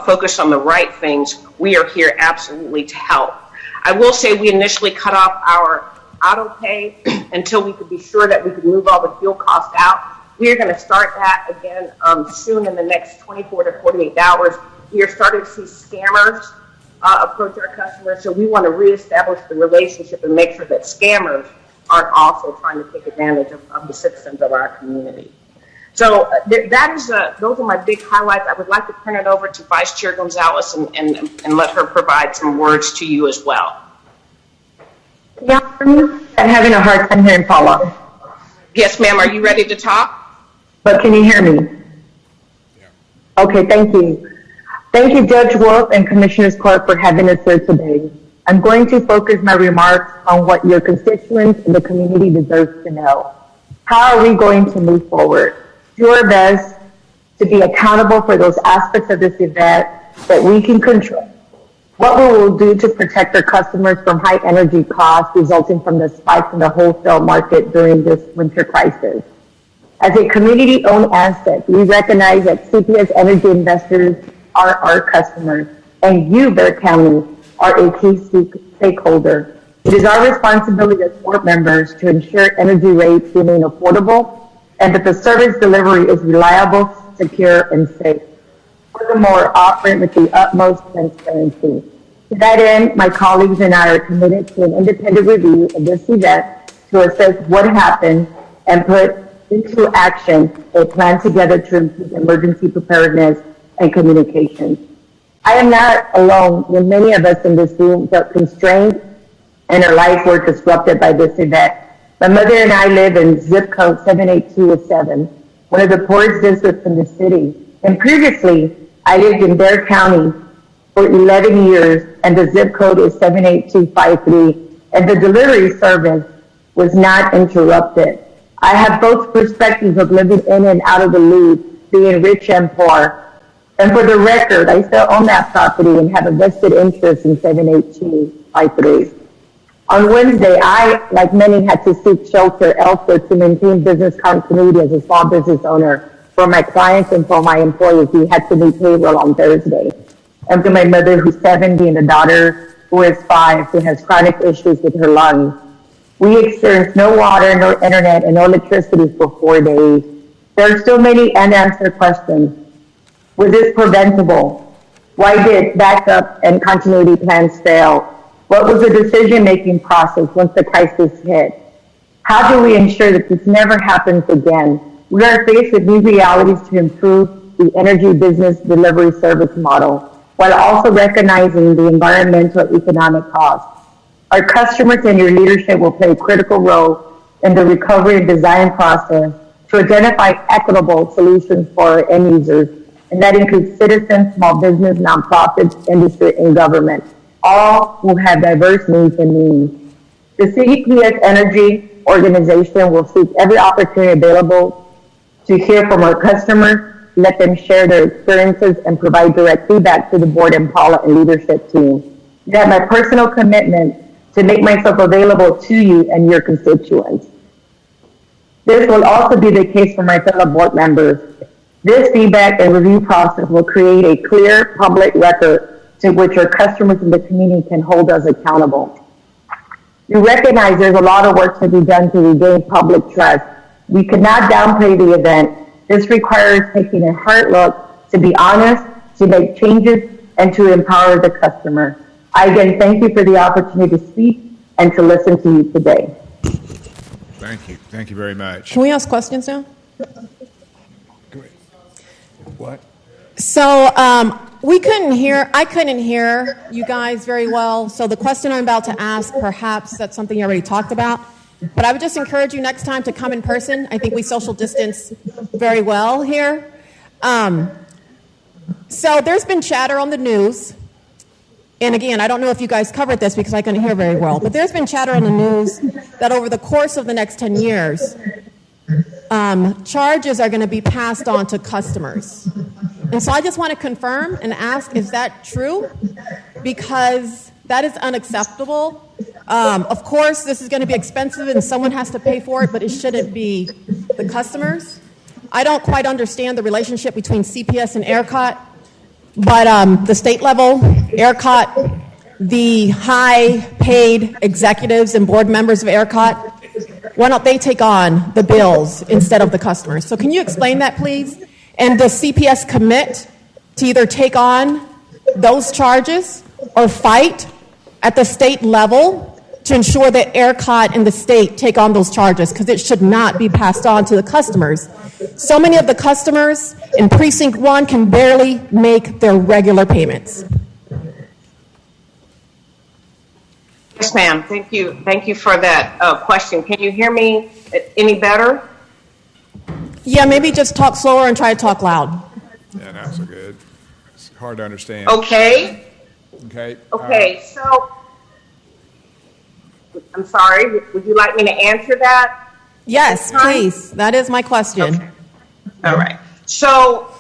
focused on the right things. We are here absolutely to help. I will say we initially cut off our auto pay until we could be sure that we could move all the fuel costs out. We are going to start that again soon in the next 24 to 48 hours. We are starting to see scammers approach our customers, so we want to reestablish the relationship and make sure that scammers aren't also trying to take advantage of the citizens of our community. So those are my big highlights. I would like to turn it over to Vice Chair Gonzalez and let her provide some words to you as well. Can you hear me? I'm having a hard time hearing Paula. Yes, ma'am. Are you ready to talk? But can you hear me? Yeah. Okay, thank you. Thank you, Judge Wolf and Commissioners Court, for having us here today. I'm going to focus my remarks on what your constituents and the community deserves to know. How are we going to move forward? Do our best to be accountable for those aspects of this event that we can control. What we will do to protect our customers from high energy costs resulting from the spike in the wholesale market during this winter crisis. As a community-owned asset, we recognize that CPS Energy investors are our customers, and you, Bexar County, are a key stakeholder. It is our responsibility as board members to ensure energy rates remain affordable and that the service delivery is reliable, secure, and safe. Furthermore, operate with the utmost transparency. To that end, my colleagues and I are committed to an independent review of this event to assess what happened and put into action a plan together to improve emergency preparedness and communications. I am not alone when many of us in this room felt constrained and our lives were disrupted by this event. My mother and I live in zip code 78207, one of the poorest districts in the city. And previously, I lived in Bexar County for 11 years, and the zip code is 78253, and the delivery service was not interrupted. I have both perspectives of living in and out of the loop, being rich and poor. And for the record, I still own that property and have a vested interest in 78253. On Wednesday, I, like many, had to seek shelter elsewhere to maintain business continuity as a small business owner for my clients and for my employees who had to meet payroll on Thursday. And for my mother who's 70 and a daughter who is 5 who has chronic issues with her lungs. We experienced no water, no internet, and no electricity for 4 days. There are still many unanswered questions. Was this preventable? Why did backup and continuity plans fail? What was the decision-making process once the crisis hit? How do we ensure that this never happens again? We are faced with new realities to improve the energy business delivery service model, while also recognizing the environmental and economic costs. Our customers and your leadership will play a critical role in the recovery and design process to identify equitable solutions for our end users, and that includes citizens, small business, nonprofits, industry, and government, all who have diverse needs and means. The CPS Energy organization will seek every opportunity available to hear from our customers, let them share their experiences, and provide direct feedback to the board and Paula and leadership team. You have my personal commitment to make myself available to you and your constituents. This will also be the case for my fellow board members. This feedback and review process will create a clear public record to which our customers in the community can hold us accountable. We recognize there's a lot of work to be done to regain public trust. We cannot downplay the event. This requires taking a hard look to be honest, to make changes, and to empower the customer. I again thank you for the opportunity to speak and to listen to you today. Thank you. Thank you very much. Can we ask questions now? What? So I couldn't hear you guys very well. So the question I'm about to ask, perhaps that's something you already talked about. But I would just encourage you next time to come in person. I think we social distance very well here. So there's been chatter on the news. And again, I don't know if you guys covered this because I couldn't hear very well. But there's been chatter on the news that over the course of the next 10 years, charges are going to be passed on to customers. And so I just want to confirm and ask, is that true? Because that is unacceptable. Of course, this is going to be expensive and someone has to pay for it, but it shouldn't be the customers. I don't quite understand the relationship between CPS and ERCOT, but the state level, ERCOT, the high-paid executives and board members of ERCOT, why don't they take on the bills instead of the customers? So can you explain that, please? And does CPS commit to either take on those charges or fight at the state level to ensure that ERCOT and the state take on those charges? Because it should not be passed on to the customers. So many of the customers in Precinct 1 can barely make their regular payments. Yes, ma'am. Thank you. Thank you for that question. Can you hear me any better? Yeah, maybe just talk slower and try to talk loud. Yeah, not so good. It's hard to understand. Okay. Okay. So I'm sorry. Would you like me to answer that? Yes, please. That is my question. Okay. All right. So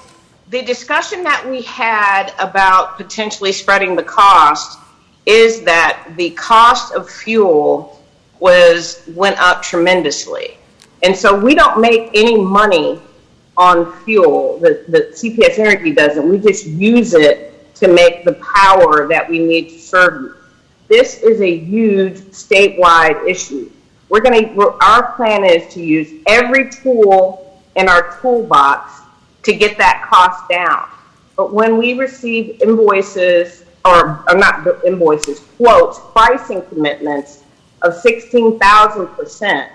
the discussion that we had about potentially spreading the cost is that the cost of fuel went up tremendously. And so we don't make any money on fuel. The CPS Energy doesn't. We just use it to make the power that we need to serve you. This is a huge statewide issue. Our plan is to use every tool in our toolbox to get that cost down. But when we receive invoices, or not invoices, quotes, pricing commitments of 16,000%,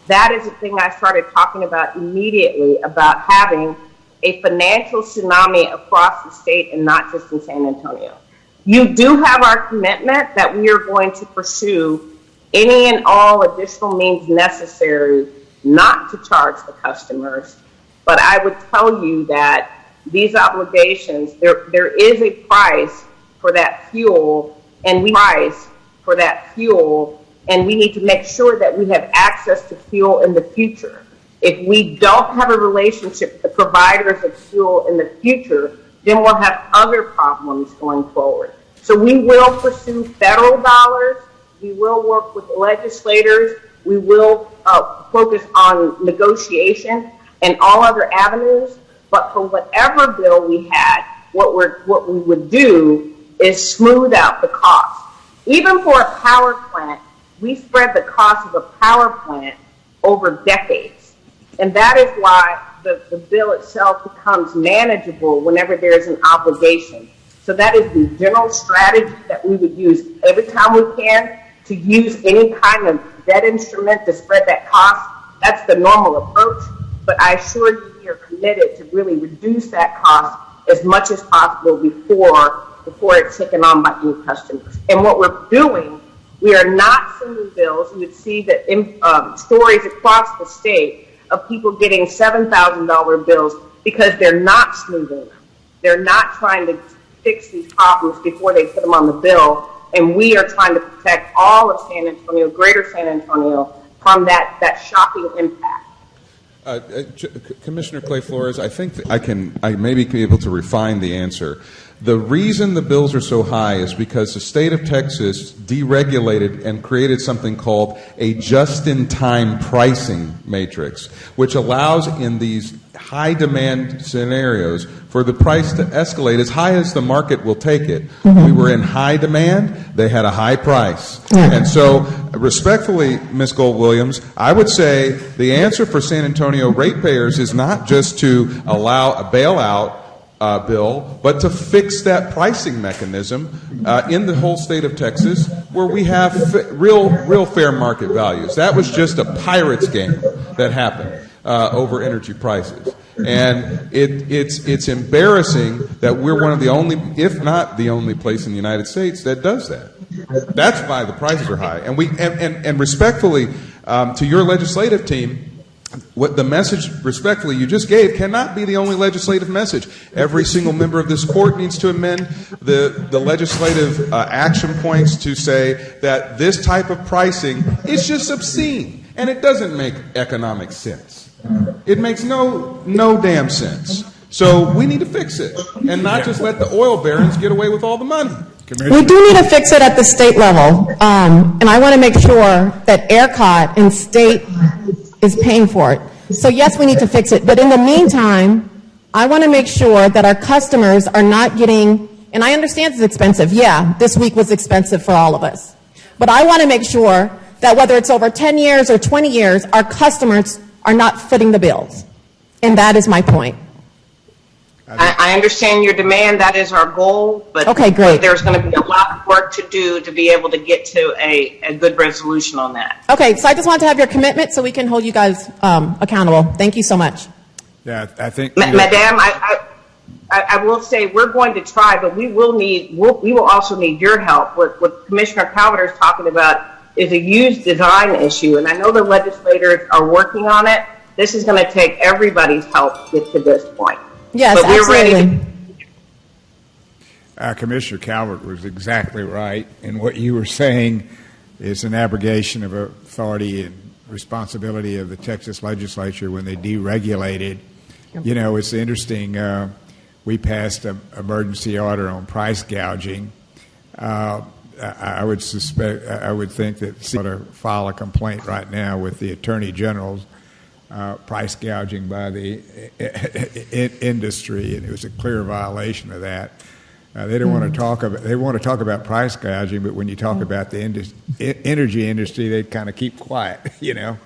that is the thing I started talking about immediately, about having a financial tsunami across the state and not just in San Antonio. You do have our commitment that we are going to pursue any and all additional means necessary not to charge the customers. But I would tell you that these obligations, there is a price for that fuel, and we need to make sure that we have access to fuel in the future. If we don't have a relationship with the providers of fuel in the future, then we'll have other problems going forward. So we will pursue federal dollars. We will work with legislators. We will focus on negotiation and all other avenues. But for whatever bill we had, what we would do is smooth out the cost. Even for a power plant, we spread the cost of a power plant over decades. And that is why the bill itself becomes manageable whenever there is an obligation. So that is the general strategy that we would use every time we can, to use any kind of debt instrument to spread that cost. That's the normal approach. But I assure you, we are committed to really reduce that cost as much as possible before it's taken on by any customers. And what we're doing, we are not sending bills. You would see that stories across the state of people getting $7,000 bills because they're not smoothing them. They're not trying to fix these problems before they put them on the bill. And we are trying to protect all of San Antonio, greater San Antonio, from that shocking impact. Commissioner Clay Flores, I think I may be able to refine the answer. The reason the bills are so high is because the state of Texas deregulated and created something called a just-in-time pricing matrix, which allows in these high-demand scenarios for the price to escalate as high as the market will take it. Mm-hmm. We were in high demand, they had a high price. Yeah. And so, respectfully, Ms. Gold-Williams, I would say the answer for San Antonio ratepayers is not just to allow a bailout bill, but to fix that pricing mechanism in the whole state of Texas, where we have real fair market values. That was just a pirate's game that happened over energy prices, and it's embarrassing that we're one of the only, if not the only place in the United States that does that. That's why the prices are high, and respectfully to your legislative team, what the message, respectfully, you just gave cannot be the only legislative message. Every single member of this court needs to amend the legislative action points to say that this type of pricing is just obscene and it doesn't make economic sense. It makes no damn sense. So we need to fix it and not just let the oil barons get away with all the money. We do need to fix it at the state level, and I want to make sure that ERCOT and state is paying for it. So yes, we need to fix it. But in the meantime, I want to make sure that our customers are not getting, and I understand it's expensive. Yeah, this week was expensive for all of us. But I want to make sure that whether it's over 10 years or 20 years, our customers are not footing the bills. And that is my point. I understand your demand. That is our goal. But, okay, great. But there's going to be a lot of work to do to be able to get to a good resolution on that. Okay, so I just want to have your commitment so we can hold you guys accountable. Thank you so much. Yeah, I think... Madam, I will say we're going to try, but we will also need your help. What Commissioner Calvert is talking about is a used design issue, and I know the legislators are working on it. This is going to take everybody's help to get to this point. Yes, but we're absolutely. Ready Commissioner Calvert was exactly right, and what you were saying is an abrogation of authority responsibility of the Texas legislature when they deregulated. You know, it's interesting. We passed an emergency order on price gouging. I would think that ought to file a complaint right now with the Attorney General's price gouging by the industry, and it was a clear violation of that. They don't want to talk about. They want to talk about price gouging, but when you talk about the energy industry, they kind of keep quiet. You know.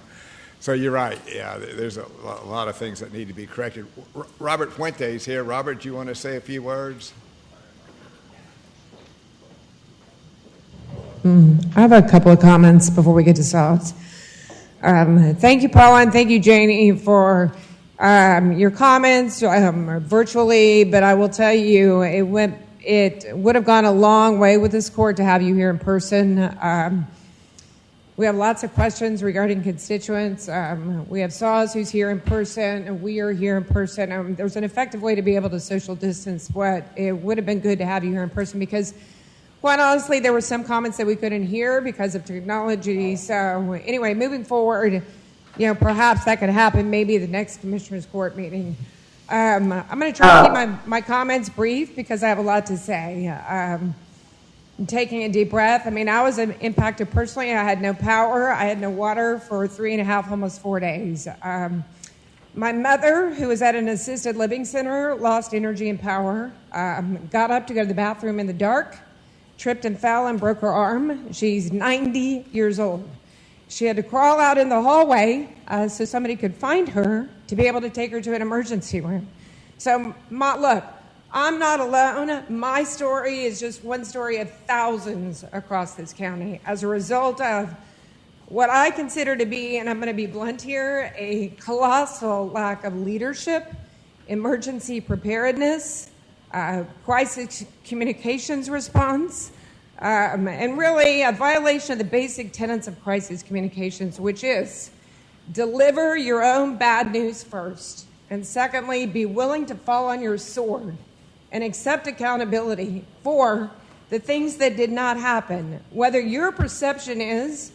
So you're right. Yeah, there's a lot of things that need to be corrected. Robert Fuentes here. Robert, do you want to say a few words? I have a couple of comments before we get to solids. Thank you, Paula, and thank you, Janie, for your comments virtually. But I will tell you, it would have gone a long way with this court to have you here in person. We have lots of questions regarding constituents. We have Saws who's here in person, and we are here in person. There's an effective way to be able to social distance, but it would have been good to have you here in person because, quite honestly, there were some comments that we couldn't hear because of technology. So anyway, moving forward, perhaps that could happen maybe the next Commissioners Court meeting. I'm going to try to keep my comments brief because I have a lot to say. I'm taking a deep breath. I mean, I was impacted personally. I had no power. I had no water for 3.5, almost 4 days. My mother, who was at an assisted living center, lost energy and power, got up to go to the bathroom in the dark, tripped and fell and broke her arm. She's 90 years old. She had to crawl out in the hallway so somebody could find her to be able to take her to an emergency room. So, look, I'm not alone. My story is just one story of thousands across this county as a result of what I consider to be, and I'm going to be blunt here, a colossal lack of leadership, emergency preparedness, crisis communications response, and really a violation of the basic tenets of crisis communications, which is deliver your own bad news first, and secondly, be willing to fall on your sword and accept accountability for the things that did not happen. Whether your perception is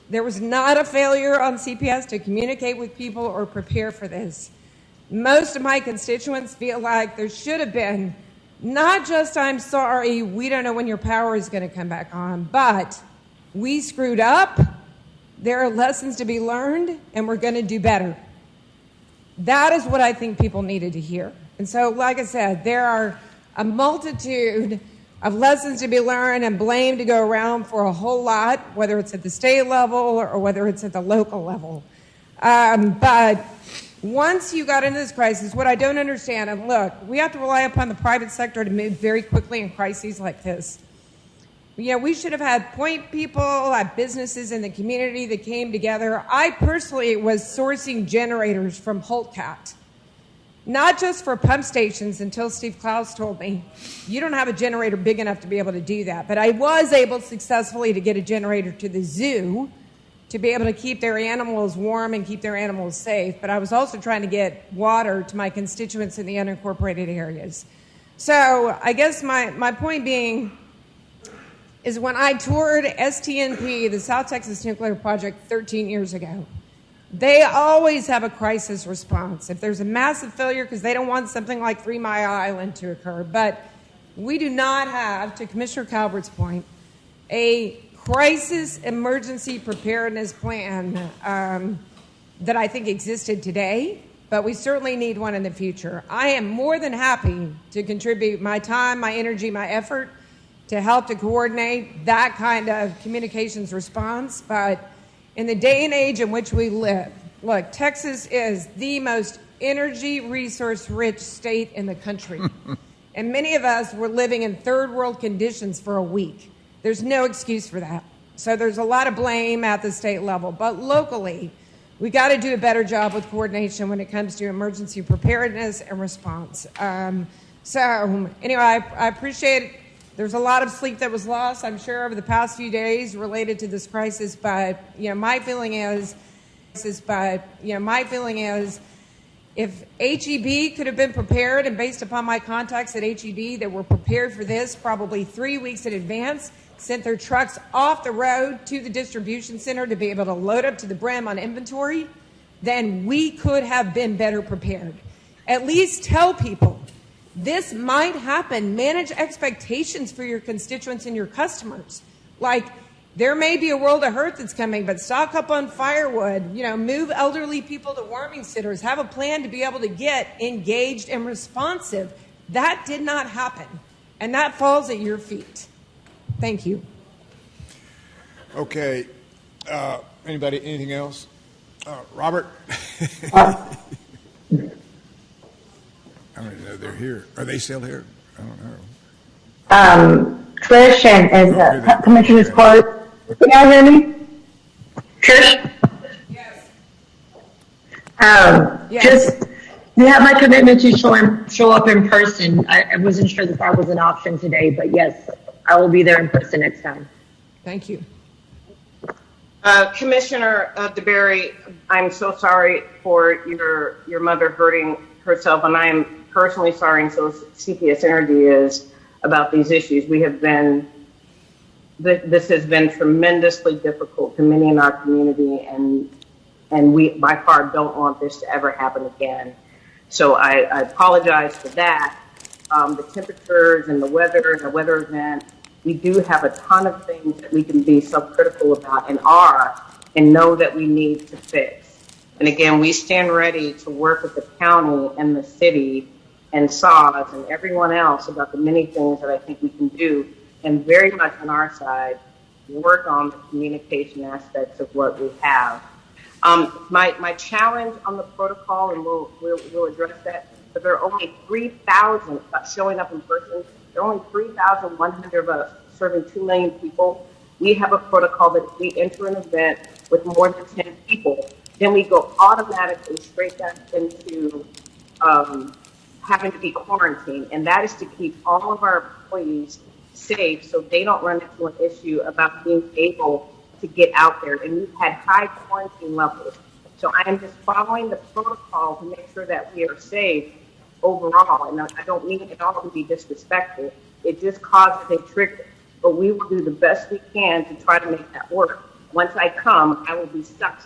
there was not a failure on CPS to communicate with people or prepare for this. Most of my constituents feel like there should have been not just, I'm sorry, we don't know when your power is going to come back on, but we screwed up, there are lessons to be learned, and we're going to do better. That is what I think people needed to hear. And so, like I said, there are a multitude of lessons to be learned and blame to go around for a whole lot, whether it's at the state level or whether it's at the local level. But once you got into this crisis, what I don't understand, and look, we have to rely upon the private sector to move very quickly in crises like this. We should have had point people, businesses in the community that came together. I personally was sourcing generators from Holtcat, not just for pump stations until Steve Klaus told me, you don't have a generator big enough to be able to do that. But I was able successfully to get a generator to the zoo to be able to keep their animals warm and keep their animals safe. But I was also trying to get water to my constituents in the unincorporated areas. So I guess my point being is when I toured STNP, the South Texas Nuclear Project, 13 years ago, they always have a crisis response. If there's a massive failure, because they don't want something like 3 Mile Island to occur. But we do not have, to Commissioner Calvert's point, a crisis emergency preparedness plan that I think existed today, but we certainly need one in the future. I am more than happy to contribute my time, my energy, my effort to help to coordinate that kind of communications response. But in the day and age in which we live, look, Texas is the most energy resource-rich state in the country. And many of us were living in third world conditions for a week. There's no excuse for that. So there's a lot of blame at the state level. But locally, we got to do a better job with coordination when it comes to emergency preparedness and response. So anyway, I appreciate it. There's a lot of sleep that was lost, I'm sure, over the past few days related to this crisis. But my feeling is If HEB could have been prepared, and based upon my contacts at HEB, that were prepared for this probably 3 weeks in advance, sent their trucks off the road to the distribution center to be able to load up to the brim on inventory, then we could have been better prepared. At least tell people this might happen. Manage expectations for your constituents and your customers. Like, there may be a world of hurt that's coming, but stock up on firewood, move elderly people to warming sitters, have a plan to be able to get engaged and responsive. That did not happen, and that falls at your feet. Thank you. Okay. Anybody, anything else? Robert? I don't know they're here. Are they still here? I don't know. Trish and Commissioner's Court, can y'all hear me? Trish? Yes. Just, you have my commitment to show up in person. I wasn't sure that was an option today, but yes, I will be there in person next time. Thank you. Commissioner DeBerry, I'm so sorry for your mother hurting herself, and I am personally sorry, and so CPS Energy is, about these issues. This has been tremendously difficult to many in our community, and we by far don't want this to ever happen again. So I apologize for that. The temperatures and the weather event, we do have a ton of things that we can be self-critical about and know that we need to fix. And again, we stand ready to work with the county and the city and SAWS and everyone else about the many things that I think we can do, and very much on our side, work on the communication aspects of what we have. My challenge on the protocol, and we'll address that, but there are only 3,000 showing up in person. There are only 3,100 of us serving 2 million people. We have a protocol that if we enter an event with more than 10 people, then we go automatically straight back into having to be quarantined, and that is to keep all of our employees safe so they don't run into an issue about being able to get out there. And we've had high quarantine levels. So I am just following the protocol to make sure that we are safe overall. And I don't mean it all to be disrespectful. It just causes a trigger. But we will do the best we can to try to make that work. Once I come, I will be stuck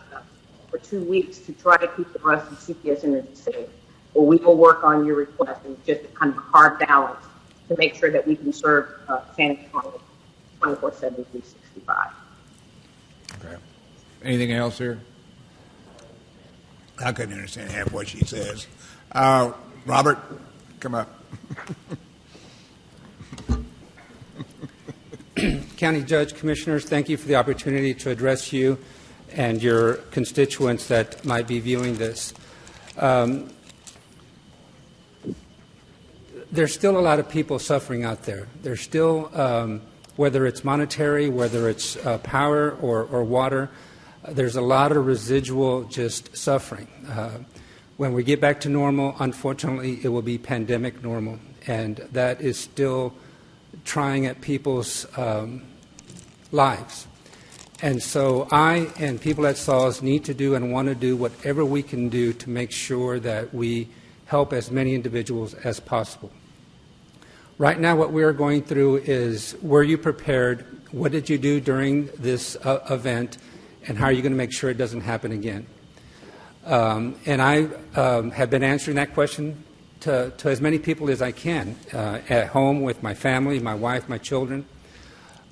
for 2 weeks to try to keep the rest of CPS Energy safe. Well, we will work on your request, and just a kind of hard balance to make sure that we can serve San Antonio 24/7, 365. Okay. Anything else here? I couldn't understand half what she says. Robert, come up. County Judge, Commissioners, thank you for the opportunity to address you and your constituents that might be viewing this. There's still a lot of people suffering out there. There's still, whether it's monetary, whether it's power or water, there's a lot of residual just suffering. When we get back to normal, unfortunately, it will be pandemic normal, and that is still trying at people's lives. And so I and people at SAWS need to do and want to do whatever we can do to make sure that we help as many individuals as possible. Right now, what we are going through is, were you prepared? What did you do during this event? And how are you going to make sure it doesn't happen again? And I have been answering that question to as many people as I can, at home with my family, my wife, my children.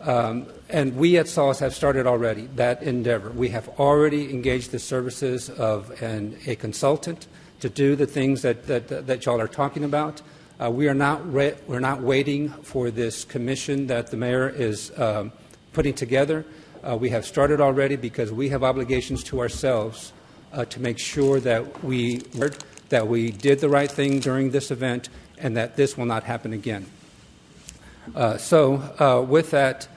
And we at SAWS have started already that endeavor. We have already engaged the services of a consultant to do the things that y'all are talking about. We're not waiting for this commission that the mayor is putting together. We have started already because we have obligations to ourselves to make sure that we did the right thing during this event and that this will not happen again. So with that,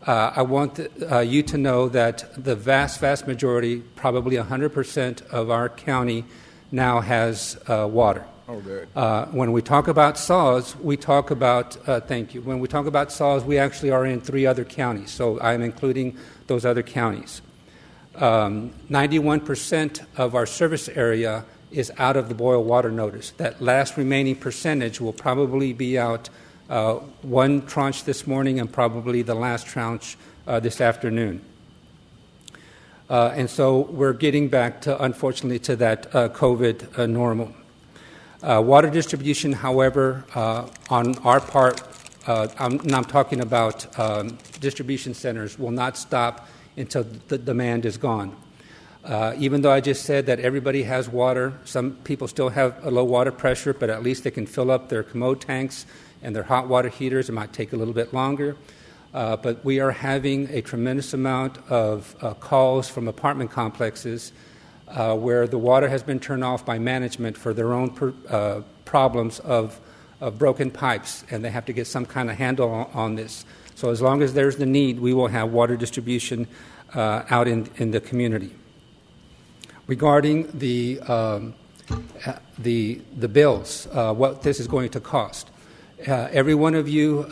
I want you to know that the vast majority, probably 100% of our county now has water. Oh, good. When we talk about SAWS, we talk about, thank you. When we talk about SAWS, we actually are in 3 other counties, so I'm including those other counties. 91% of our service area is out of the boil water notice. That last remaining percentage will probably be out one tranche this morning and probably the last tranche this afternoon. And so we're getting back to, unfortunately, to that COVID normal. Water distribution, however, on our part, I'm talking about distribution centers, will not stop until the demand is gone. Even though I just said that everybody has water, some people still have a low water pressure, but at least they can fill up their commode tanks and their hot water heaters. It might take a little bit longer. But we are having a tremendous amount of calls from apartment complexes where the water has been turned off by management for their own problems of broken pipes, and they have to get some kind of handle on this. So as long as there's the need, we will have water distribution out in the community. Regarding the bills, what this is going to cost, every one of you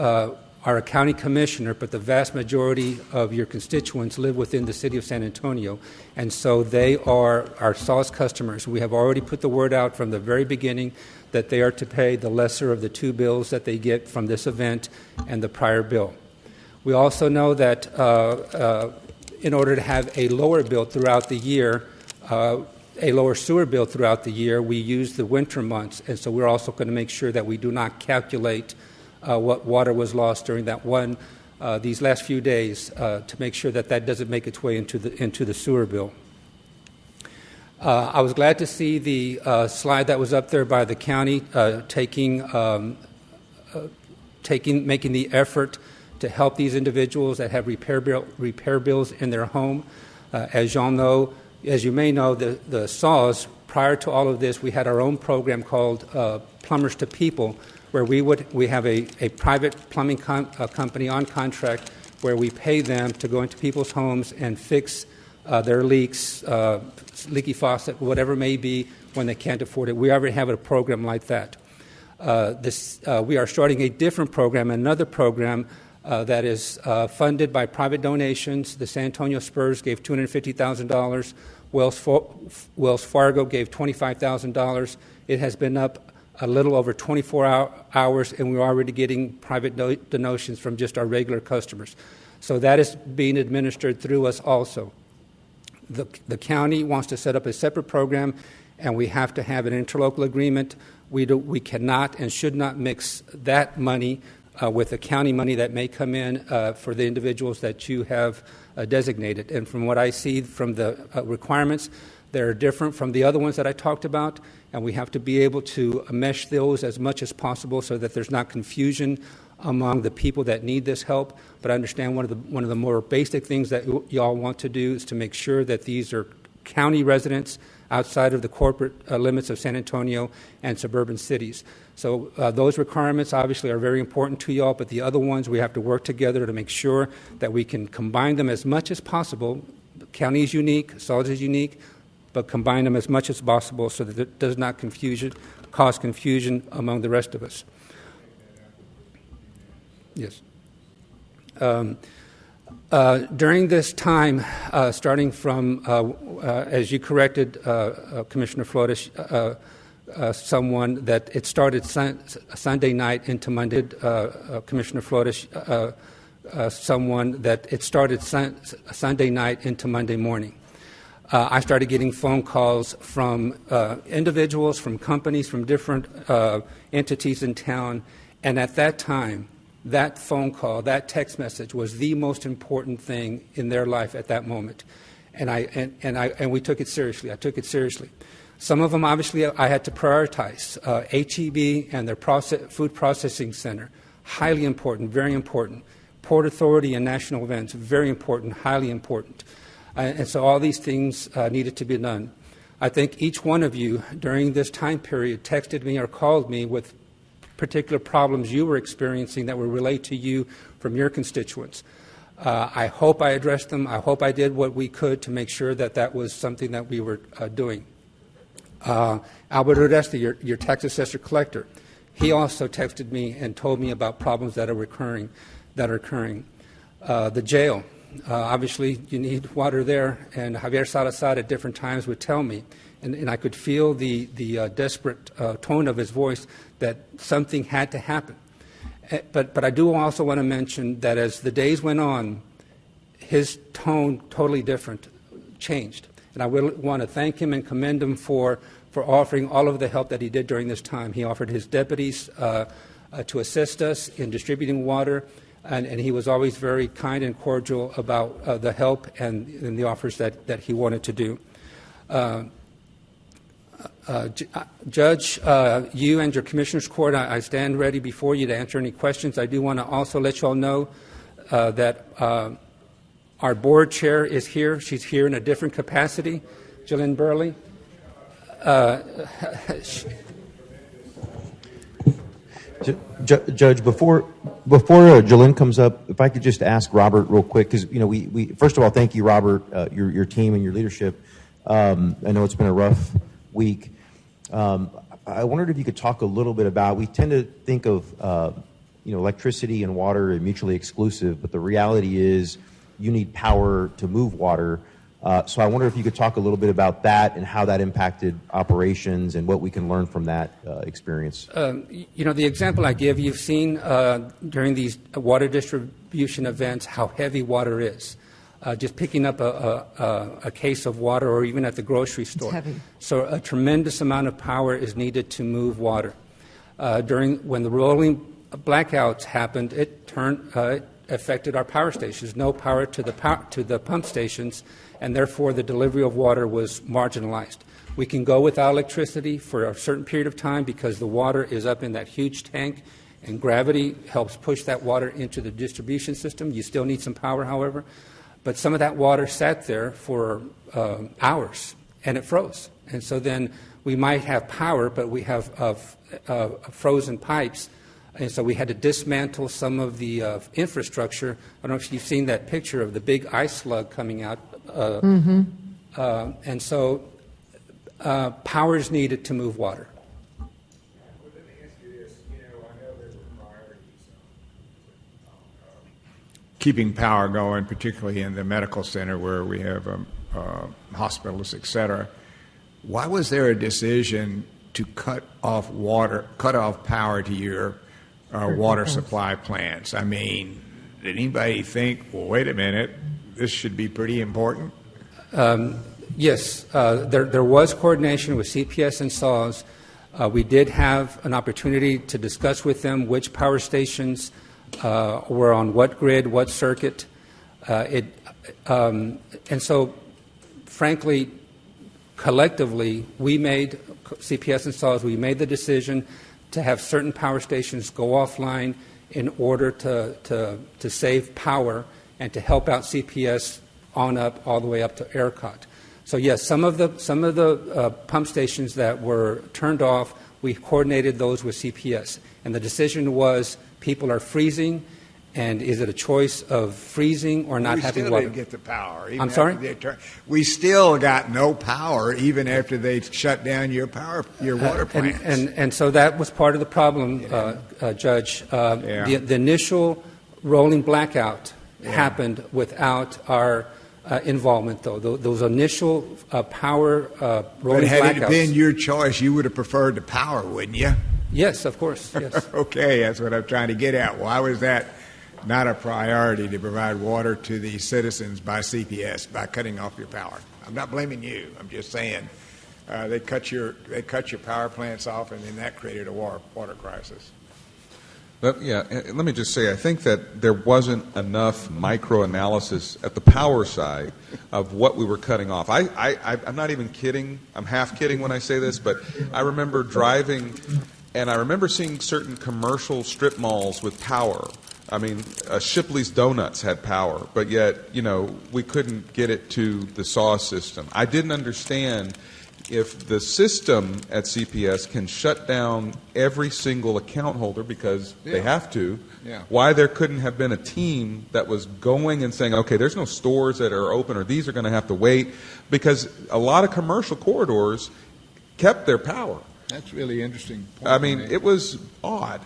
are a county commissioner, but the vast majority of your constituents live within the city of San Antonio, and so they are our SAWS customers. We have already put the word out from the very beginning that they are to pay the lesser of the two bills that they get from this event and the prior bill. We also know that in order to have a lower bill throughout the year, a lower sewer bill throughout the year, we use the winter months, and so we're also going to make sure that we do not calculate what water was lost during that these last few days to make sure that that doesn't make its way into the sewer bill. I was glad to see the slide that was up there by the county making the effort to help these individuals that have repair bills in their home. As you may know, the SAWS, prior to all of this, we had our own program called Plumbers to People, where we have a private plumbing company on contract where we pay them to go into people's homes and fix their leaks, leaky faucet, whatever it may be, when they can't afford it. We already have a program like that. We are starting a different program, another program that is funded by private donations. The San Antonio Spurs gave $250,000. Wells Fargo gave $25,000. It has been up a little over 24 hours, and we're already getting private donations from just our regular customers. So that is being administered through us also. The county wants to set up a separate program, and we have to have an interlocal agreement. We cannot and should not mix that money with the county money that may come in for the individuals that you have designated. And from what I see from the requirements, they're different from the other ones that I talked about, and we have to be able to mesh those as much as possible so that there's not confusion among the people that need this help. But I understand one of the more basic things that y'all want to do is to make sure that these are county residents outside of the corporate limits of San Antonio and suburban cities. So those requirements obviously are very important to y'all, but the other ones we have to work together to make sure that we can combine them as much as possible. The county is unique, SAWS is unique, but combine them as much as possible so that it does not cause confusion among the rest of us. Yes. During this time, starting from, as you corrected, Commissioner Flores, someone that it started Sunday night into Monday, Commissioner Flores, someone that it started Sunday night into Monday morning. I started getting phone calls from individuals, from companies, from different entities in town, and at that time, that phone call, that text message was the most important thing in their life at that moment, and we took it seriously. I took it seriously. Some of them, obviously, I had to prioritize. HEB and their food processing center, highly important, very important. Port Authority and national events, very important, highly important. And so all these things needed to be done. I think each one of you during this time period texted me or called me with particular problems you were experiencing that were relayed to you from your constituents. I hope I addressed them. I hope I did what we could to make sure that that was something that we were doing. Albert Odesta, your tax assessor collector, he also texted me and told me about problems that are occurring. The jail, Obviously, you need water there, and Javier Salazar at different times would tell me, and I could feel the desperate tone of his voice that something had to happen. But I do also want to mention that as the days went on, his tone, totally different, changed. And I will want to thank him and commend him for offering all of the help that he did during this time. He offered his deputies to assist us in distributing water, and he was always very kind and cordial about the help and the offers that he wanted to do. Judge, you and your Commissioner's Court, I stand ready before you to answer any questions. I do want to also let you all know that our board chair is here. She's here in a different capacity, Jillian Burley. Judge, before Jillian comes up, if I could just ask Robert real quick, because we first of all thank you, Robert, your team and your leadership. I know it's been a rough week. I wondered if you could talk a little bit about. We tend to think of electricity and water are mutually exclusive, but the reality is you need power to move water. So I wonder if you could talk a little bit about that and how that impacted operations and what we can learn from that experience. The example I give, you've seen during these water distribution events how heavy water is. Just picking up a case of water or even at the grocery store. It's heavy. So a tremendous amount of power is needed to move water. When the rolling blackouts happened, it affected our power stations. No power to the pump stations, and therefore the delivery of water was marginalized. We can go without electricity for a certain period of time because the water is up in that huge tank, and gravity helps push that water into the distribution system. You still need some power, however. But some of that water sat there for hours, and it froze. And so then we might have power, but we have frozen pipes. And so we had to dismantle some of the infrastructure. I don't know if you've seen that picture of the big ice slug coming out. And so power is needed to move water. Keeping power going, particularly in the medical center where we have hospitals, et cetera. Why was there a decision to cut off power to your water supply plants? I mean, did anybody think, well, wait a minute, this should be pretty important? Yes, there was coordination with CPS and SAWS. We did have an opportunity to discuss with them which power stations were on what grid, what circuit. And so, frankly, collectively, CPS and SAWS, we made the decision to have certain power stations go offline in order to save power and to help out CPS on up all the way up to ERCOT. So yes, some of the pump stations that were turned off, we coordinated those with CPS, and the decision was people are freezing, and is it a choice of freezing or not having water? We still didn't get the power. I'm sorry? We still got no power even after they shut down your water plants. And so that was part of the problem, Judge. The initial rolling blackout happened without our involvement, though. Those initial power rolling blackouts. But had it been your choice, you would have preferred the power, wouldn't you? Yes, of course. Yes. Okay, that's what I'm trying to get at. Why was that not a priority to provide water to the citizens by CPS by cutting off your power? I'm not blaming you. I'm just saying they cut your power plants off, and then that created a water crisis. Let me just say, I think that there wasn't enough microanalysis at the power side of what we were cutting off. I'm not even kidding. I'm half kidding when I say this, but I remember driving, and I remember seeing certain commercial strip malls with power. I mean, Shipley's Donuts had power, but yet, we couldn't get it to the SAW system. I didn't understand if the system at CPS can shut down every single account holder because they have to, why there couldn't have been a team that was going and saying, okay, there's no stores that are open or these are going to have to wait, because a lot of commercial corridors kept their power. That's really interesting point. I mean, it was odd.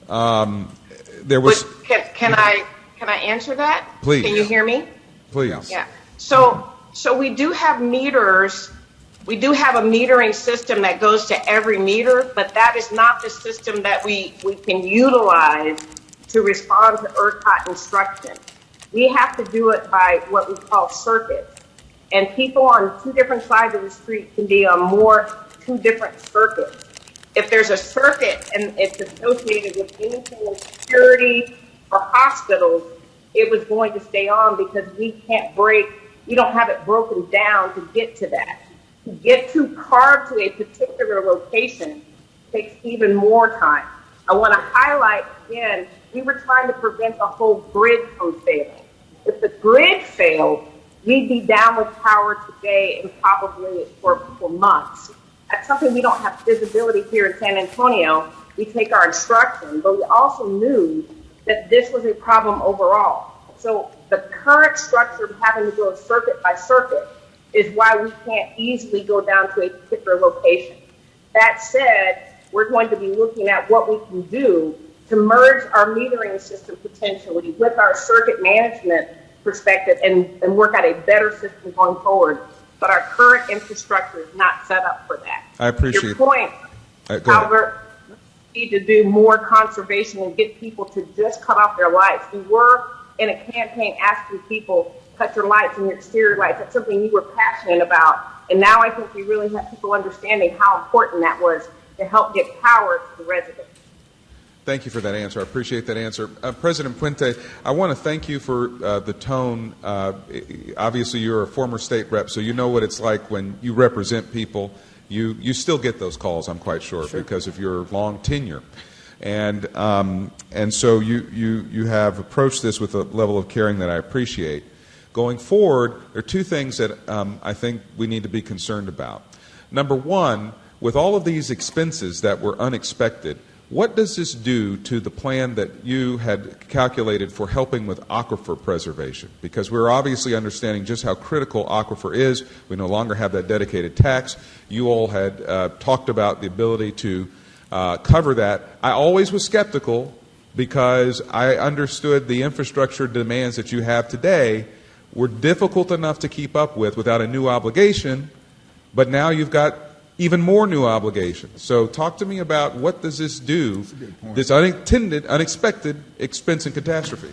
There was. Can I answer that? Please. Can you hear me? Please. Yeah. So we do have meters. We do have a metering system that goes to every meter, but that is not the system that we can utilize to respond to ERCOT instruction. We have to do it by what we call circuits. And people on two different sides of the street can be on two different circuits. If there's a circuit and it's associated with anything in security or hospitals, it was going to stay on because we don't have it broken down to get to that. To get to carve to a particular location takes even more time. I want to highlight again, we were trying to prevent the whole grid from failing. If the grid failed, we'd be down with power today and probably for months. That's something we don't have visibility here in San Antonio. We take our instruction, but we also knew that this was a problem overall. So the current structure of having to go circuit by circuit is why we can't easily go down to a particular location. That said, we're going to be looking at what we can do to merge our metering system potentially with our circuit management perspective and work out a better system going forward. But our current infrastructure is not set up for that. I appreciate your point, Albert. We need to do more conservation and get people to just cut off their lights. We were in a campaign asking people, cut your lights and your exterior lights. That's something you were passionate about. And now I think we really have people understanding how important that was to help get power to the residents. Thank you for that answer. I appreciate that answer. President Puente, I want to thank you for the tone. Obviously, you're a former state rep, so you know what it's like when you represent people. You still get those calls, I'm quite sure, because of your long tenure. And so you have approached this with a level of caring that I appreciate. Going forward, there are two things that I think we need to be concerned about. Number one, with all of these expenses that were unexpected, what does this do to the plan that you had calculated for helping with aquifer preservation? Because we're obviously understanding just how critical aquifer is. We no longer have that dedicated tax. You all had talked about the ability to cover that. I always was skeptical because I understood the infrastructure demands that you have today were difficult enough to keep up with without a new obligation, but now you've got even more new obligations. So talk to me about what does this do, this unintended, unexpected expense and catastrophe?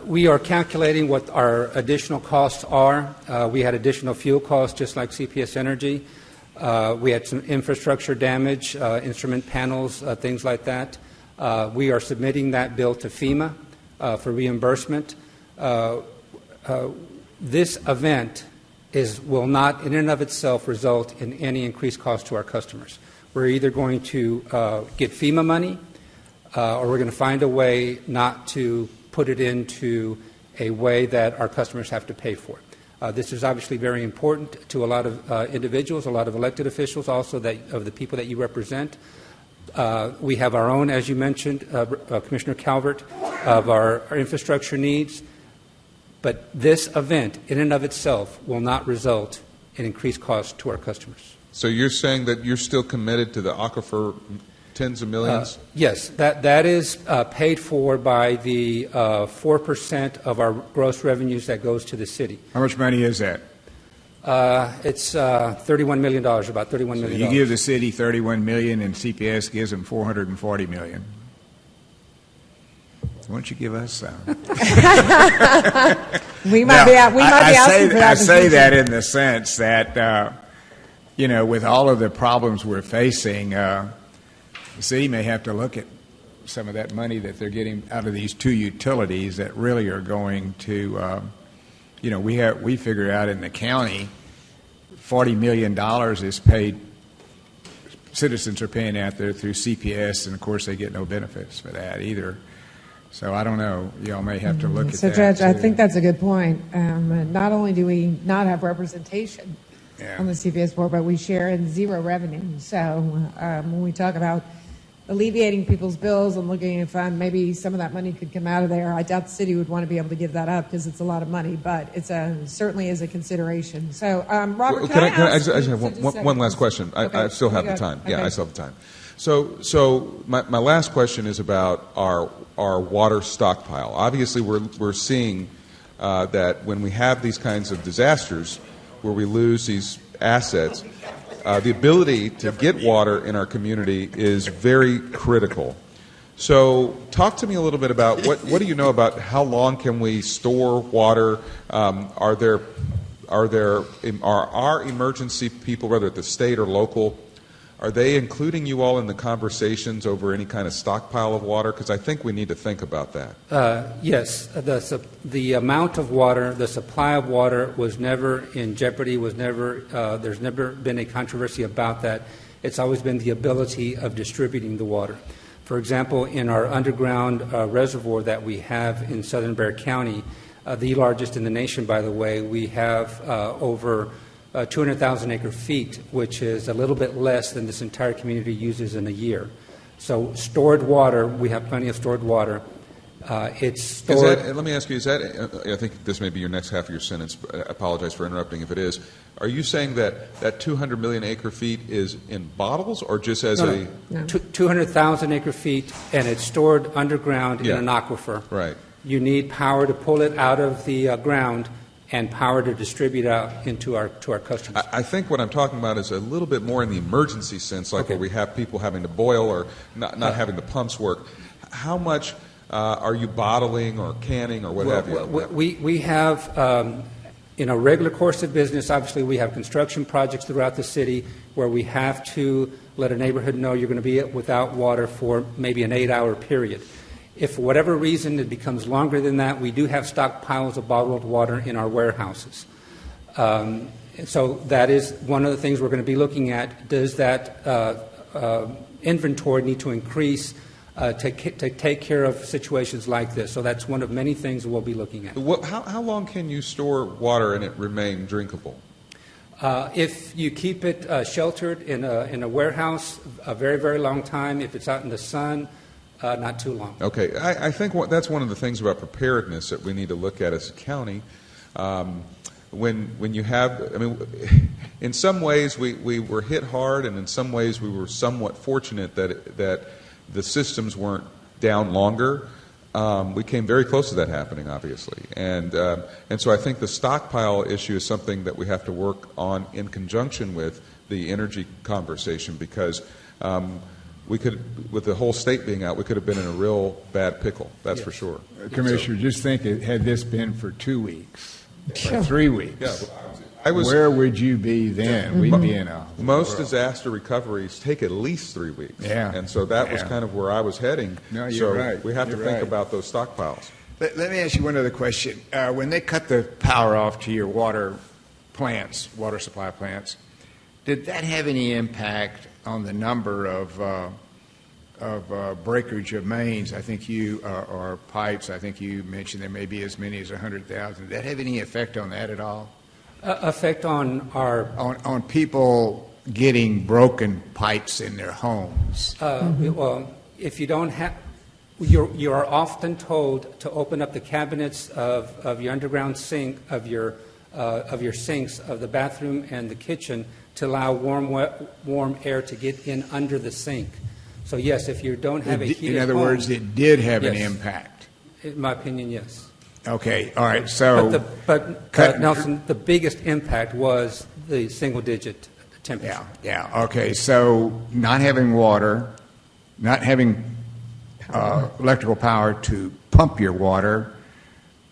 We are calculating what our additional costs are. We had additional fuel costs just like CPS Energy. We had some infrastructure damage, instrument panels, things like that. We are submitting that bill to FEMA for reimbursement. This event will not in and of itself result in any increased cost to our customers. We're either going to get FEMA money or we're going to find a way not to put it into a way that our customers have to pay for it. This is obviously very important to a lot of individuals, a lot of elected officials, also of the people that you represent. We have our own, as you mentioned, Commissioner Calvert, of our infrastructure needs. But this event, in and of itself, will not result in increased costs to our customers. So you're saying that you're still committed to the aquifer tens of millions? Yes, that is paid for by the 4% of our gross revenues that goes to the city. How much money is that? It's $31 million, about $31 million. So you give the city $31 million and CPS gives them $440 million. Why don't you give us some? we might be asking for that. I say that in the sense that, with all of the problems we're facing, the city may have to look at some of that money that they're getting out of these two utilities that really are going to, we figure out in the county, $40 million is paid, citizens are paying out there through CPS, and of course they get no benefits for that either. So I don't know. Y'all may have to look at that. So, Judge, I too. think that's a good point. Not only do we not have representation on the CPS board, but we share in zero revenue. So when we talk about alleviating people's bills and looking if maybe some of that money could come out of there, I doubt the city would want to be able to give that up because it's a lot of money, but it's certainly is a consideration. So, Robert, can I just have one last question? Okay. I still have the time. Okay. Yeah, I still have the time. So my last question is about our water stockpile. Obviously, we're seeing that when we have these kinds of disasters where we lose these assets, the ability to get water in our community is very critical. So talk to me a little bit about what do you know about how long can we store water? Are our emergency people, whether at the state or local, are they including you all in the conversations over any kind of stockpile of water? Because I think we need to think about that. Yes. The amount of water, the supply of water was never in jeopardy, there's never been a controversy about that. It's always been the ability of distributing the water. For example, in our underground reservoir that we have in southern Bexar County, the largest in the nation, by the way, we have over 200,000 acre feet, which is a little bit less than this entire community uses in a year. So stored water, we have plenty of stored water. It's stored. Let me ask you, I think this may be your next half of your sentence. I apologize for interrupting if it is. Are you saying that 200 million acre feet is in bottles or just as No. 200,000 acre feet, and it's stored underground in an aquifer. Right. You need power to pull it out of the ground and power to distribute out to our customers. I think what I'm talking about is a little bit more in the emergency sense, like where we have people having to boil or not having the pumps work. How much are you bottling or canning or what have you? We have, in a regular course of business, obviously we have construction projects throughout the city where we have to let a neighborhood know you're going to be without water for maybe an 8-hour period. If for whatever reason it becomes longer than that, we do have stockpiles of bottled water in our warehouses. So that is one of the things we're going to be looking at. Does that inventory need to increase to take care of situations like this? So that's one of many things we'll be looking at. How long can you store water and it remain drinkable? If you keep it sheltered in a warehouse, a very, very long time. If it's out in the sun, not too long. Okay. I think that's one of the things about preparedness that we need to look at as a county. When you have, in some ways we were hit hard, and in some ways we were somewhat fortunate that the systems weren't down longer. We came very close to that happening, obviously, and so I think the stockpile issue is something that we have to work on in conjunction with the energy conversation, because we could, with the whole state being out, we could have been in a real bad pickle. That's for sure. Commissioner, just think, had this been for 2 weeks or 3 weeks, where would you be then? We'd be in a most disaster recoveries take at least 3 weeks. Yeah. And so that was kind of where I was heading. No, you're right. We have to You're think right. about those stockpiles. Let me ask you one other question. When they cut the power off to your water supply plants, did that have any impact on the number of breakage of mains? I think or pipes. I think you mentioned there may be as many as 100,000. Did that have any effect on that at all? Effect on our on people getting broken pipes in their homes? Well, if you don't have, you are often told to open up the cabinets of your underground sink, of your sinks, of the bathroom and the kitchen, to allow warm air to get in under the sink. So yes, if you don't have a heated in other home, words, it did have an yes. impact. In my opinion, yes. Okay, all right. So, but Nelson, the biggest impact was the single-digit temperature. Yeah. Okay. So, not having water, not having electrical power to pump your water,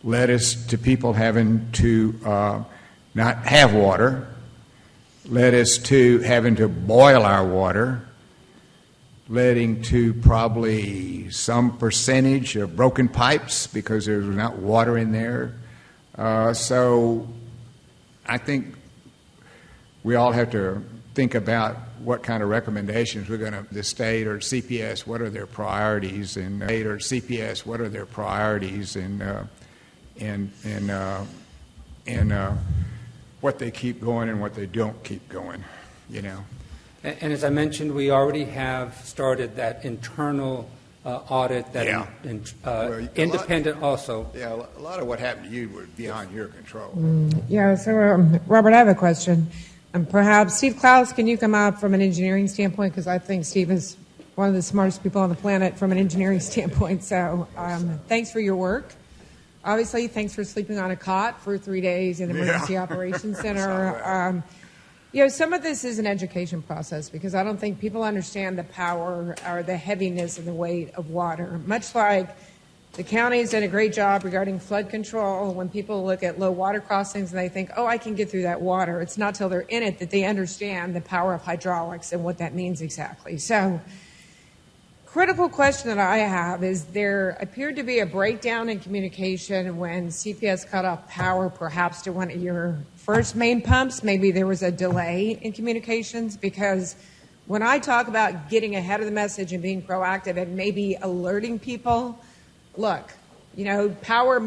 led us to people having to not have water, led us to having to boil our water, leading to probably some percentage of broken pipes because there was not water in there. So I think we all have to think about what kind of recommendations we're going to, the state or CPS, what are their priorities, and what they keep going and what they don't keep going, you know. And as I mentioned, we already have started that internal audit, that independent also. Yeah, a lot of what happened to you was beyond your control. Yeah, so Robert, I have a question. Perhaps Steve Klaus, can you come out from an engineering standpoint? Because I think Steve is one of the smartest people on the planet from an engineering standpoint. So thanks for your work. obviously, thanks for sleeping on a cot for 3 days in the Emergency Operations Center. Some of this is an education process because I don't think people understand the power or the heaviness and the weight of water. Much like the county's done a great job regarding flood control. When people look at low water crossings and they think, oh, I can get through that water, it's not till they're in it that they understand the power of hydraulics and what that means exactly. So, critical question that I have is there appeared to be a breakdown in communication when CPS cut off power perhaps to one of your first main pumps. Maybe there was a delay in communications because when I talk about getting ahead of the message and being proactive and maybe alerting people, look, power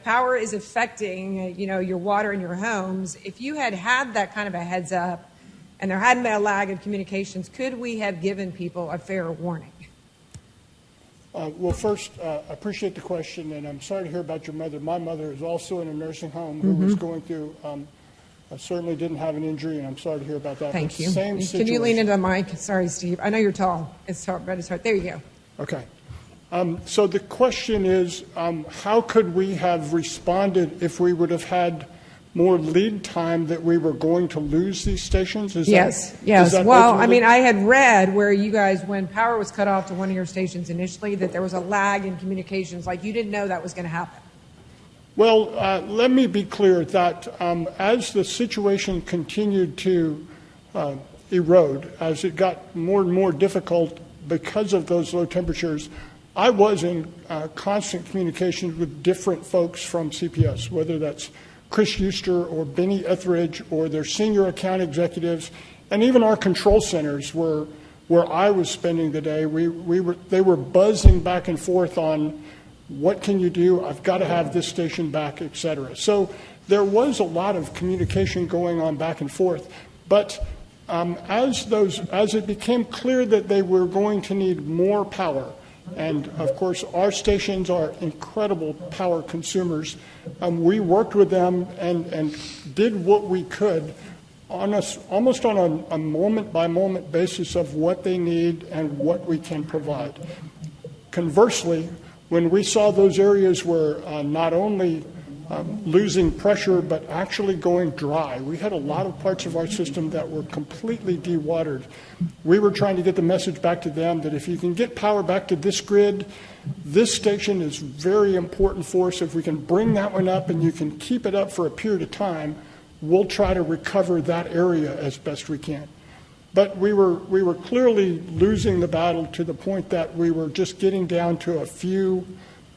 power is affecting, your water in your homes. If you had that kind of a heads up and there hadn't been a lag in communications, could we have given people a fair warning? Well, first, I appreciate the question, and I'm sorry to hear about your mother. My mother is also in a nursing home who was going through, certainly didn't have an injury, and I'm sorry to hear about that. Thank you. Same Can you lean into the mic? Sorry, Steve. I know you're tall. It's tall, but it's hard. There you go. Okay. So the question is, how could we have responded if we would have had more lead time that we were going to lose these stations? Yes. Well, I had read where you guys, when power was cut off to one of your stations initially, that there was a lag in communications, like you didn't know that was going to happen. Well, let me be clear that as the situation continued to erode, as it got more and more difficult because of those low temperatures, I was in constant communication with different folks from CPS, whether that's Chris Euster or Benny Etheridge or their senior account executives, and even our control centers where I was spending the day. They were buzzing back and forth on what can you do? I've got to have this station back, et cetera. So there was a lot of communication going on back and forth, but as it became clear that they were going to need more power, and of course our stations are incredible power consumers, we worked with them and did what we could almost on a moment-by-moment basis of what they need and what we can provide. Conversely, when we saw those areas were not only losing pressure but actually going dry, we had a lot of parts of our system that were completely dewatered. We were trying to get the message back to them that if you can get power back to this grid, this station is very important for us. If we can bring that one up and you can keep it up for a period of time, we'll try to recover that area as best we can. But we were clearly losing the battle to the point that we were just getting down to a few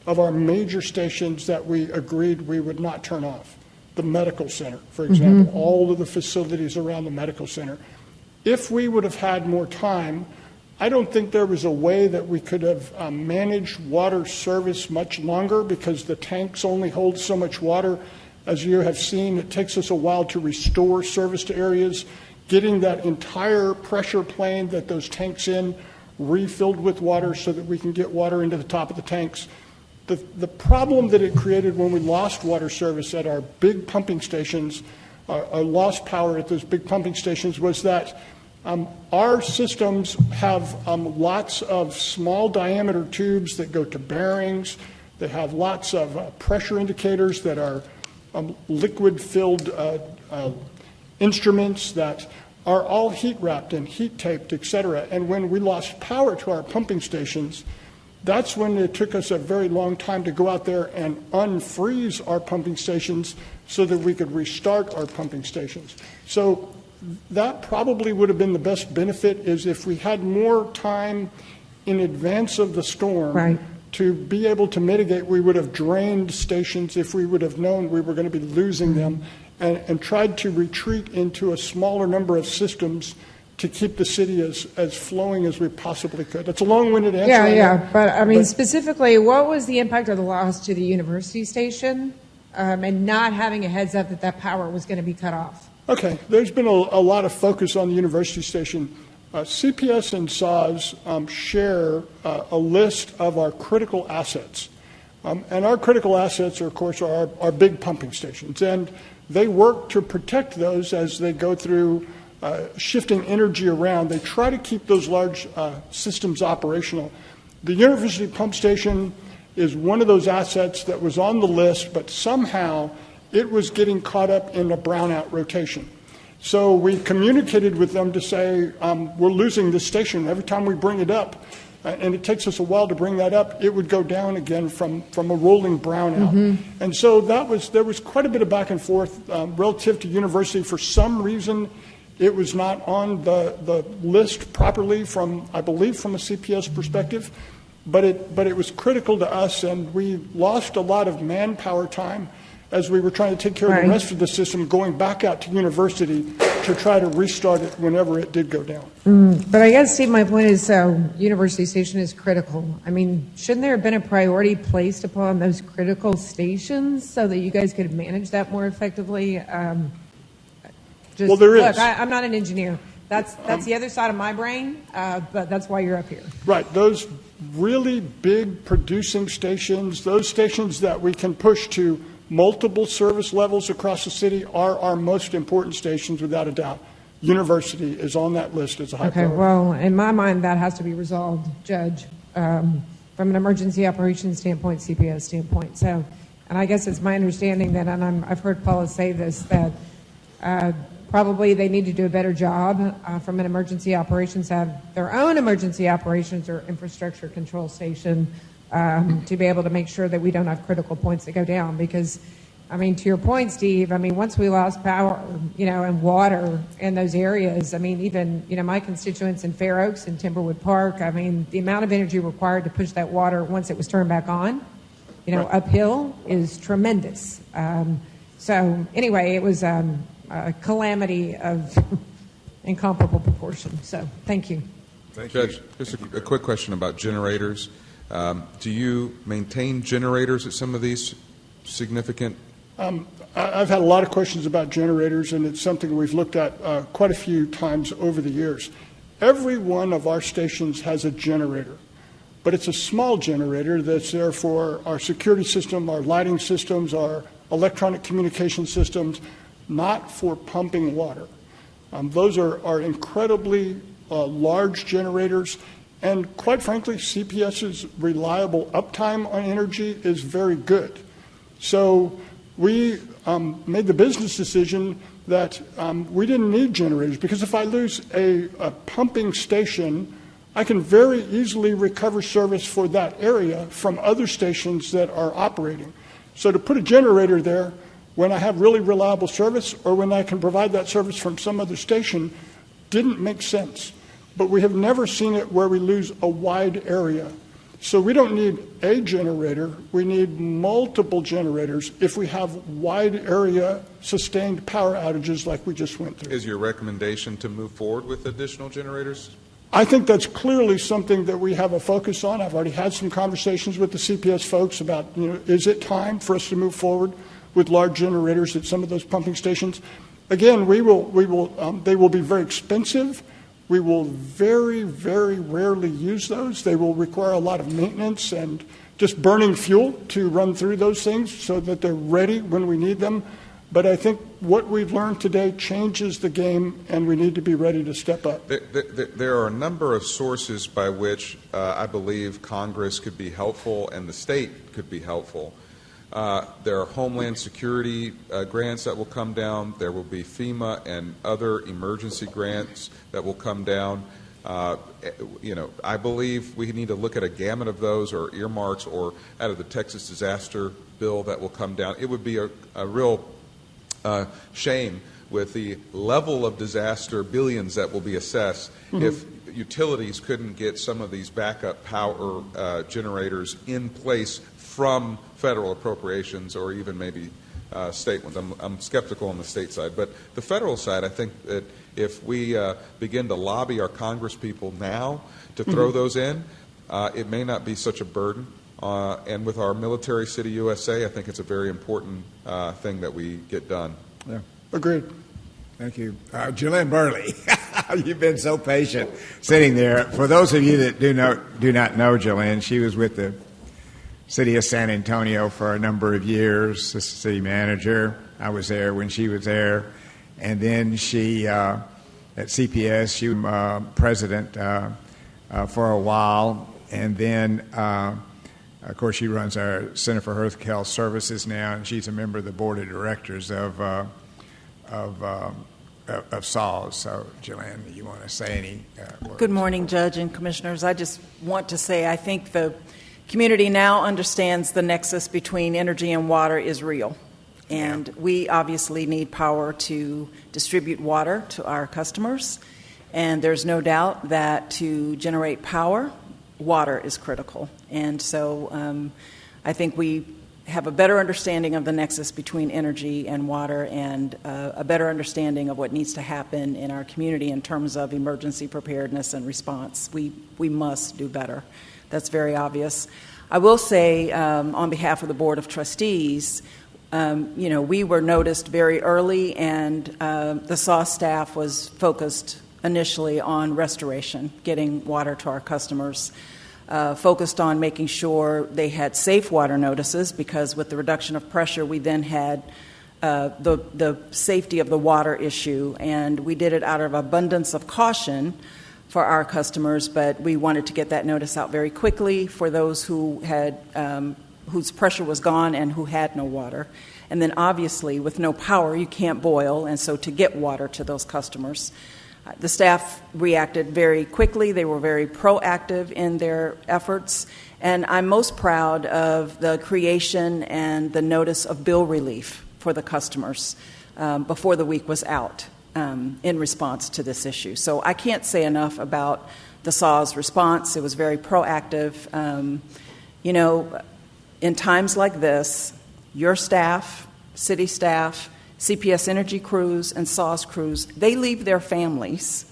of our major stations that we agreed we would not turn off. The medical center, for example, all of the facilities around the medical center. If we would have had more time, I don't think there was a way that we could have managed water service much longer because the tanks only hold so much water. As you have seen, it takes us a while to restore service to areas. Getting that entire pressure plane that those tanks in refilled with water so that we can get water into the top of the tanks. The problem that it created when we lost water service at our big pumping stations, lost power at those big pumping stations, was that our systems have lots of small diameter tubes that go to bearings. They have lots of pressure indicators that are liquid-filled instruments that are all heat-wrapped and heat-taped, et cetera. And when we lost power to our pumping stations, that's when it took us a very long time to go out there and unfreeze our pumping stations so that we could restart our pumping stations. So that probably would have been the best benefit, is if we had more time in advance of the storm to be able to mitigate. We would have drained stations if we would have known we were going to be losing them, and tried to retreat into a smaller number of systems to keep the city as flowing as we possibly could. That's a long-winded answer. But specifically, what was the impact of the loss to the university station and not having a heads up that power was going to be cut off? Okay, there's been a lot of focus on the university station. CPS and SAWS share a list of our critical assets. And our critical assets, are, of course, are our big pumping stations. And they work to protect those as they go through shifting energy around. They try to keep those large systems operational. The university pump station is one of those assets that was on the list, but somehow it was getting caught up in a brownout rotation. So we communicated with them to say, we're losing this station. Every time we bring it up, and it takes us a while to bring that up, it would go down again from a rolling brownout. And so there was quite a bit of back and forth relative to university. For some reason, it was not on the list properly I believe from a CPS perspective, but it was critical to us, and we lost a lot of manpower time as we were trying to take care of the rest of the system, going back out to university to try to restart it whenever it did go down. But I guess, Steve, my point is, University Station is critical. I mean, shouldn't there have been a priority placed upon those critical stations so that you guys could manage that more effectively? Well, there is. Look, I'm not an engineer. That's the other side of my brain, but that's why you're up here. Right. Those really big producing stations, those stations that we can push to multiple service levels across the city are our most important stations, without a doubt. University is on that list as a high priority. Well, in my mind, that has to be resolved, Judge, from an emergency operations standpoint, CPS standpoint. So, and I guess it's my understanding that, and I've heard Paula say this, that probably they need to do a better job from an emergency operations, have their own emergency operations or infrastructure control station to be able to make sure that we don't have critical points that go down. Because, I mean, to your point, Steve, I mean, once we lost power, and water in those areas, I mean, even, my constituents in Fair Oaks and Timberwood Park, I mean, the amount of energy required to push that water once it was turned back on, uphill is tremendous. So anyway, it was a calamity of incomparable proportion. So thank you. Judge, just a quick question about generators. Do you maintain generators at some of these significant? I've had a lot of questions about generators, and it's something we've looked at quite a few times over the years. Every one of our stations has a generator, but it's a small generator that's there for our security system, our lighting systems, our electronic communication systems, not for pumping water. Those are incredibly large generators. And quite frankly, CPS's reliable uptime on energy is very good. So we made the business decision that we didn't need generators, because if I lose a pumping station, I can very easily recover service for that area from other stations that are operating. So to put a generator there when I have really reliable service, or when I can provide that service from some other station, didn't make sense. But we have never seen it where we lose a wide area. So we don't need a generator. We need multiple generators if we have wide area sustained power outages like we just went through. Is your recommendation to move forward with additional generators? I think that's clearly something that we have a focus on. I've already had some conversations with the CPS folks about, is it time for us to move forward with large generators at some of those pumping stations? Again, they will be very expensive. We will very, very rarely use those. They will require a lot of maintenance and just burning fuel to run through those things so that they're ready when we need them. But I think what we've learned today changes the game, and we need to be ready to step up. There are a number of sources by which I believe Congress could be helpful and the state could be helpful. There are Homeland Security grants that will come down. There will be FEMA and other emergency grants that will come down. I believe we need to look at a gamut of those, or earmarks, or out of the Texas disaster bill that will come down. It would be a real shame with the level of disaster billions that will be assessed if utilities couldn't get some of these backup power generators in place from federal appropriations, or even maybe state ones. I'm skeptical on the state side. But the federal side, I think that if we begin to lobby our Congress people now to throw those in, it may not be such a burden. And with our military city USA, I think it's a very important thing that we get done. Yeah. Agreed. Thank you. Jolene Burley, you've been so patient sitting there. For those of you that do not know Jolene, she was with the City of San Antonio for a number of years, as city manager. I was there when she was there. And then she, at CPS, she was president for a while. And then Of course, she runs our Center for Health Services now, and she's a member of the board of directors of SAWS. So, Jillian, do you want to say any words? Good morning, Judge and Commissioners. I just want to say I think the community now understands the nexus between energy and water is real. And we obviously need power to distribute water to our customers. And there's no doubt that to generate power, water is critical. And so I think we have a better understanding of the nexus between energy and water, and a better understanding of what needs to happen in our community in terms of emergency preparedness and response. We must do better. That's very obvious. I will say, on behalf of the Board of Trustees, we were noticed very early, and the SAWS staff was focused initially on restoration, getting water to our customers, focused on making sure they had safe water notices, because with the reduction of pressure, we then had the safety of the water issue, and we did it out of abundance of caution for our customers, but we wanted to get that notice out very quickly for those who had whose pressure was gone and who had no water. And then obviously with no power, you can't boil, and so to get water to those customers. The staff reacted very quickly. They were very proactive in their efforts, and I'm most proud of the creation and the notice of bill relief for the customers before the week was out in response to this issue. So I can't say enough about the SAWS response. It was very proactive. In times like this, your staff, city staff, CPS Energy crews, and SAWS crews, they leave their families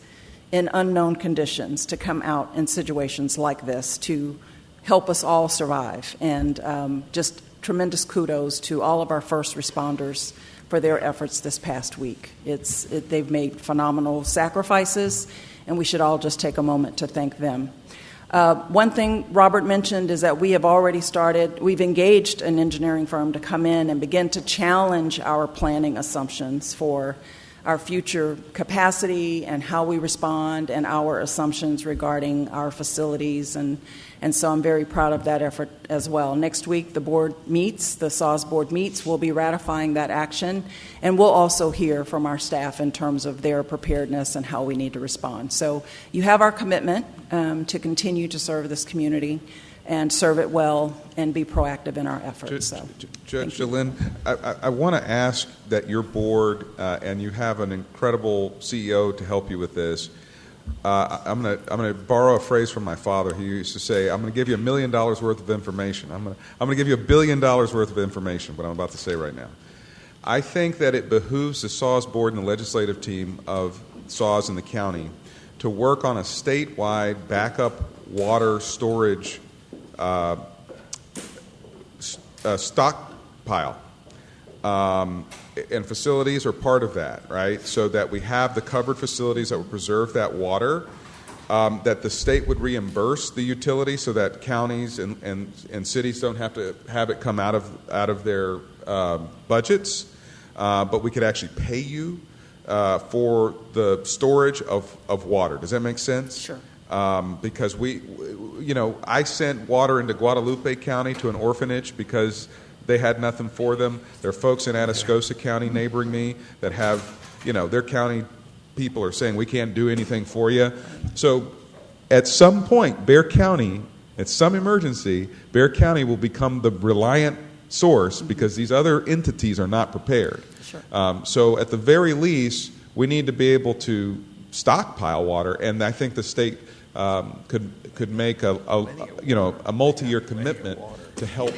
in unknown conditions to come out in situations like this to help us all survive. And just tremendous kudos to all of our first responders for their efforts this past week. They've made phenomenal sacrifices, and we should all just take a moment to thank them. One thing Robert mentioned is that we've engaged an engineering firm to come in and begin to challenge our planning assumptions for our future capacity and how we respond, and our assumptions regarding our facilities. And so I'm very proud of that effort as well. Next week, the SAWS board meets. We'll be ratifying that action, and we'll also hear from our staff in terms of their preparedness and how we need to respond. So you have our commitment to continue to serve this community and serve it well and be proactive in our efforts. Judge Jillian, I want to ask that your board, and you have an incredible CEO to help you with this. I'm going to borrow a phrase from my father. He used to say, "I'm going to give you $1 million worth of information. I'm going to give you $1 billion worth of information." What I'm about to say right now. I think that it behooves the SAWS board and the legislative team of SAWS in the county to work on a statewide backup water storage stockpile, and facilities are part of that, right? So that we have the covered facilities that will preserve that water, that the state would reimburse the utility so that counties and cities don't have to have it come out of their budgets, but we could actually pay you for the storage of water. Does that make sense? Sure. Because I sent water into Guadalupe County to an orphanage because they had nothing for them. There are folks in Atascosa County neighboring me that have, their county people are saying we can't do anything for you. So at some point, Bexar County, at some emergency, Bexar County will become the reliant source because these other entities are not prepared. Sure. So at the very least, we need to be able to stockpile water, and I think the state could make a multi-year commitment to help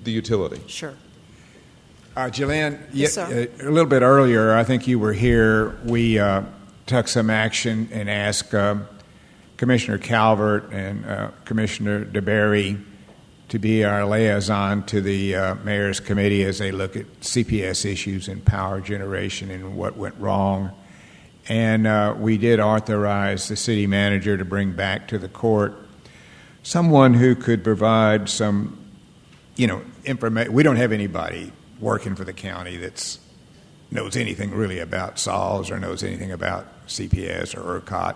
the utility. Sure. Jillian, Yes, sir. a little bit earlier, I think you were here, we took some action and asked Commissioner Calvert and Commissioner DeBerry to be our liaison to the Mayor's Committee as they look at CPS issues and power generation and what went wrong. And we did authorize the city manager to bring back to the court someone who could provide some, information. We don't have anybody working for the county that knows anything really about SAWS or knows anything about CPS or ERCOT.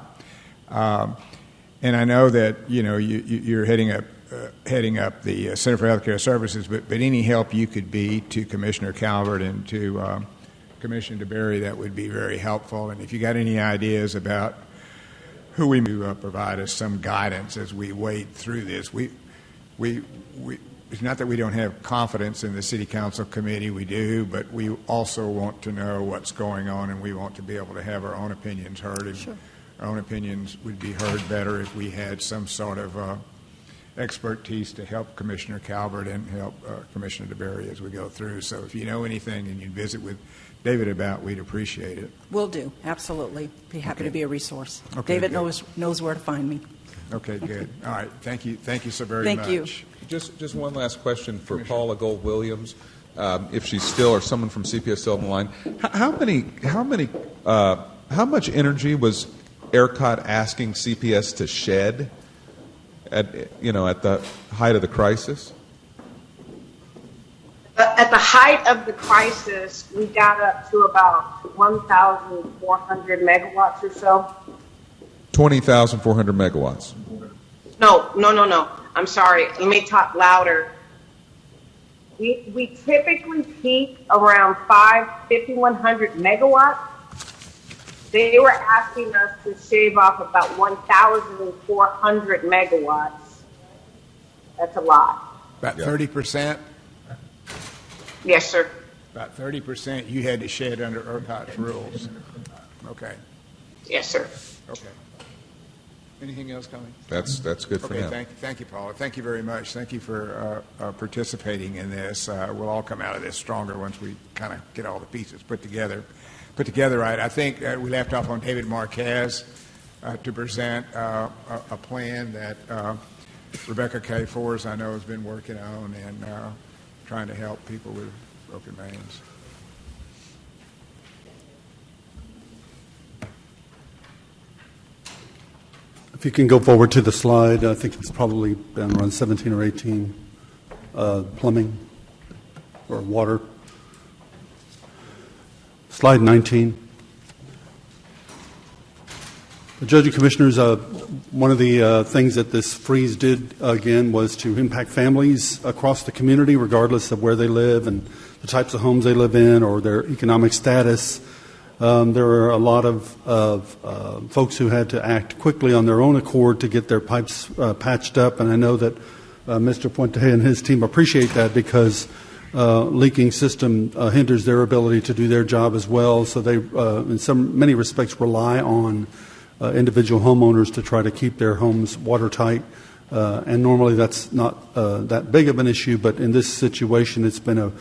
And I know that, you're heading a heading up the Center for Healthcare Services, but any help you could be to Commissioner Calvert and to Commissioner DeBerry, that would be very helpful. And if you got any ideas about who we provide us some guidance as we wade through this, it's not that we don't have confidence in the City Council Committee, we do, but we also want to know what's going on, and we want to be able to have our own opinions heard. And Sure. Our own opinions would be heard better if we had some sort of expertise to help Commissioner Calvert and help Commissioner DeBerry as we go through. So if you know anything and you'd visit with David about, we'd appreciate it. Will do, absolutely. Be happy to be a resource. Okay, David good. knows where to find me. Okay, good. All right, thank you so very Thank much. you. Just one last question for Paula Gold Williams, if she's still, or someone from CPS still on the line. How much energy was ERCOT asking CPS to shed at the height of the crisis? At the height of the crisis, we got up to about 1,400 megawatts or so. 20,400 megawatts. No. I'm sorry. Let me talk louder. We typically peak around 5,100 megawatts. They were asking us to shave off about 1,400 megawatts. That's a lot. About 30%? Yes, sir. About 30% you had to shed under ERCOT's rules. Okay. Yes, sir. Okay. Anything else coming? That's good for now. Thank you, Paula. Thank you very much. Thank you for participating in this. We'll all come out of this stronger once we kind of get all the pieces put together right. I think we left off on David Marquez to present a plan that Rebecca K. Forrest, I know, has been working on and trying to help people with broken mains. If you can go forward to the slide, I think it's probably been around 17 or 18, plumbing or water. Slide 19. Judge and Commissioners, one of the things that this freeze did, again, was to impact families across the community, regardless of where they live and the types of homes they live in or their economic status. There were a lot of folks who had to act quickly on their own accord to get their pipes patched up, and I know that Mr. Puente and his team appreciate that because leaking system hinders their ability to do their job as well. So they, in many respects, rely on individual homeowners to try to keep their homes watertight. And normally that's not that big of an issue, but in this situation it's been a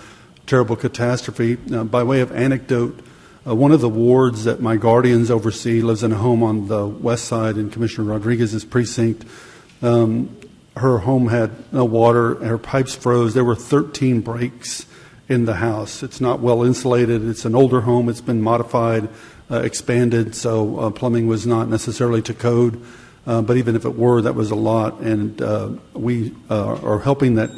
terrible catastrophe. By way of anecdote, one of the wards that my guardians oversee lives in a home on the west side in Commissioner Rodriguez's precinct. Her home had no water. Her pipes froze. There were 13 breaks in the house. It's not well insulated. It's an older home. It's been modified, expanded, so plumbing was not necessarily to code. But even if it were, that was a lot. And we are helping that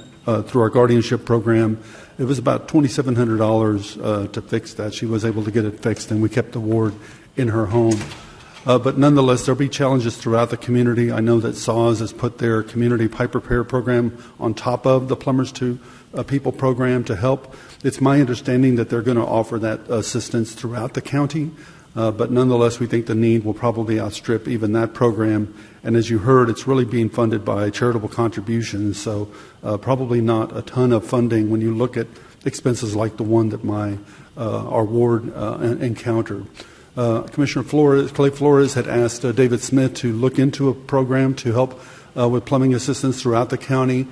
through our guardianship program. It was about $2,700 to fix that. She was able to get it fixed, and we kept the ward in her home. But nonetheless, there'll be challenges throughout the community. I know that SAWS has put their community pipe repair program on top of the Plumbers to People program to help. It's my understanding that they're going to offer that assistance throughout the county. But nonetheless, we think the need will probably outstrip even that program. And as you heard, it's really being funded by charitable contributions, so probably not a ton of funding when you look at expenses like the one that our ward encountered. Commissioner Clay Flores had asked David Smith to look into a program to help with plumbing assistance throughout the county.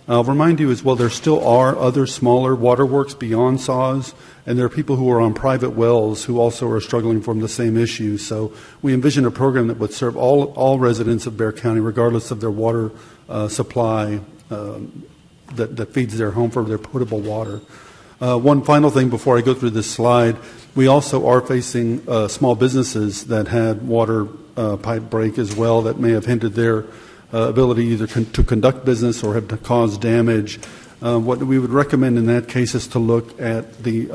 I'll remind you as well, there still are other smaller waterworks beyond SAWS, and there are people who are on private wells who also are struggling from the same issues. So we envision a program that would serve all residents of Bexar County, regardless of their water supply that feeds their home for their potable water. One final thing before I go through this slide, we also are facing small businesses that had water pipe break as well that may have hindered their ability either to conduct business or have caused damage. What we would recommend in that case is to look at the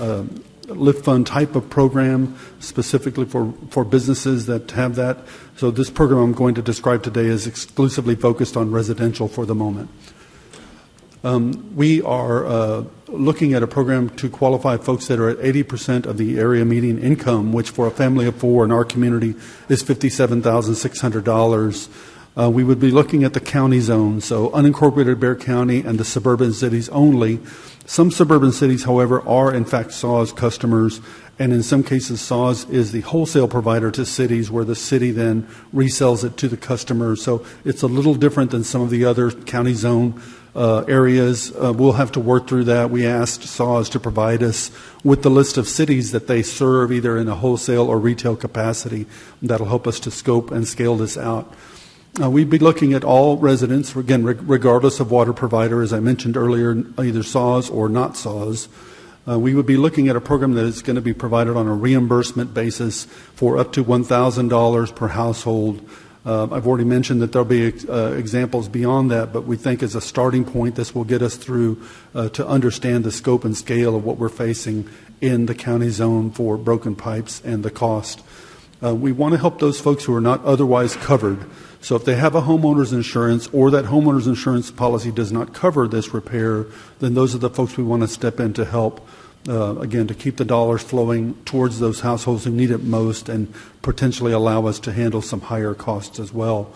LIFT Fund type of program specifically for businesses that have that. So this program I'm going to describe today is exclusively focused on residential for the moment. We are looking at a program to qualify folks that are at 80% of the area median income, which for a family of four in our community is $57,600. We would be looking at the county zone, so unincorporated Bexar County and the suburban cities only. Some suburban cities, however, are in fact SAWS customers, and in some cases SAWS is the wholesale provider to cities where the city then resells it to the customers. So it's a little different than some of the other county zone areas. We'll have to work through that. We asked SAWS to provide us with the list of cities that they serve either in a wholesale or retail capacity. That'll help us to scope and scale this out. We'd be looking at all residents, again, regardless of water provider, as I mentioned earlier, either SAWS or not SAWS. We would be looking at a program that is going to be provided on a reimbursement basis for up to $1,000 per household. I've already mentioned that there'll be examples beyond that, but we think as a starting point, this will get us through to understand the scope and scale of what we're facing in the county zone for broken pipes and the cost. We want to help those folks who are not otherwise covered. So if they have a homeowner's insurance or that homeowner's insurance policy does not cover this repair, then those are the folks we want to step in to help, again, to keep the dollars flowing towards those households who need it most and potentially allow us to handle some higher costs as well.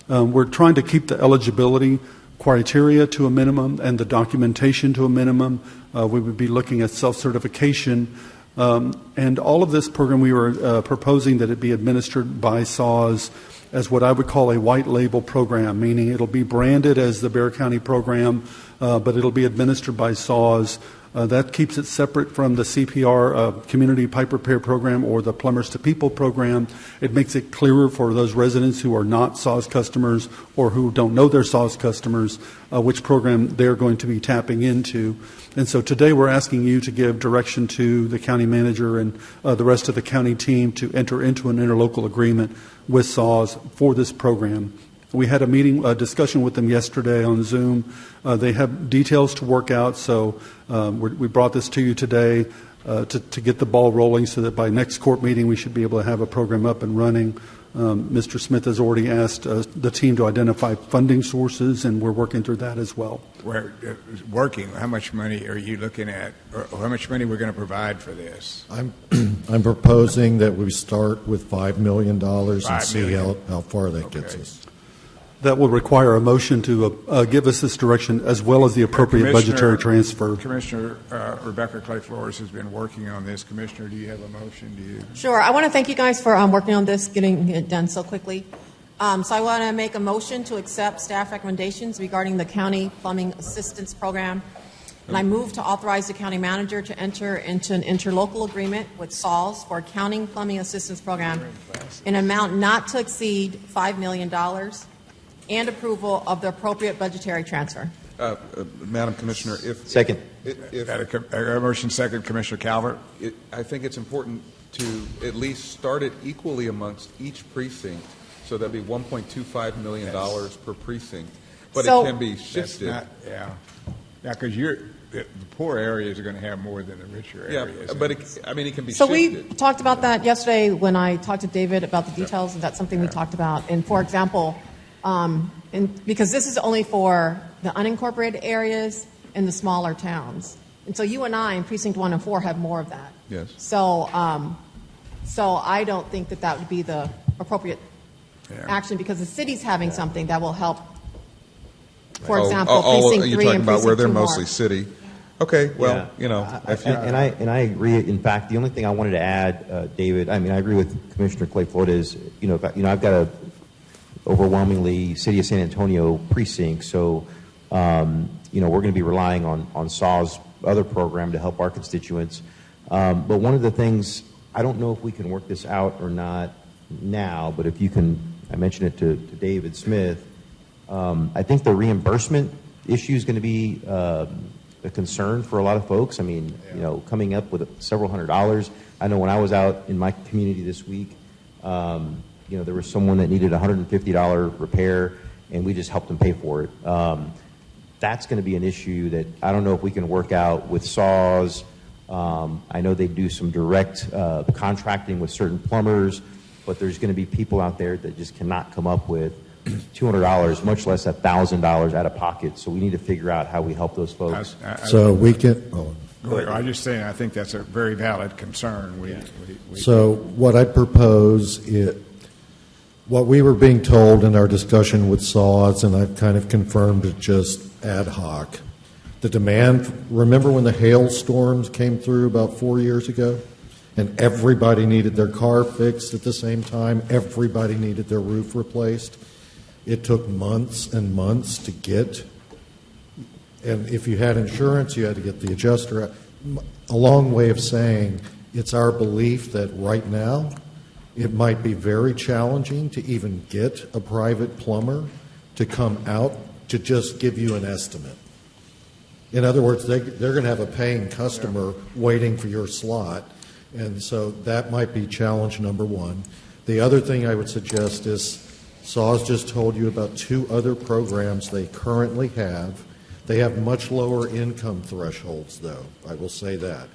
We're trying to keep the eligibility criteria to a minimum and the documentation to a minimum. We would be looking at self-certification. And all of this program, we were proposing that it be administered by SAWS as what I would call a white label program, meaning it'll be branded as the Bexar County program, but it'll be administered by SAWS. That keeps it separate from the CPR Community Pipe Repair Program or the Plumbers to People program. It makes it clearer for those residents who are not SAWS customers or who don't know they're SAWS customers which program they're going to be tapping into. And so today we're asking you to give direction to the county manager and the rest of the county team to enter into an interlocal agreement with SAWS for this program. We had a discussion with them yesterday on Zoom. They have details to work out, so we brought this to you today to get the ball rolling so that by next court meeting we should be able to have a program up and running. Mr. Smith has already asked the team to identify funding sources, and we're working through that as well. We're working. How much money are you looking at, or how much money we're going to provide for this? I'm proposing that we start with $5 million and see how far that gets us. That will require a motion to give us this direction as well as the appropriate budgetary transfer. Commissioner Rebecca Clay Flores has been working on this. Commissioner, do you have a motion? Do you? Sure. I want to thank you guys for working on this, getting it done so quickly. So I want to make a motion to accept staff recommendations regarding the County Plumbing Assistance Program. And I move to authorize the county manager to enter into an interlocal agreement with SAWS for a county plumbing assistance program in an amount not to exceed $5 million and approval of the appropriate budgetary transfer. Madam Commissioner, if second, a motion second, Commissioner Calvert. I think it's important to at least start it equally amongst each precinct, so that'd be $1.25 million per precinct. But so, it can be shifted. Because the poor areas are going to have more than the richer areas. Yeah, but it can be so shifted. We talked about that yesterday when I talked to David about the details, and that's something we talked about. And for example, because this is only for the unincorporated areas and the smaller towns. And so you and I in Precinct 1 and 4 have more of that. Yes. So I don't think that would be the appropriate action because the city's having something that will help, for example, Precinct 3 and Precinct 2 you're talking about where they're more. mostly city. Okay, well, and I agree. In fact, the only thing I wanted to add, David, I agree with Commissioner Clay Flores. I've got a overwhelmingly City of San Antonio precinct, so we're going to be relying on SAW's other program to help our constituents. But one of the things, I don't know if we can work this out or not now, but if you can, I mentioned it to David Smith, I think the reimbursement issue is going to be a concern for a lot of folks. Coming up with several $100s. I know when I was out in my community this week, there was someone that needed a $150 repair, and we just helped them pay for it. That's going to be an issue that I don't know if we can work out with SAWS. I know they do some direct contracting with certain plumbers, but there's going to be people out there that just cannot come up with $200, much less $1,000 out of pocket. So we need to figure out how we help those folks. So we can. I'm just saying, I think that's a very valid concern. So what I propose is, what we were being told in our discussion with SAWS, and I've kind of confirmed it just ad hoc, the demand, remember when the hailstorms came through about 4 years ago? And everybody needed their car fixed at the same time. Everybody needed their roof replaced. It took months and months to get. And if you had insurance, you had to get the adjuster. A long way of saying it's our belief that right now it might be very challenging to even get a private plumber to come out to just give you an estimate. In other words, they're going to have a paying customer waiting for your slot. And so that might be challenge number one. The other thing I would suggest is SAWS just told you about 2 other programs they currently have. They have much lower income thresholds, though. I will say that.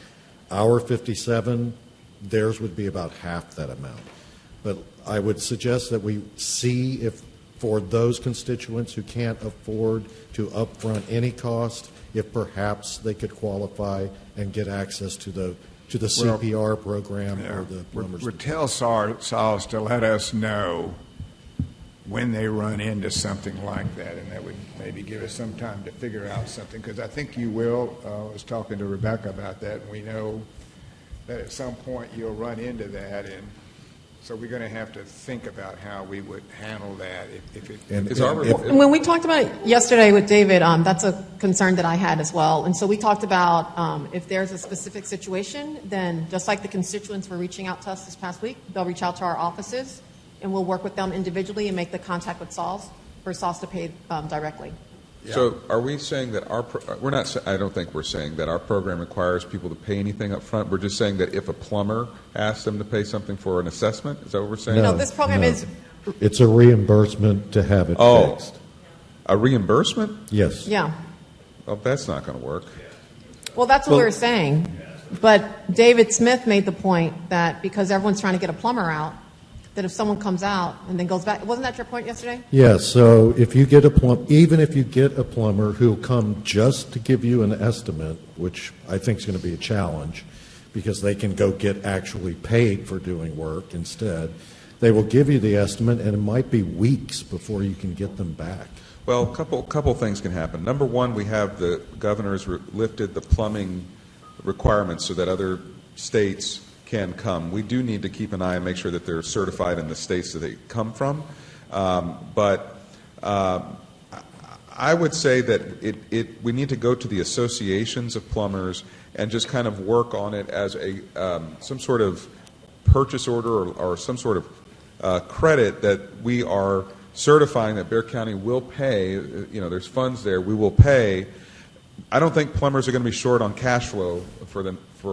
Our 57, theirs would be about half that amount. But I would suggest that we see if for those constituents who can't afford to upfront any cost, if perhaps they could qualify and get access to the CPR program or the plumbers. Tell SAWS to let us know when they run into something like that, and that would maybe give us some time to figure out something, because I think you will. I was talking to Rebecca about that, and we know that at some point you'll run into that, and so we're going to have to think about how we would handle that. When we talked about it yesterday with David, that's a concern that I had as well. And so we talked about if there's a specific situation, then just like the constituents were reaching out to us this past week, they'll reach out to our offices, and we'll work with them individually and make the contact with SAWS for SAWS to pay directly. Yeah. So are we saying that we're not, I don't think we're saying that our program requires people to pay anything up front. We're just saying that if a plumber asks them to pay something for an assessment, is that what we're saying? No, this program is... It's a reimbursement to have it fixed. A reimbursement? Yes. Yeah. Well, that's not going to work. Well, that's what we're saying. But David Smith made the point that because everyone's trying to get a plumber out, that if someone comes out and then goes back, wasn't that your point yesterday? Yes. So if you get even if you get a plumber who'll come just to give you an estimate, which I think is going to be a challenge, because they can go get actually paid for doing work instead, they will give you the estimate, and it might be weeks before you can get them back. Well, a couple things can happen. Number one, we have the governor's lifted the plumbing requirements so that other states can come. We do need to keep an eye and make sure that they're certified in the states that they come from. But I would say that we need to go to the associations of plumbers and just kind of work on it as some sort of purchase order or some sort of credit that we are certifying that Bexar County will pay. There's funds there. We will pay. I don't think plumbers are going to be short on cash flow for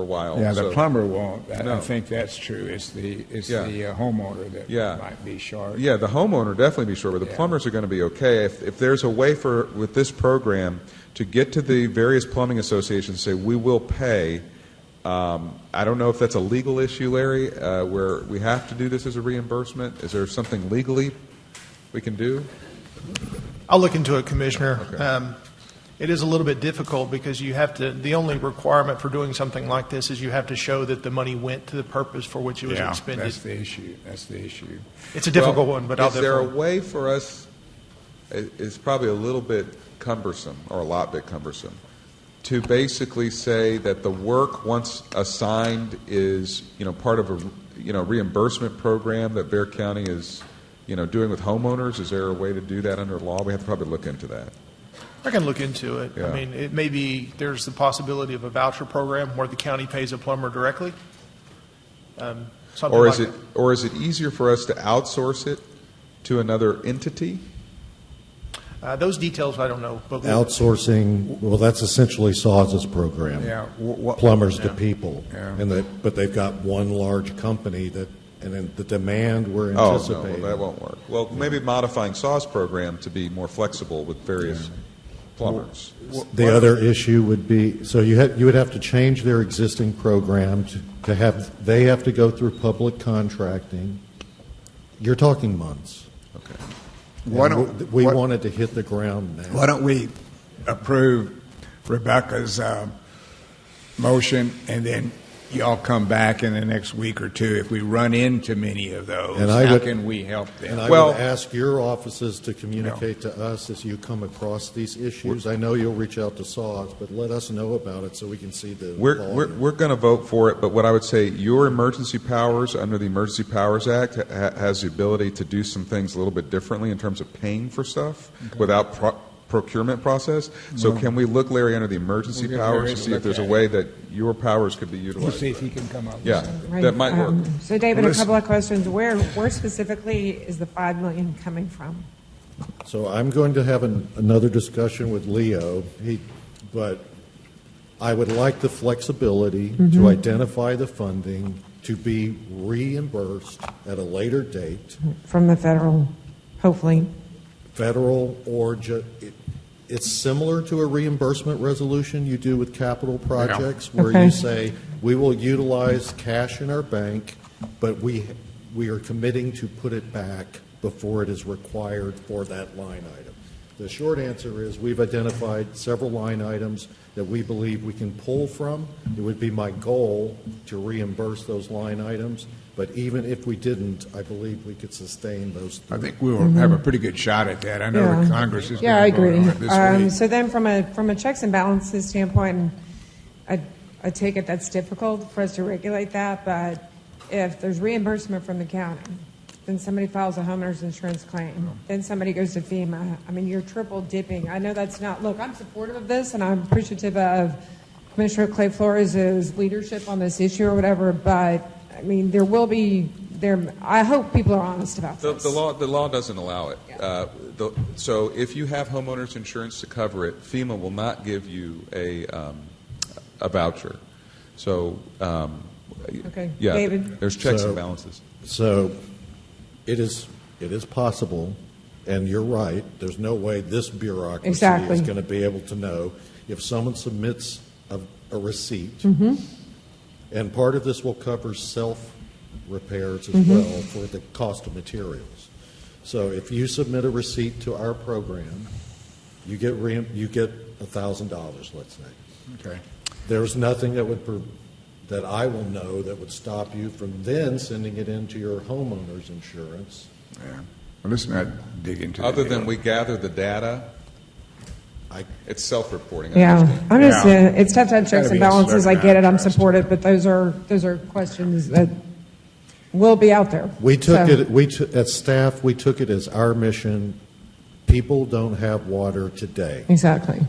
a while. Yeah, the plumber won't. I think that's true. It's the homeowner that might be short. Yeah, the homeowner definitely be short, but the plumbers are going to be okay. If there's a way with this program to get to the various plumbing associations and say we will pay. I don't know if that's a legal issue, Larry, where we have to do this as a reimbursement. Is there something legally we can do? I'll look into it, Commissioner. Okay. It is a little bit difficult because you have to, the only requirement for doing something like this is you have to show that the money went to the purpose for which it was expended. That's the issue. It's a difficult one, but I'll definitely. Is there a way for us, it's probably a little bit cumbersome, or a lot bit cumbersome, to basically say that the work once assigned is, part of a, reimbursement program that Bexar County is, doing with homeowners? Is there a way to do that under law? We have to probably look into that. I can look into it. Yeah. I mean, it may be there's the possibility of a voucher program where the county pays a plumber directly. Or is it easier for us to outsource it to another entity? Those details I don't know. But Outsourcing, well, that's essentially SAWS's program. Yeah. Plumbers to people, but they've got one large company and then the demand we're anticipating. Oh, no, that won't work. Well, maybe modifying SAWS program to be more flexible with various plumbers. The other issue would be, so you would have to change their existing program to have, they have to go through public contracting. You're talking months. Okay. We wanted to hit the ground now. Why don't we approve Rebecca's motion, and then y'all come back in the next week or two if we run into many of those. And how can we help them? And I would ask your offices to communicate to us as you come across these issues. I know you'll reach out to SAWS, but let us know about it so we can see the volume. We're going to vote for it, but what I would say, your emergency powers under the Emergency Powers Act has the ability to do some things a little bit differently in terms of paying for stuff without procurement process. So can we look, Larry, under the emergency powers to see if there's a way that your powers could be utilized? We'll see if he can come up. Yeah, Right. that might work. So, David, a couple of questions. Where specifically is the $5 million coming from? So I'm going to have another discussion with Leo, but I would like the flexibility to identify the funding to be reimbursed at a later date. From the federal, hopefully. Federal or it's similar to a reimbursement resolution you do with capital projects where you say we will utilize cash in our bank, but we are committing to put it back before it is required for that line item. The short answer is we've identified several line items that we believe we can pull from. It would be my goal to reimburse those line items. But even if we didn't, I believe we could sustain those. I think we will have a pretty good shot at that. I know the Congress is I agree. vote on it this week. So then from a checks and balances standpoint, I take it that's difficult for us to regulate that, but if there's reimbursement from the county, then somebody files a homeowner's insurance claim, then somebody goes to FEMA. I mean, you're triple dipping. I know that's not, look, I'm supportive of this, and I'm appreciative of Commissioner Clay Flores' leadership on this issue or whatever, but I mean, there will be there. I hope people are honest about this. The law doesn't allow it. So if you have homeowners insurance to cover it, FEMA will not give you a voucher. So okay, yeah, David. there's checks and balances. So it is possible, and you're right. There's no way this bureaucracy is going to be able to know if someone submits a receipt. And part of this will cover self-repairs as well for the cost of materials. So if you submit a receipt to our program, you get $1,000, let's say. Okay. There's nothing that I will know that would stop you from then sending it into your homeowner's insurance. Yeah. Well, let's not dig into Other that. than we gather the data, it's self-reporting. I'm just it's tough to have checks and balances. I get it. I'm supportive, but those are questions that will be out there. We took it. At staff, we took it as our mission. People don't have water today. Exactly.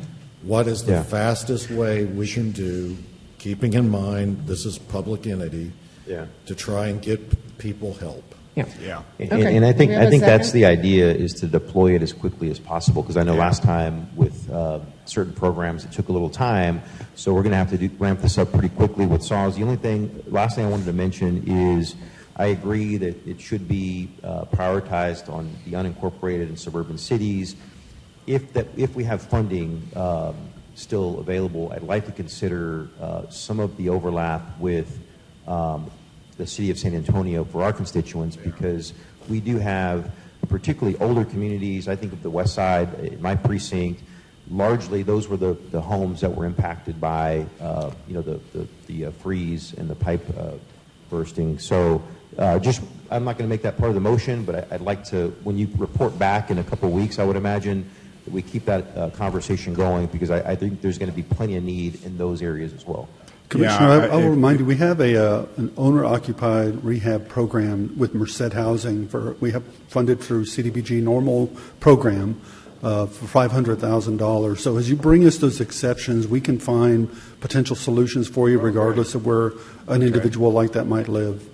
What is the fastest way we can do, keeping in mind this is public entity, to try and get people help? Yeah. And I think that's the idea, is to deploy it as quickly as possible, because I know last time with certain programs it took a little time, so we're going to have to ramp this up pretty quickly with SAWS. The last thing I wanted to mention is I agree that it should be prioritized on the unincorporated and suburban cities. If we have funding still available, I'd like to consider some of the overlap with the city of San Antonio for our constituents, because we do have particularly older communities. I think of the west side, in my precinct, largely those were the homes that were impacted by the freeze and the pipe bursting. So I'm not going to make that part of the motion, but I'd like to, when you report back in a couple of weeks, I would imagine that we keep that conversation going, because I think there's going to be plenty of need in those areas as well. Commissioner, I will remind you, we have an owner-occupied rehab program with Merced Housing. We have funded through CDBG normal program for $500,000. So as you bring us those exceptions, we can find potential solutions for you regardless of where an individual like that might live.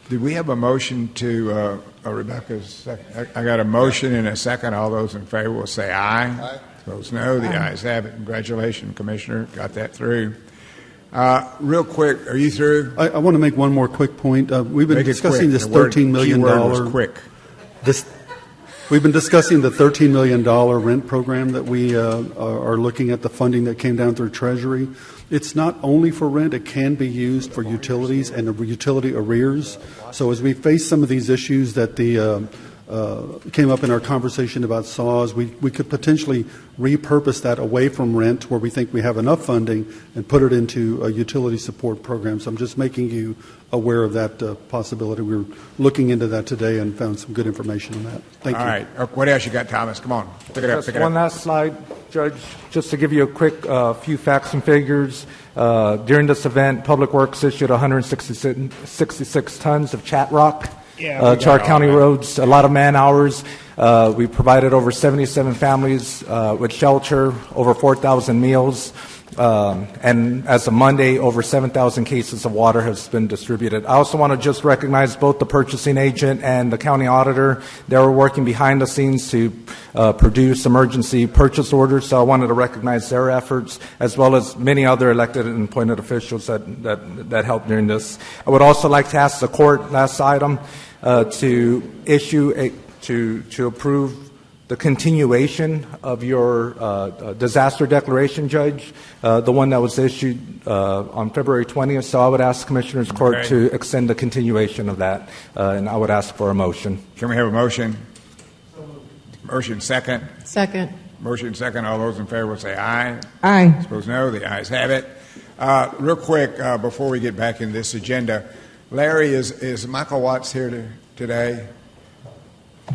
Did we have a motion to, Rebecca's second? I got a motion and a second. All those in favor will say aye. Aye. Those no. The ayes have it. Congratulations, Commissioner. Got that through. Real quick, are you through? I want to make one more quick point. We've been discussing this $13 million. Quick. We've been discussing the $13 million rent program that we are looking at, the funding that came down through Treasury. It's not only for rent, it can be used for utilities and utility arrears. So as we face some of these issues that the came up in our conversation about saws. We could potentially repurpose that away from rent, where we think we have enough funding, and put it into a utility support program. So I'm just making you aware of that possibility. We were looking into that today and found some good information on that. Thank you. All right. What else you got, Thomas? Come on. Pick it up. Just one last slide, Judge, just to give you a quick few facts and figures. During this event, Public Works issued 166 tons of chat rock to our county roads, a lot of man hours. We provided over 77 families with shelter, over 4,000 meals. And as of Monday, over 7,000 cases of water has been distributed. I also want to just recognize both the purchasing agent and the county auditor. They were working behind the scenes to produce emergency purchase orders, so I wanted to recognize their efforts, as well as many other elected and appointed officials that helped during this. I would also like to ask the court, last item, to approve the continuation of your disaster declaration, Judge, the one that was issued on February 20th. So I would ask Commissioners Court to extend the continuation of that, and I would ask for a motion. Can we have a motion? Motion second. Second. Motion second. All those in favor will say aye. Aye. Suppose no. The ayes have it. Real quick, before we get back in this agenda, Larry, is Michael Watts here today?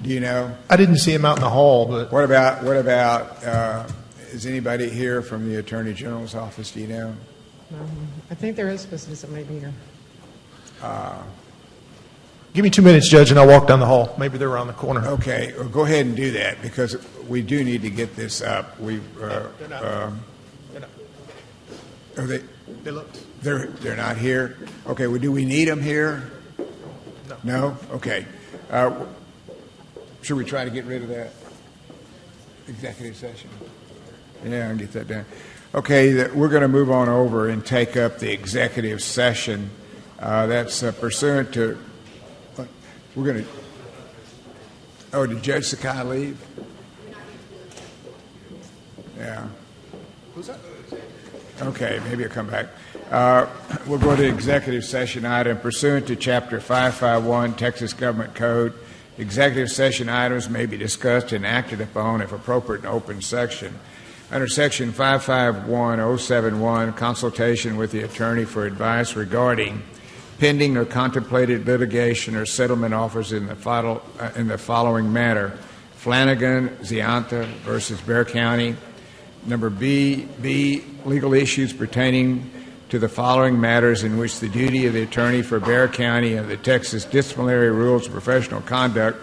Do you know? I didn't see him out in the hall, but What about? Is anybody here from the Attorney General's office? Do you know? I think there is supposed to be somebody here. give me 2 minutes, Judge, and I'll walk down the hall. Maybe they're around the corner. Okay, well, go ahead and do that, because we do need to get this up. They're not. Are they? They looked. They're not here. Okay. Well, do we need them here? No. Okay. Should we try to get rid of that executive session? Yeah, I'll get that done. Okay, we're going to move on over and take up the executive session. That's pursuant to. We're going to. Oh, did Judge Sakai leave? Yeah. Who's that? Okay, maybe I'll come back. We'll go to executive session item pursuant to Chapter 551 Texas Government Code. Executive session items may be discussed and acted upon if appropriate in open section. Under Section 551071, consultation with the attorney for advice regarding pending or contemplated litigation or settlement offers in the following manner: Flanagan, Zianta versus Bexar County. Number B, legal issues pertaining to the following matters in which the duty of the attorney for Bexar County and the Texas Disciplinary Rules of Professional Conduct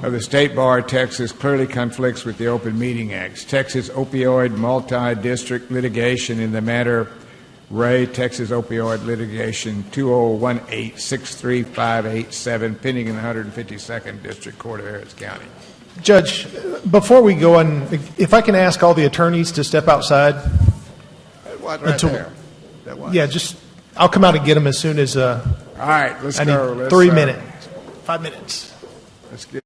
of the State Bar of Texas clearly conflicts with the Open Meeting Act. Texas opioid multi-district litigation in the matter of Ray, Texas opioid litigation 2018-63587, pending in the 152nd District Court of Harris County. Judge, before we go on, if I can ask all the attorneys to step outside. Right there. Yeah, just I'll come out and get them as soon as. All right, let's go. Need 3 minutes, 5 minutes. Let's get.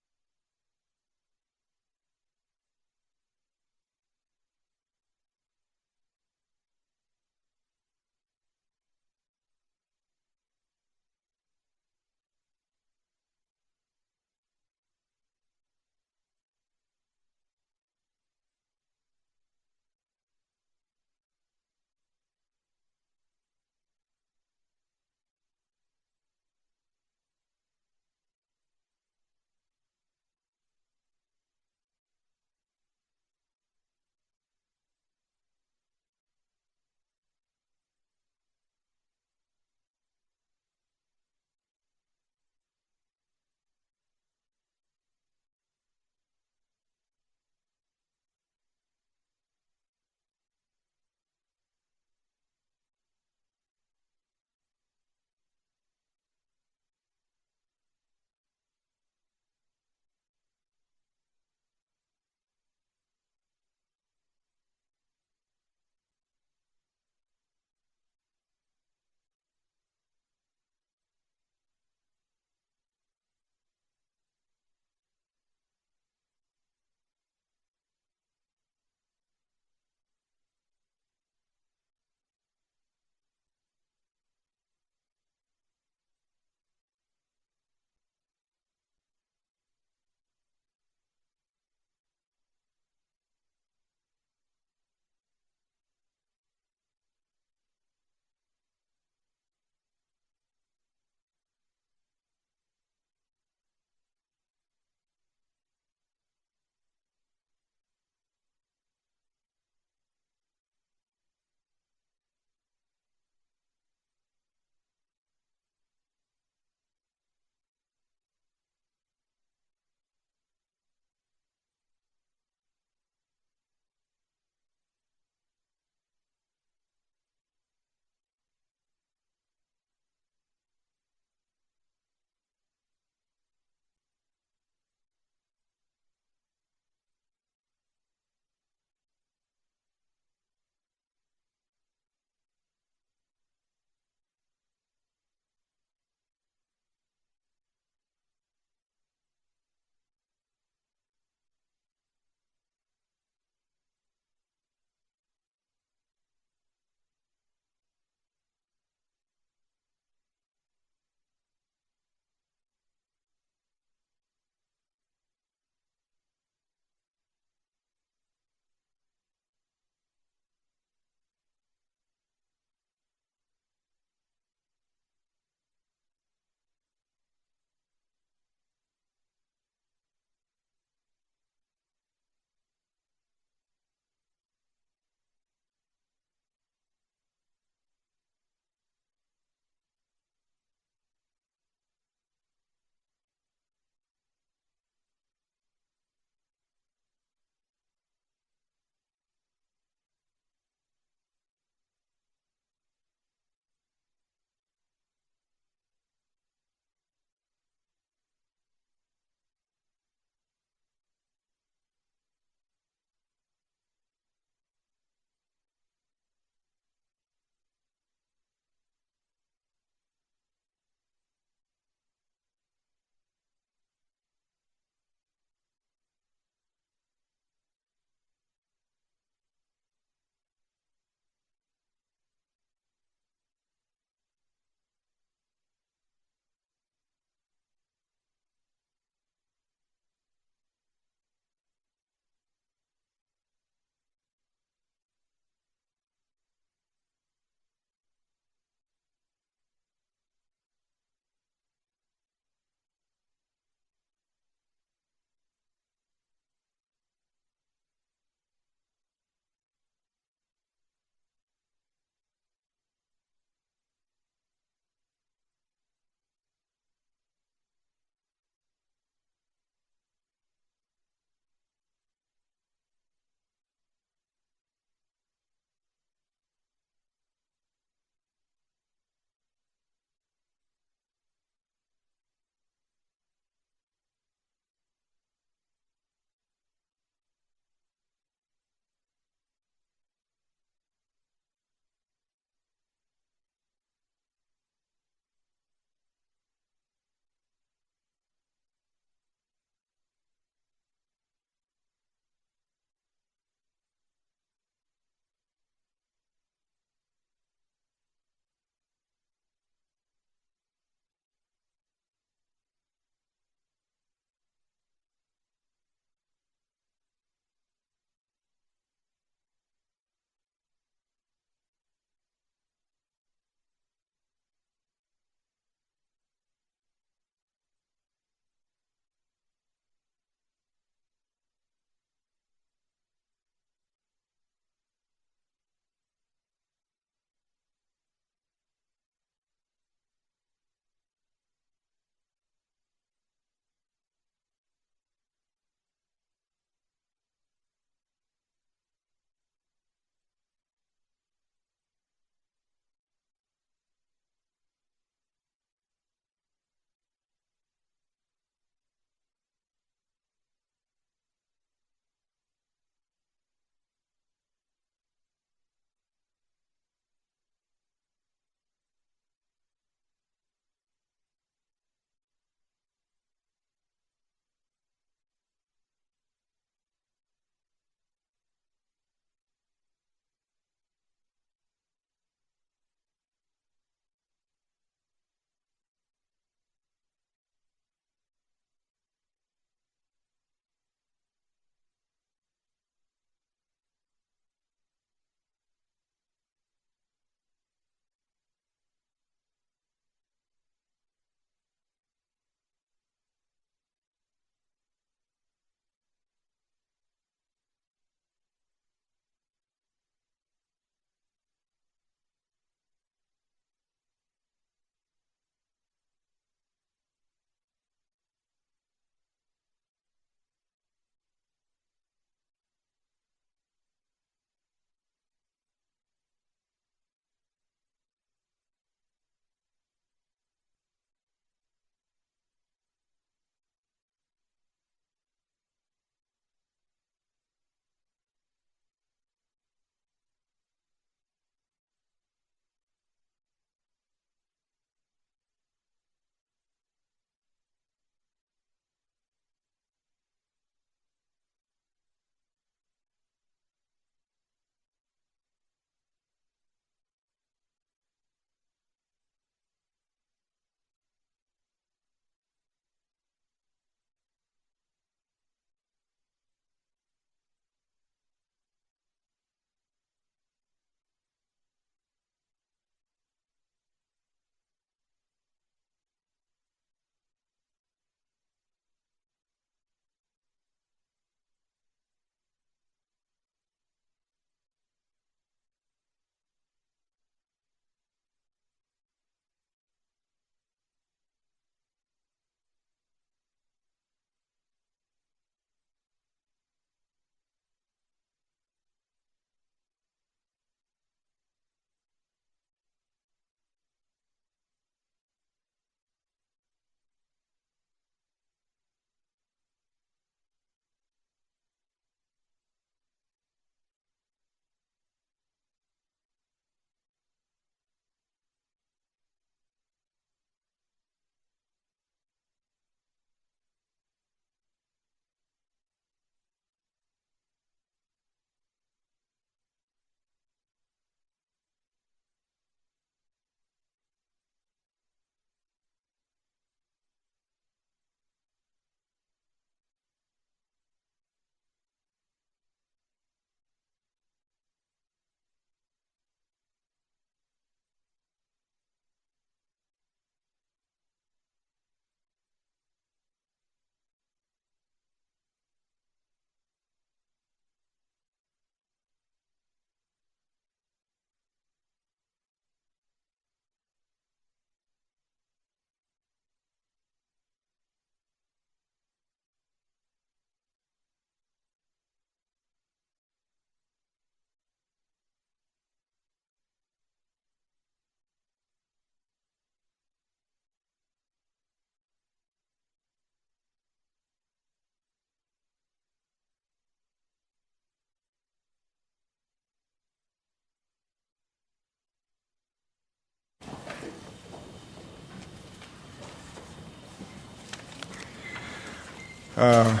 Are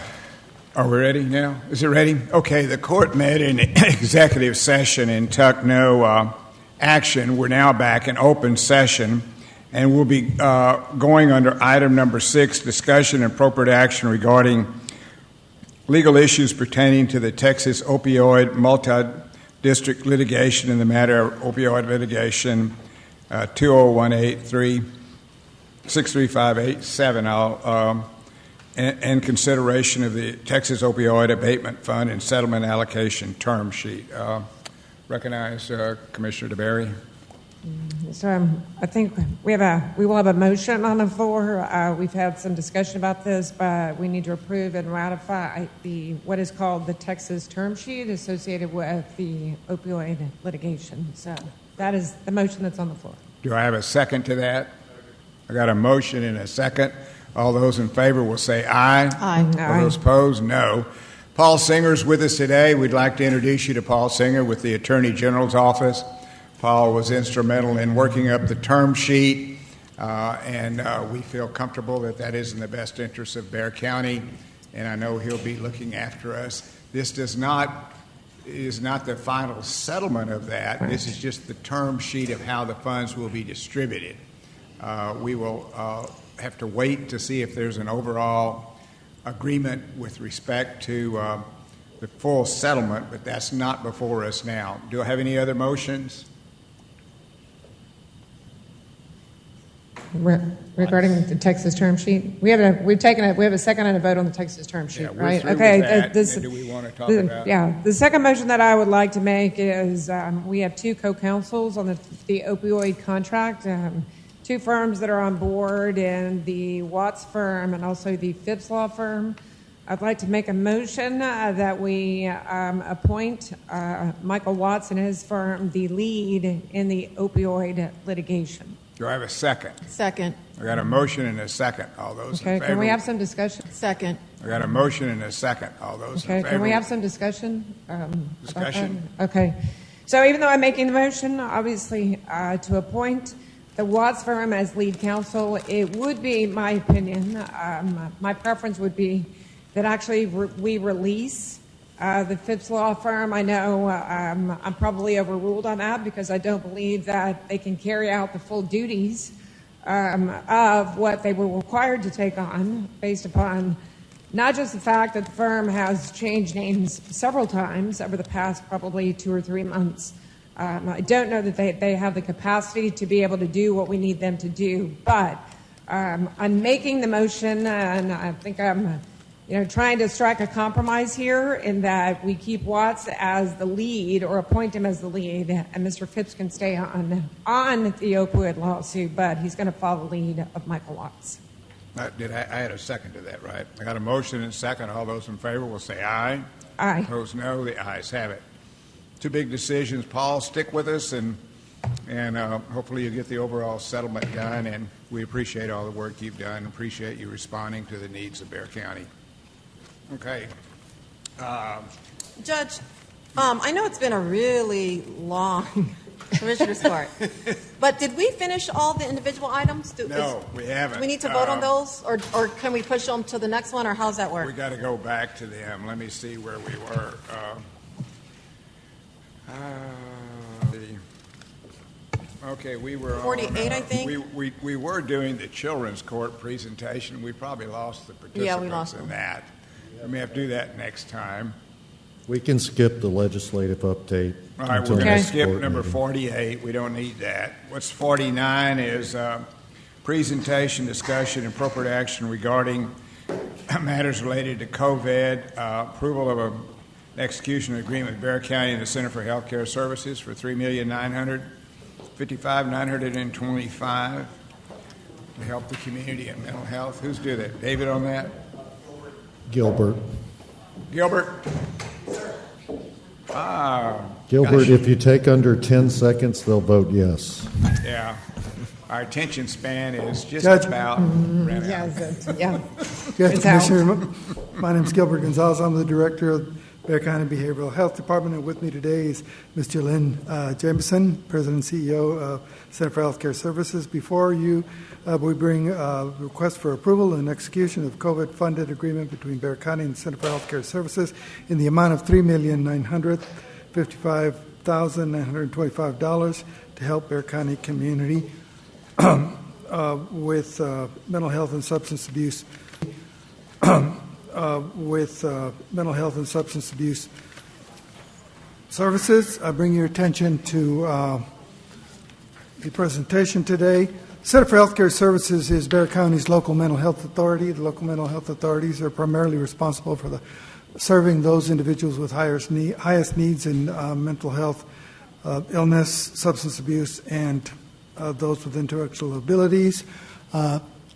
we ready now? Is it ready? Okay, the court met in executive session and took no action. We're now back in open session, and we'll be going under item number 6, discussion and appropriate action regarding legal issues pertaining to the Texas opioid multi-district litigation in the matter of opioid litigation 2018-3-63587. And consideration of the Texas Opioid Abatement Fund and Settlement Allocation Term Sheet. Recognize Commissioner DeBerry. So I think we will have a motion on the floor. We've had some discussion about this, but we need to approve and ratify what is called the Texas Term Sheet associated with the opioid litigation. So that is the motion that's on the floor. Do I have a second to that? I got a motion and a second. All those in favor will say aye. Aye. All those opposed, no. Paul Singer's with us today. We'd like to introduce you to Paul Singer with the Attorney General's Office. Paul was instrumental in working up the term sheet, and we feel comfortable that that is in the best interest of Bexar County, and I know he'll be looking after us. This is not the final settlement of that. This is just the term sheet of how the funds will be distributed. We will have to wait to see if there's an overall agreement with respect to the full settlement, but that's not before us now. Do I have any other motions? Regarding the Texas term sheet, we have a second and a vote on the Texas term sheet, Yeah, we're right? through Okay. with that. Do we want to talk about? Yeah, the second motion that I would like to make is we have 2 co-counsels on the opioid contract. 2 firms that are on board, and the Watts firm and also the Phipps law firm. I'd like to make a motion that we appoint Michael Watts and his firm the lead in the opioid litigation. Do I have a second? Second. I got a motion and a second. All those in favor? Can we have some discussion? Second. I got a motion and a second. All those in favor? Can we have some discussion? Discussion? Okay. So even though I'm making the motion, obviously, to appoint the Watts firm as lead counsel, it would be my opinion, my preference would be that actually we release the Phipps law firm. I know I'm probably overruled on that because I don't believe that they can carry out the full duties of what they were required to take on based upon not just the fact that the firm has changed names several times over the past probably 2 or 3 months. I don't know that they have the capacity to be able to do what we need them to do, but I'm making the motion, and I think I'm trying to strike a compromise here in that we keep Watts as the lead or appoint him as the lead, and Mr. Phipps can stay on the opioid lawsuit, but he's going to follow the lead of Michael Watts. I had a second to that, right? I got a motion and a second. All those in favor will say aye. Aye. Opposed, no. The ayes have it. 2 big decisions. Paul, stick with us, and hopefully you get the overall settlement done. And we appreciate all the work you've done. Appreciate you responding to the needs of Bexar County. Okay. Judge, I know it's been a really long Commissioner's Court, but did we finish all the individual items? No, we haven't. Do we need to vote on those, or can we push them to the next one, or how does that work? We got to go back to them. Let me see where we were. Okay, we were 48, I think. We were doing the children's court presentation. We probably lost the participants Yeah, we lost in them. that. We may have to do that next time. We can skip the legislative update. All right, until we're going to next skip court number meeting. 48. We don't need that. What's 49 is presentation, discussion, and appropriate action regarding matters related to COVID, approval of an execution agreement with Bexar County and the Center for Healthcare Services for $3,955,925 to help the community in mental health. Who's do that? David on that? Gilbert. Gilbert? Gilbert, gosh. if you take under 10 seconds, they'll vote yes. Yeah. Our attention span is just Judge. about ran out. Yeah. Yes, It's out. Commissioner, my name is Gilbert Gonzalez. I'm the director of Bexar County Behavioral Health Department. And with me today is Ms. Jolene Jameson, President and CEO of Center for Healthcare Services. Before you, we bring a request for approval and execution of COVID-funded agreement between Bexar County and Center for Healthcare Services in the amount of $3,955,925 to help Bexar County community with mental health and substance abuse. Mental health and substance abuse services. I bring your attention to the presentation today. Center for Healthcare Services is Bexar County's local mental health authority. The local mental health authorities are primarily responsible for serving those individuals with highest needs in mental health, illness, substance abuse, and those with intellectual abilities.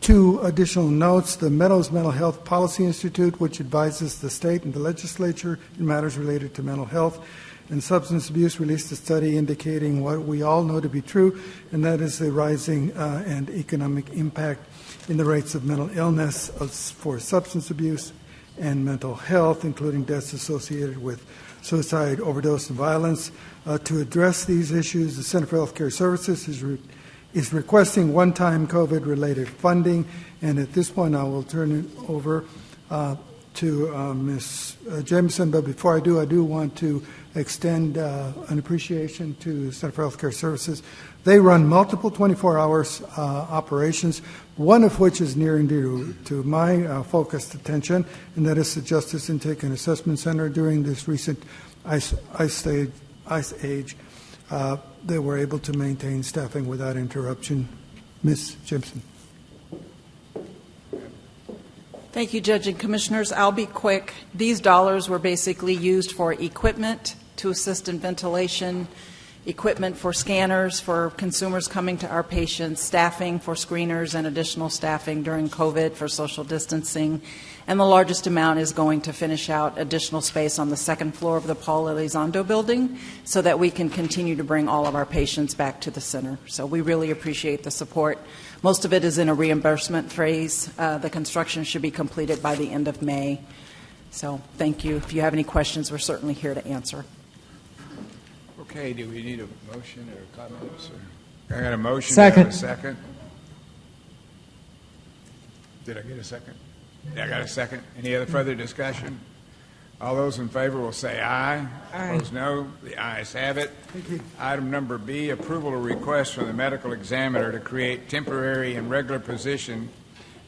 Two additional notes. The Meadows Mental Health Policy Institute, which advises the state and the legislature in matters related to mental health and substance abuse, released a study indicating what we all know to be true, and that is the rising and economic impact in the rates of mental illness for substance abuse and mental health, including deaths associated with suicide, overdose, and violence. To address these issues, the Center for Healthcare Services is requesting one-time COVID-related funding, and at this point I will turn it over to Ms. Jameson. But before I do want to extend an appreciation to Center for Healthcare Services. They run multiple 24-hour operations, one of which is near and dear to my focused attention, and that is the Justice Intake and Assessment Center. During this recent ice age, they were able to maintain staffing without interruption. Ms. Jameson. Thank you, Judge and Commissioners. I'll be quick. These dollars were basically used for equipment to assist in ventilation, equipment for scanners for consumers coming to our patients, staffing for screeners and additional staffing during COVID for social distancing, and the largest amount is going to finish out additional space on the second floor of the Paul Elizondo building so that we can continue to bring all of our patients back to the center. So we really appreciate the support. Most of it is in a reimbursement phase. The construction should be completed by the end of May. So thank you. If you have any questions, we're certainly here to answer. Okay, do we need a motion or comments? I got a motion. Second. Do I have a second? Did I get a second? Yeah, I got a second. Any other further discussion? All those in favor will say aye. Aye. Opposed, no. The ayes have it. Thank you. Item number B, approval of request from the medical examiner to create temporary and regular position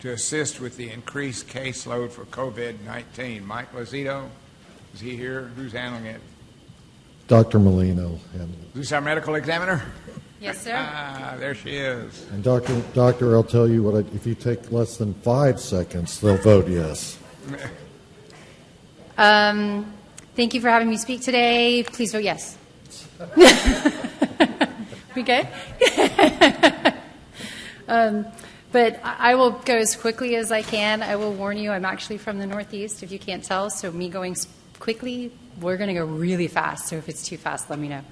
to assist with the increased caseload for COVID-19. Mike Lazito, is he here? Who's handling it? Dr. Molino. Who's our medical examiner? Yes, sir. There she is. And doctor, I'll tell you what, if you take less than 5 seconds, they'll vote yes. Thank you for having me speak today. Please vote yes. We good? But I will go as quickly as I can. I will warn you, I'm actually from the Northeast, if you can't tell, so me going quickly, we're going to go really fast, so if it's too fast, let me know.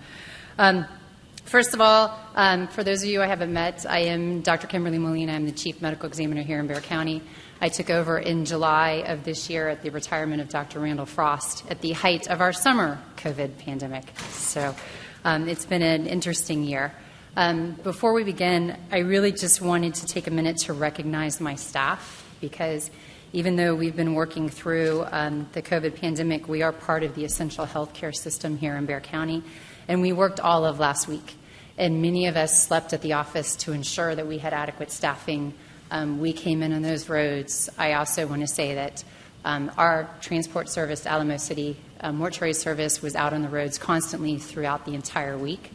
First of all, for those of you I haven't met, I am Dr. Kimberly Molina. I'm the Chief Medical Examiner here in Bexar County. I took over in July of this year at the retirement of Dr. Randall Frost at the height of our summer COVID pandemic. So it's been an interesting year. Before we begin, I really just wanted to take a minute to recognize my staff because even though we've been working through the COVID pandemic, we are part of the essential healthcare system here in Bexar County, and we worked all of last week. And many of us slept at the office to ensure that we had adequate staffing. We came in on those roads. I also want to say that our transport service, Alamo City Mortuary Service, was out on the roads constantly throughout the entire week.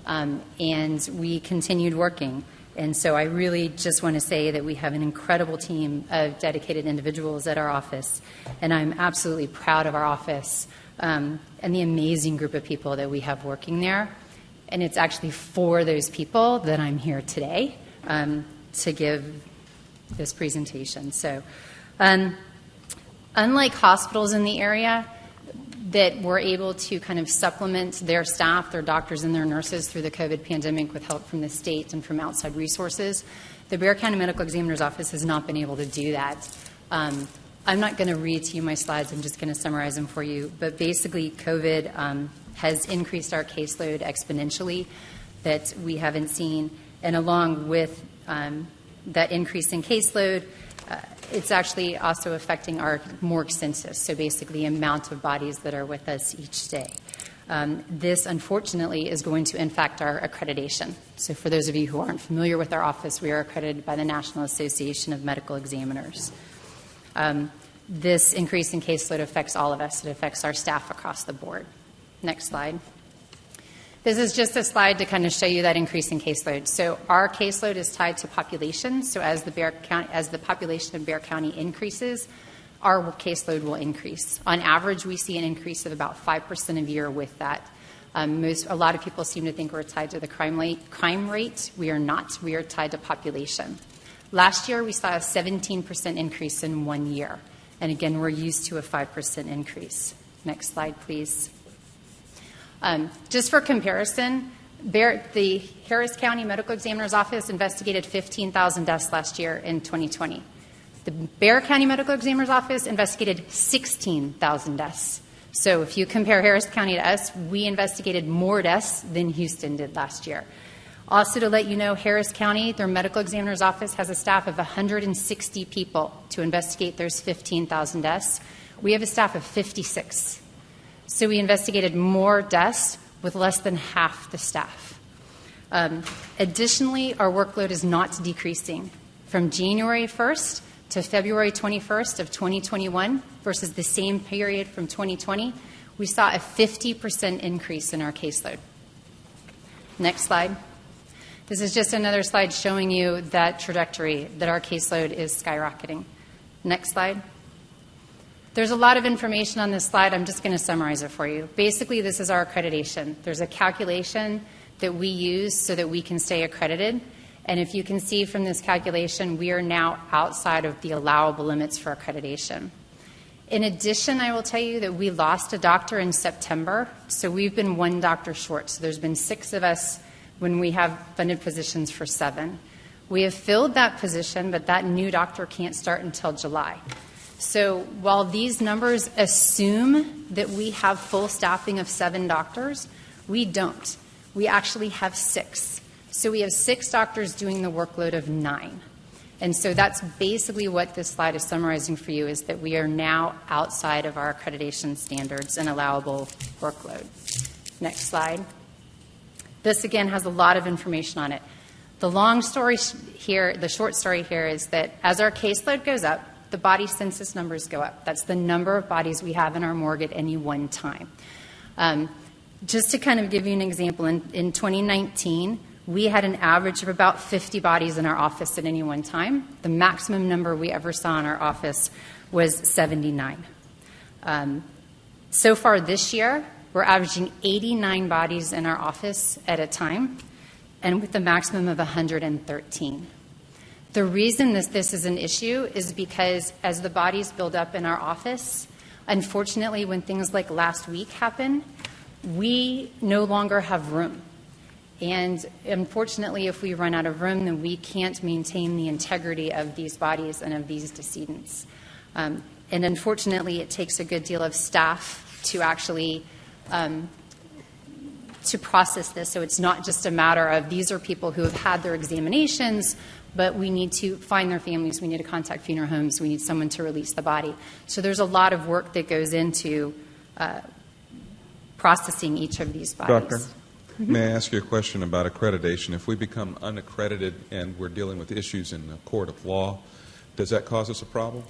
And we continued working. And so I really just want to say that we have an incredible team of dedicated individuals at our office, and I'm absolutely proud of our office and the amazing group of people that we have working there. And it's actually for those people that I'm here today to give this presentation. So unlike hospitals in the area that were able to kind of supplement their staff, their doctors and their nurses through the COVID pandemic with help from the state and from outside resources, the Bexar County Medical Examiner's Office has not been able to do that I'm not going to read to you my slides. I'm just going to summarize them for you. But basically, COVID has increased our caseload exponentially that we haven't seen. And along with that increase in caseload, it's actually also affecting our morgue census, so basically the amount of bodies that are with us each day. This, unfortunately, is going to impact our accreditation. So for those of you who aren't familiar with our office, we are accredited by the National Association of Medical Examiners. This increase in caseload affects all of us. It affects our staff across the board. Next slide. This is just a slide to kind of show you that increase in caseload. So our caseload is tied to population. So as the population of Bexar County increases, our caseload will increase. On average, we see an increase of about 5% a year with that. A lot of people seem to think we're tied to the crime rate. We are not. We are tied to population. Last year, we saw a 17% increase in 1 year. And again, we're used to a 5% increase. Next slide, please. Just for comparison, the Harris County Medical Examiner's Office investigated 15,000 deaths last year in 2020. The Bexar County Medical Examiner's Office investigated 16,000 deaths. So if you compare Harris County to us, we investigated more deaths than Houston did last year. Also, to let you know, Harris County, their medical examiner's office, has a staff of 160 people to investigate those 15,000 deaths. We have a staff of 56. So we investigated more deaths with less than half the staff. Additionally, our workload is not decreasing. From January 1st to February 21st of 2021 versus the same period from 2020, we saw a 50% increase in our caseload. Next slide. This is just another slide showing you that trajectory, that our caseload is skyrocketing. Next slide. There's a lot of information on this slide. I'm just going to summarize it for you. Basically, this is our accreditation. There's a calculation that we use so that we can stay accredited. And if you can see from this calculation, we are now outside of the allowable limits for accreditation. In addition, I will tell you that we lost a doctor in September, so we've been 1 doctor short. So there's been 6 of us when we have funded positions for 7. We have filled that position, but that new doctor can't start until July. So while these numbers assume that we have full staffing of 7 doctors, we don't. We actually have 6. So we have 6 doctors doing the workload of 9. And so that's basically what this slide is summarizing for you, is that we are now outside of our accreditation standards and allowable workload. Next slide. This, again, has a lot of information on it. The long story here, the short story here is that as our caseload goes up, the body census numbers go up. That's the number of bodies we have in our morgue at any one time. Just to kind of give you an example, in 2019, we had an average of about 50 bodies in our office at any one time. The maximum number we ever saw in our office was 79. So far this year, we're averaging 89 bodies in our office at a time, and with a maximum of 113. The reason this is an issue is because as the bodies build up in our office, unfortunately, when things like last week happen, we no longer have room. And unfortunately, if we run out of room, then we can't maintain the integrity of these bodies and of these decedents. And unfortunately, it takes a good deal of staff to actually to process this. So it's not just a matter of these are people who have had their examinations, but we need to find their families, we need to contact funeral homes, we need someone to release the body. So there's a lot of work that goes into processing each of these bodies. Doctor, may I ask you a question about accreditation? If we become unaccredited and we're dealing with issues in the court of law, does that cause us a problem?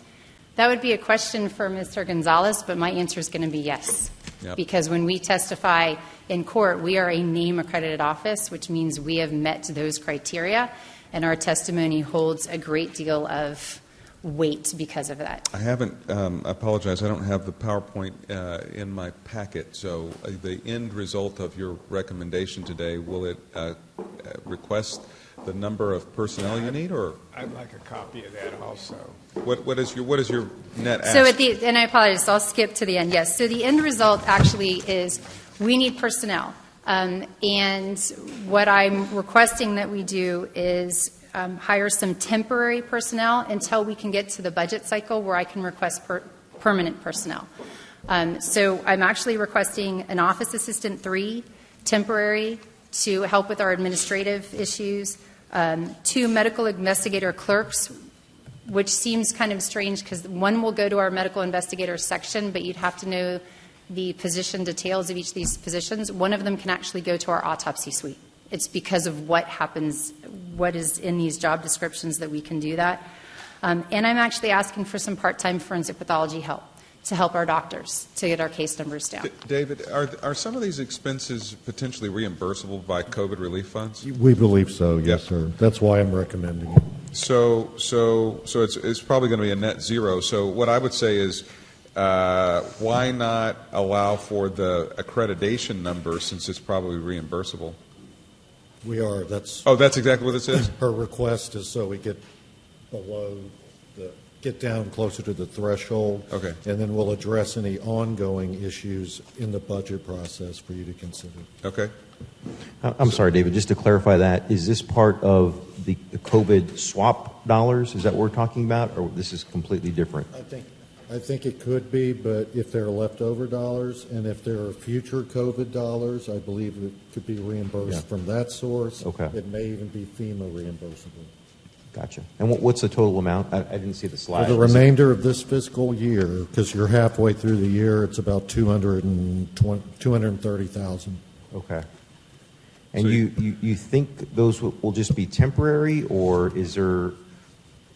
That would be a question for Mr. Gonzalez, but my answer is going to be yes. Yep. Because when we testify in court, we are a name-accredited office, which means we have met those criteria, and our testimony holds a great deal of weight because of that. I haven't, I apologize, I don't have the PowerPoint in my packet, so the end result of your recommendation today, will it request the number of personnel you need, or? I'd like a copy of that also. What is your net ask? So and I apologize, so I'll skip to the end. Yes, so the end result actually is we need personnel. And what I'm requesting that we do is hire some temporary personnel until we can get to the budget cycle where I can request permanent personnel. So I'm actually requesting an office assistant 3, temporary, to help with our administrative issues, 2 medical investigator clerks, which seems kind of strange because one will go to our medical investigator section, but you'd have to know the position details of each of these positions. One of them can actually go to our autopsy suite. It's because of what happens, what is in these job descriptions that we can do that. And I'm actually asking for some part-time forensic pathology help to help our doctors to get our case numbers down. David, are some of these expenses potentially reimbursable by COVID relief funds? We believe so, yes, sir. That's why I'm recommending it. So it's probably going to be a net zero. So what I would say is, why not allow for the accreditation number since it's probably reimbursable? We are. That's exactly what it says? Her request is so we get get down closer to the threshold. Okay. And then we'll address any ongoing issues in the budget process for you to consider. Okay. I'm sorry, David, just to clarify that, is this part of the COVID swap dollars? Is that what we're talking about, or this is completely different? I think it could be, but if there are leftover dollars and if there are future COVID dollars, I believe it could be reimbursed from that source. Okay. It may even be FEMA reimbursable. Gotcha. And what's the total amount? I didn't see the slide. For the remainder of this fiscal year, because you're halfway through the year, it's about $230,000. Okay. And so you think those will just be temporary, or is there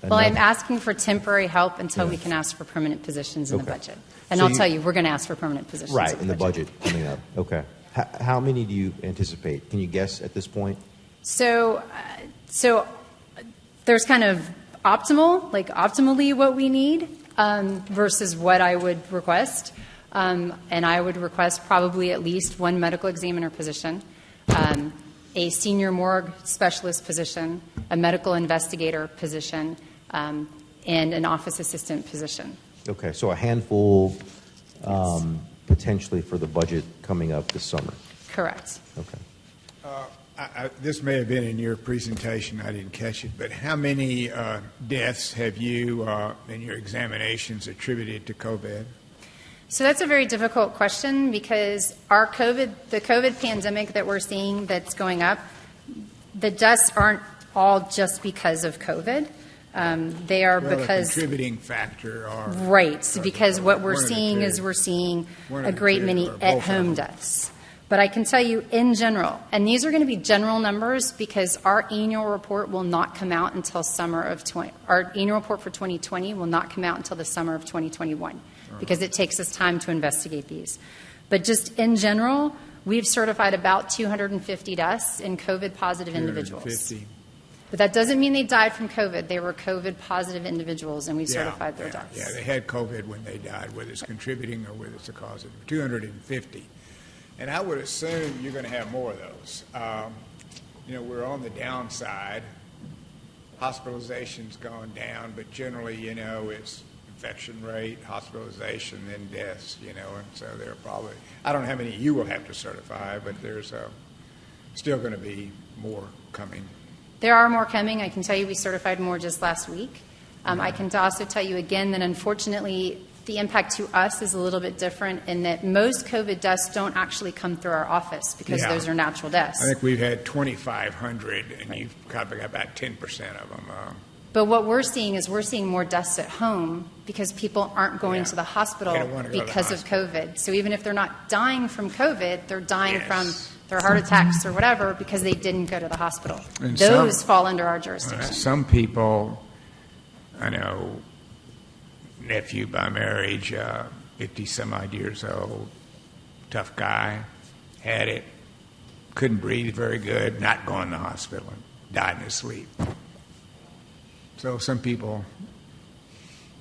Well, I'm asking for temporary help until we can ask for permanent positions in the budget. And So I'll tell you, we're going to ask for permanent positions right in the budget coming up? Okay. How many do you anticipate? Can you guess at this point? So there's kind of optimally what we need versus what I would request. And I would request probably at least 1 medical examiner position, a senior morgue specialist position, a medical investigator position, and an office assistant position. Okay, so a handful potentially for the budget coming up this summer. Correct. Okay. This may have been in your presentation, I didn't catch it, but how many deaths have you in your examinations attributed to COVID? So that's a very difficult question because the COVID pandemic that we're seeing that's going up, the deaths aren't all just because of COVID. They are because a contributing factor. Right, because what we're seeing is we're seeing a great many at-home deaths. But I can tell you in general, and these are going to be general numbers because our annual report will not come out until our annual report for 2020 will not come out until the summer of 2021 because it takes us time to investigate these. But just in general, we've certified about 250 deaths in COVID-positive individuals. But that doesn't mean they died from COVID. They were COVID-positive individuals, and we certified their deaths. Yeah, they had COVID when they died, whether it's contributing or whether it's a cause of 250. And I would assume you're going to have more of those. We're on the downside. Hospitalization's gone down, but generally, it's infection rate, hospitalization, then deaths, and so there are probably, I don't know how many you will have to certify, but there's still going to be more coming. There are more coming. I can tell you we certified more just last week. I can also tell you again that unfortunately the impact to us is a little bit different in that most COVID deaths don't actually come through our office because those are natural deaths. I think we've had 2,500, and you've got about 10% of them. But what we're seeing is we're seeing more deaths at home because people aren't going to the hospital because of COVID. So even if they're not dying from COVID, they're dying from their heart attacks or whatever because they didn't go to the hospital. And those fall under our jurisdiction. Some people, I know, nephew by marriage, 50-some-odd years old, tough guy, had it, couldn't breathe very good, not going to the hospital, and died in his sleep. So some people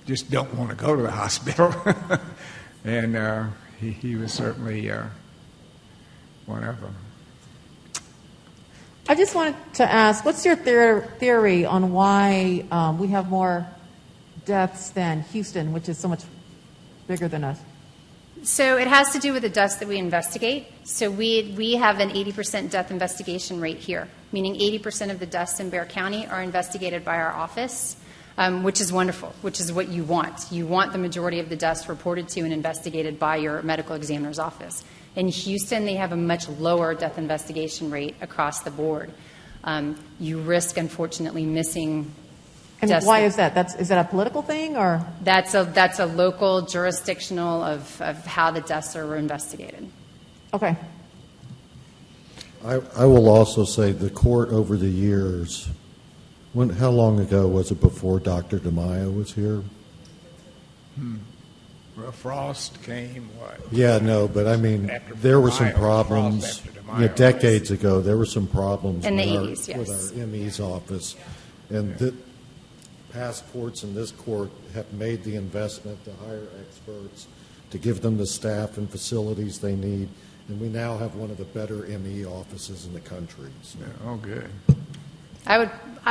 just don't want to go to the hospital, and he was certainly one of them. I just wanted to ask, what's your theory on why we have more deaths than Houston, which is so much bigger than us? So it has to do with the deaths that we investigate. So we have an 80% death investigation rate here. meaning 80% of the deaths in Bexar County are investigated by our office, which is wonderful, which is what you want. You want the majority of the deaths reported to and investigated by your medical examiner's office. In Houston, they have a much lower death investigation rate across the board. You risk, unfortunately, missing. And why is that? Is that a political thing, or that's a local jurisdictional of how the deaths are investigated. Okay. I will also say the court over the years. How long ago was it before Dr. DeMaio was here? Well, Frost came, what? Yeah, no, but I mean, there were some problems. Decades ago, there were some problems in the with 80s, yes. our ME's office. And the past courts and this court have made the investment to hire experts, to give them the staff and facilities they need. And we now have one of the better ME offices in the country. So. Yeah, oh, good. I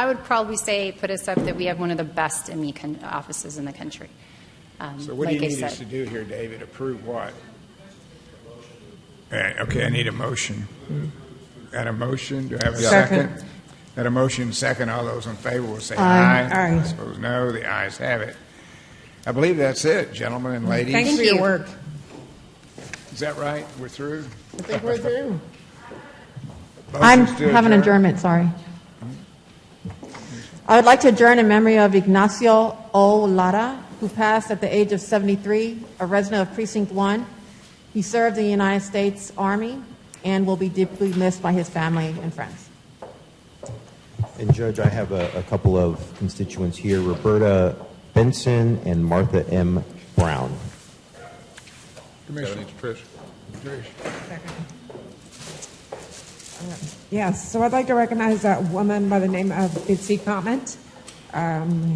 would probably say put us up that we have one of the best ME offices in the country. So what do you need us to do here, David? Approve what? Okay, I need a motion. Got a motion? Do I have a second? Got a motion, second. All those in favor will say aye. Aye. I suppose no. The ayes have it. I believe that's it, gentlemen and ladies. Thanks for your work. Is that right? We're through? I think we're through. I'm having an adjournment, sorry. I would like to adjourn in memory of Ignacio O. Lara, who passed at the age of 73, a resident of Precinct 1. He served in the United States Army and will be deeply missed by his family and friends. And Judge, I have a couple of constituents here, Roberta Benson and Martha M. Brown. Commissioner Trish. Yes, so I'd like to recognize a woman by the name of Bitsy Comet,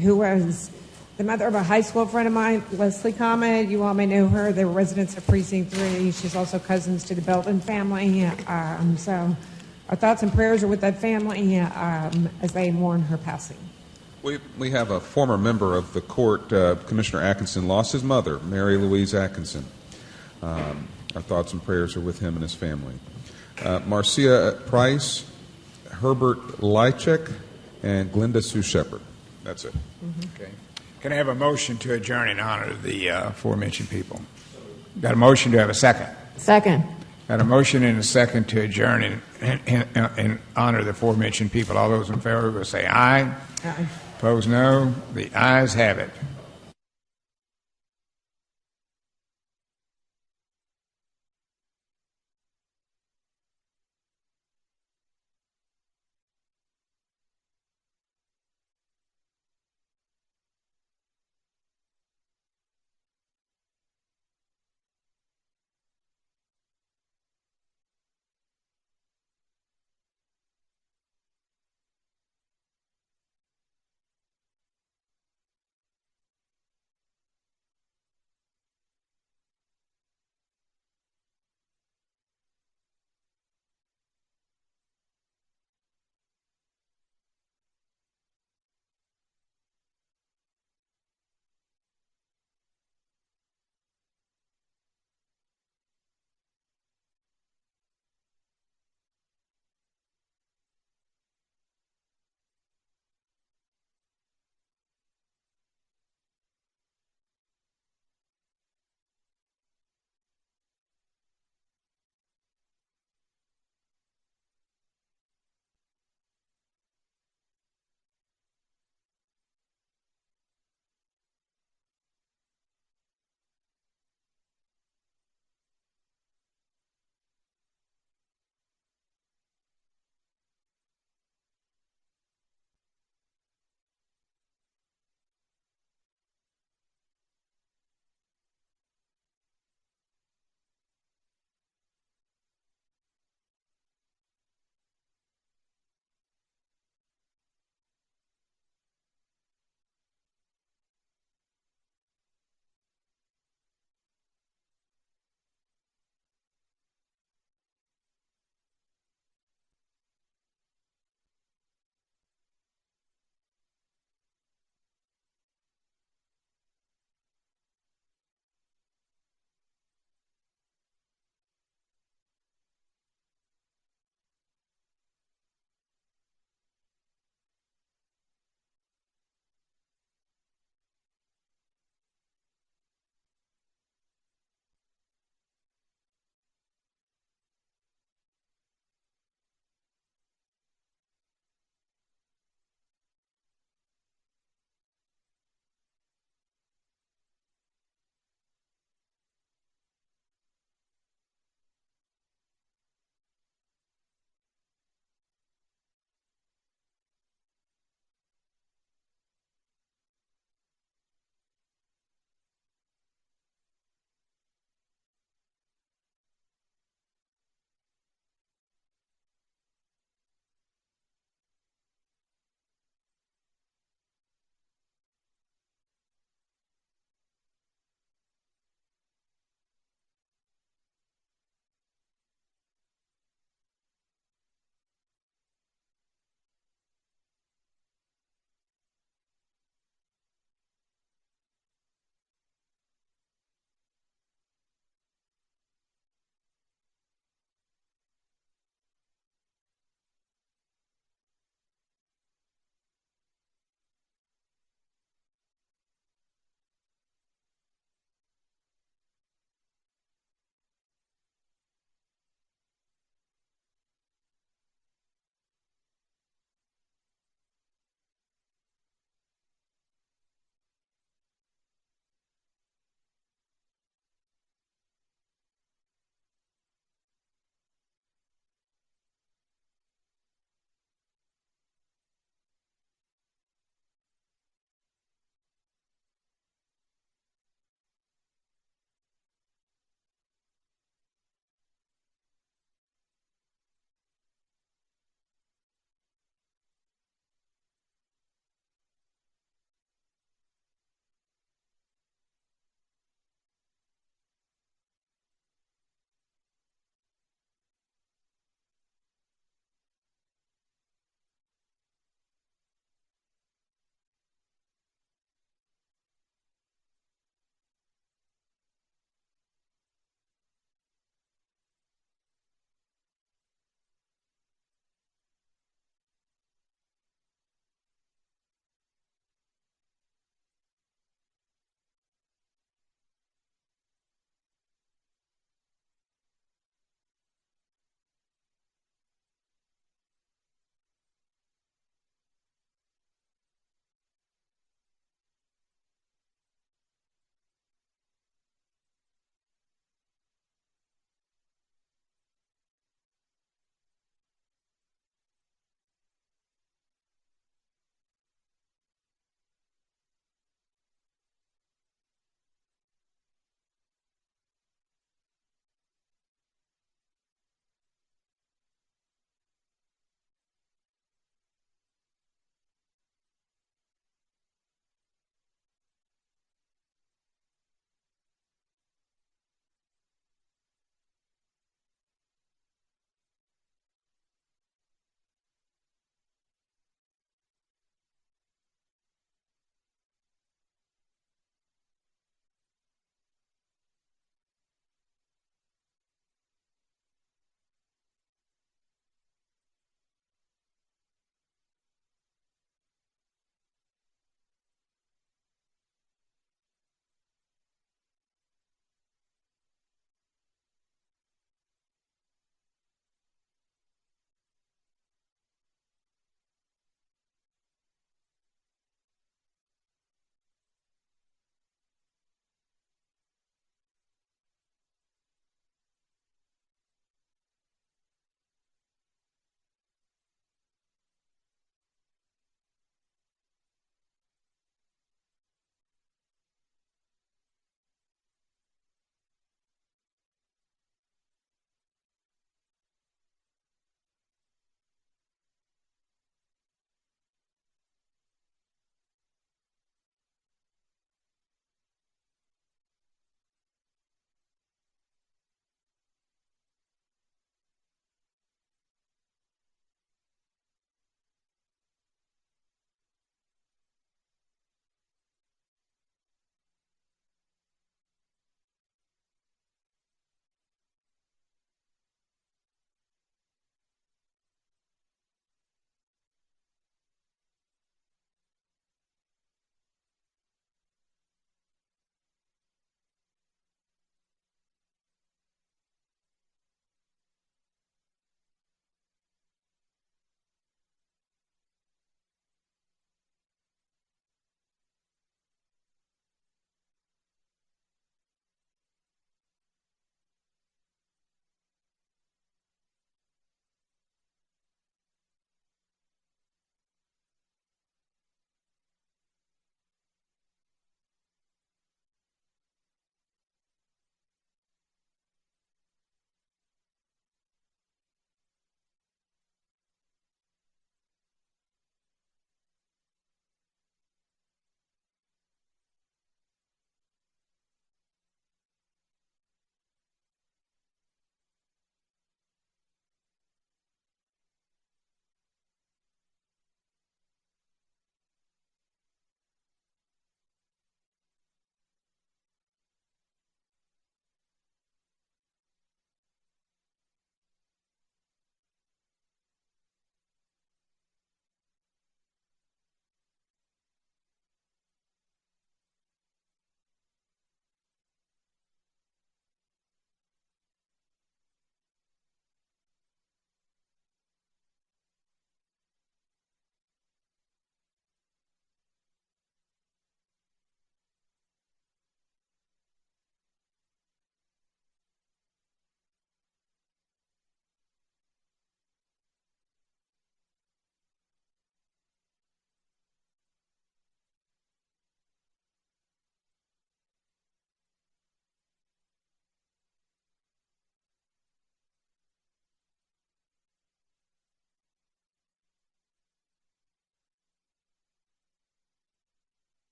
who was the mother of a high school friend of mine, Leslie Comet. You all may know her. They were residents of Precinct 3. She's also cousins to the Belton family. So our thoughts and prayers are with that family as they mourn her passing. We have a former member of the court, Commissioner Atkinson, lost his mother, Mary Louise Atkinson. Our thoughts and prayers are with him and his family. Marcia Price, Herbert Lychek, and Glenda Sue Shepard. That's it. Okay. Can I have a motion to adjourn in honor of the aforementioned people? Got a motion to have a second? Second. Got a motion and a second to adjourn in honor of the aforementioned people. All those in favor will say aye. Aye. Opposed, no. The ayes have it.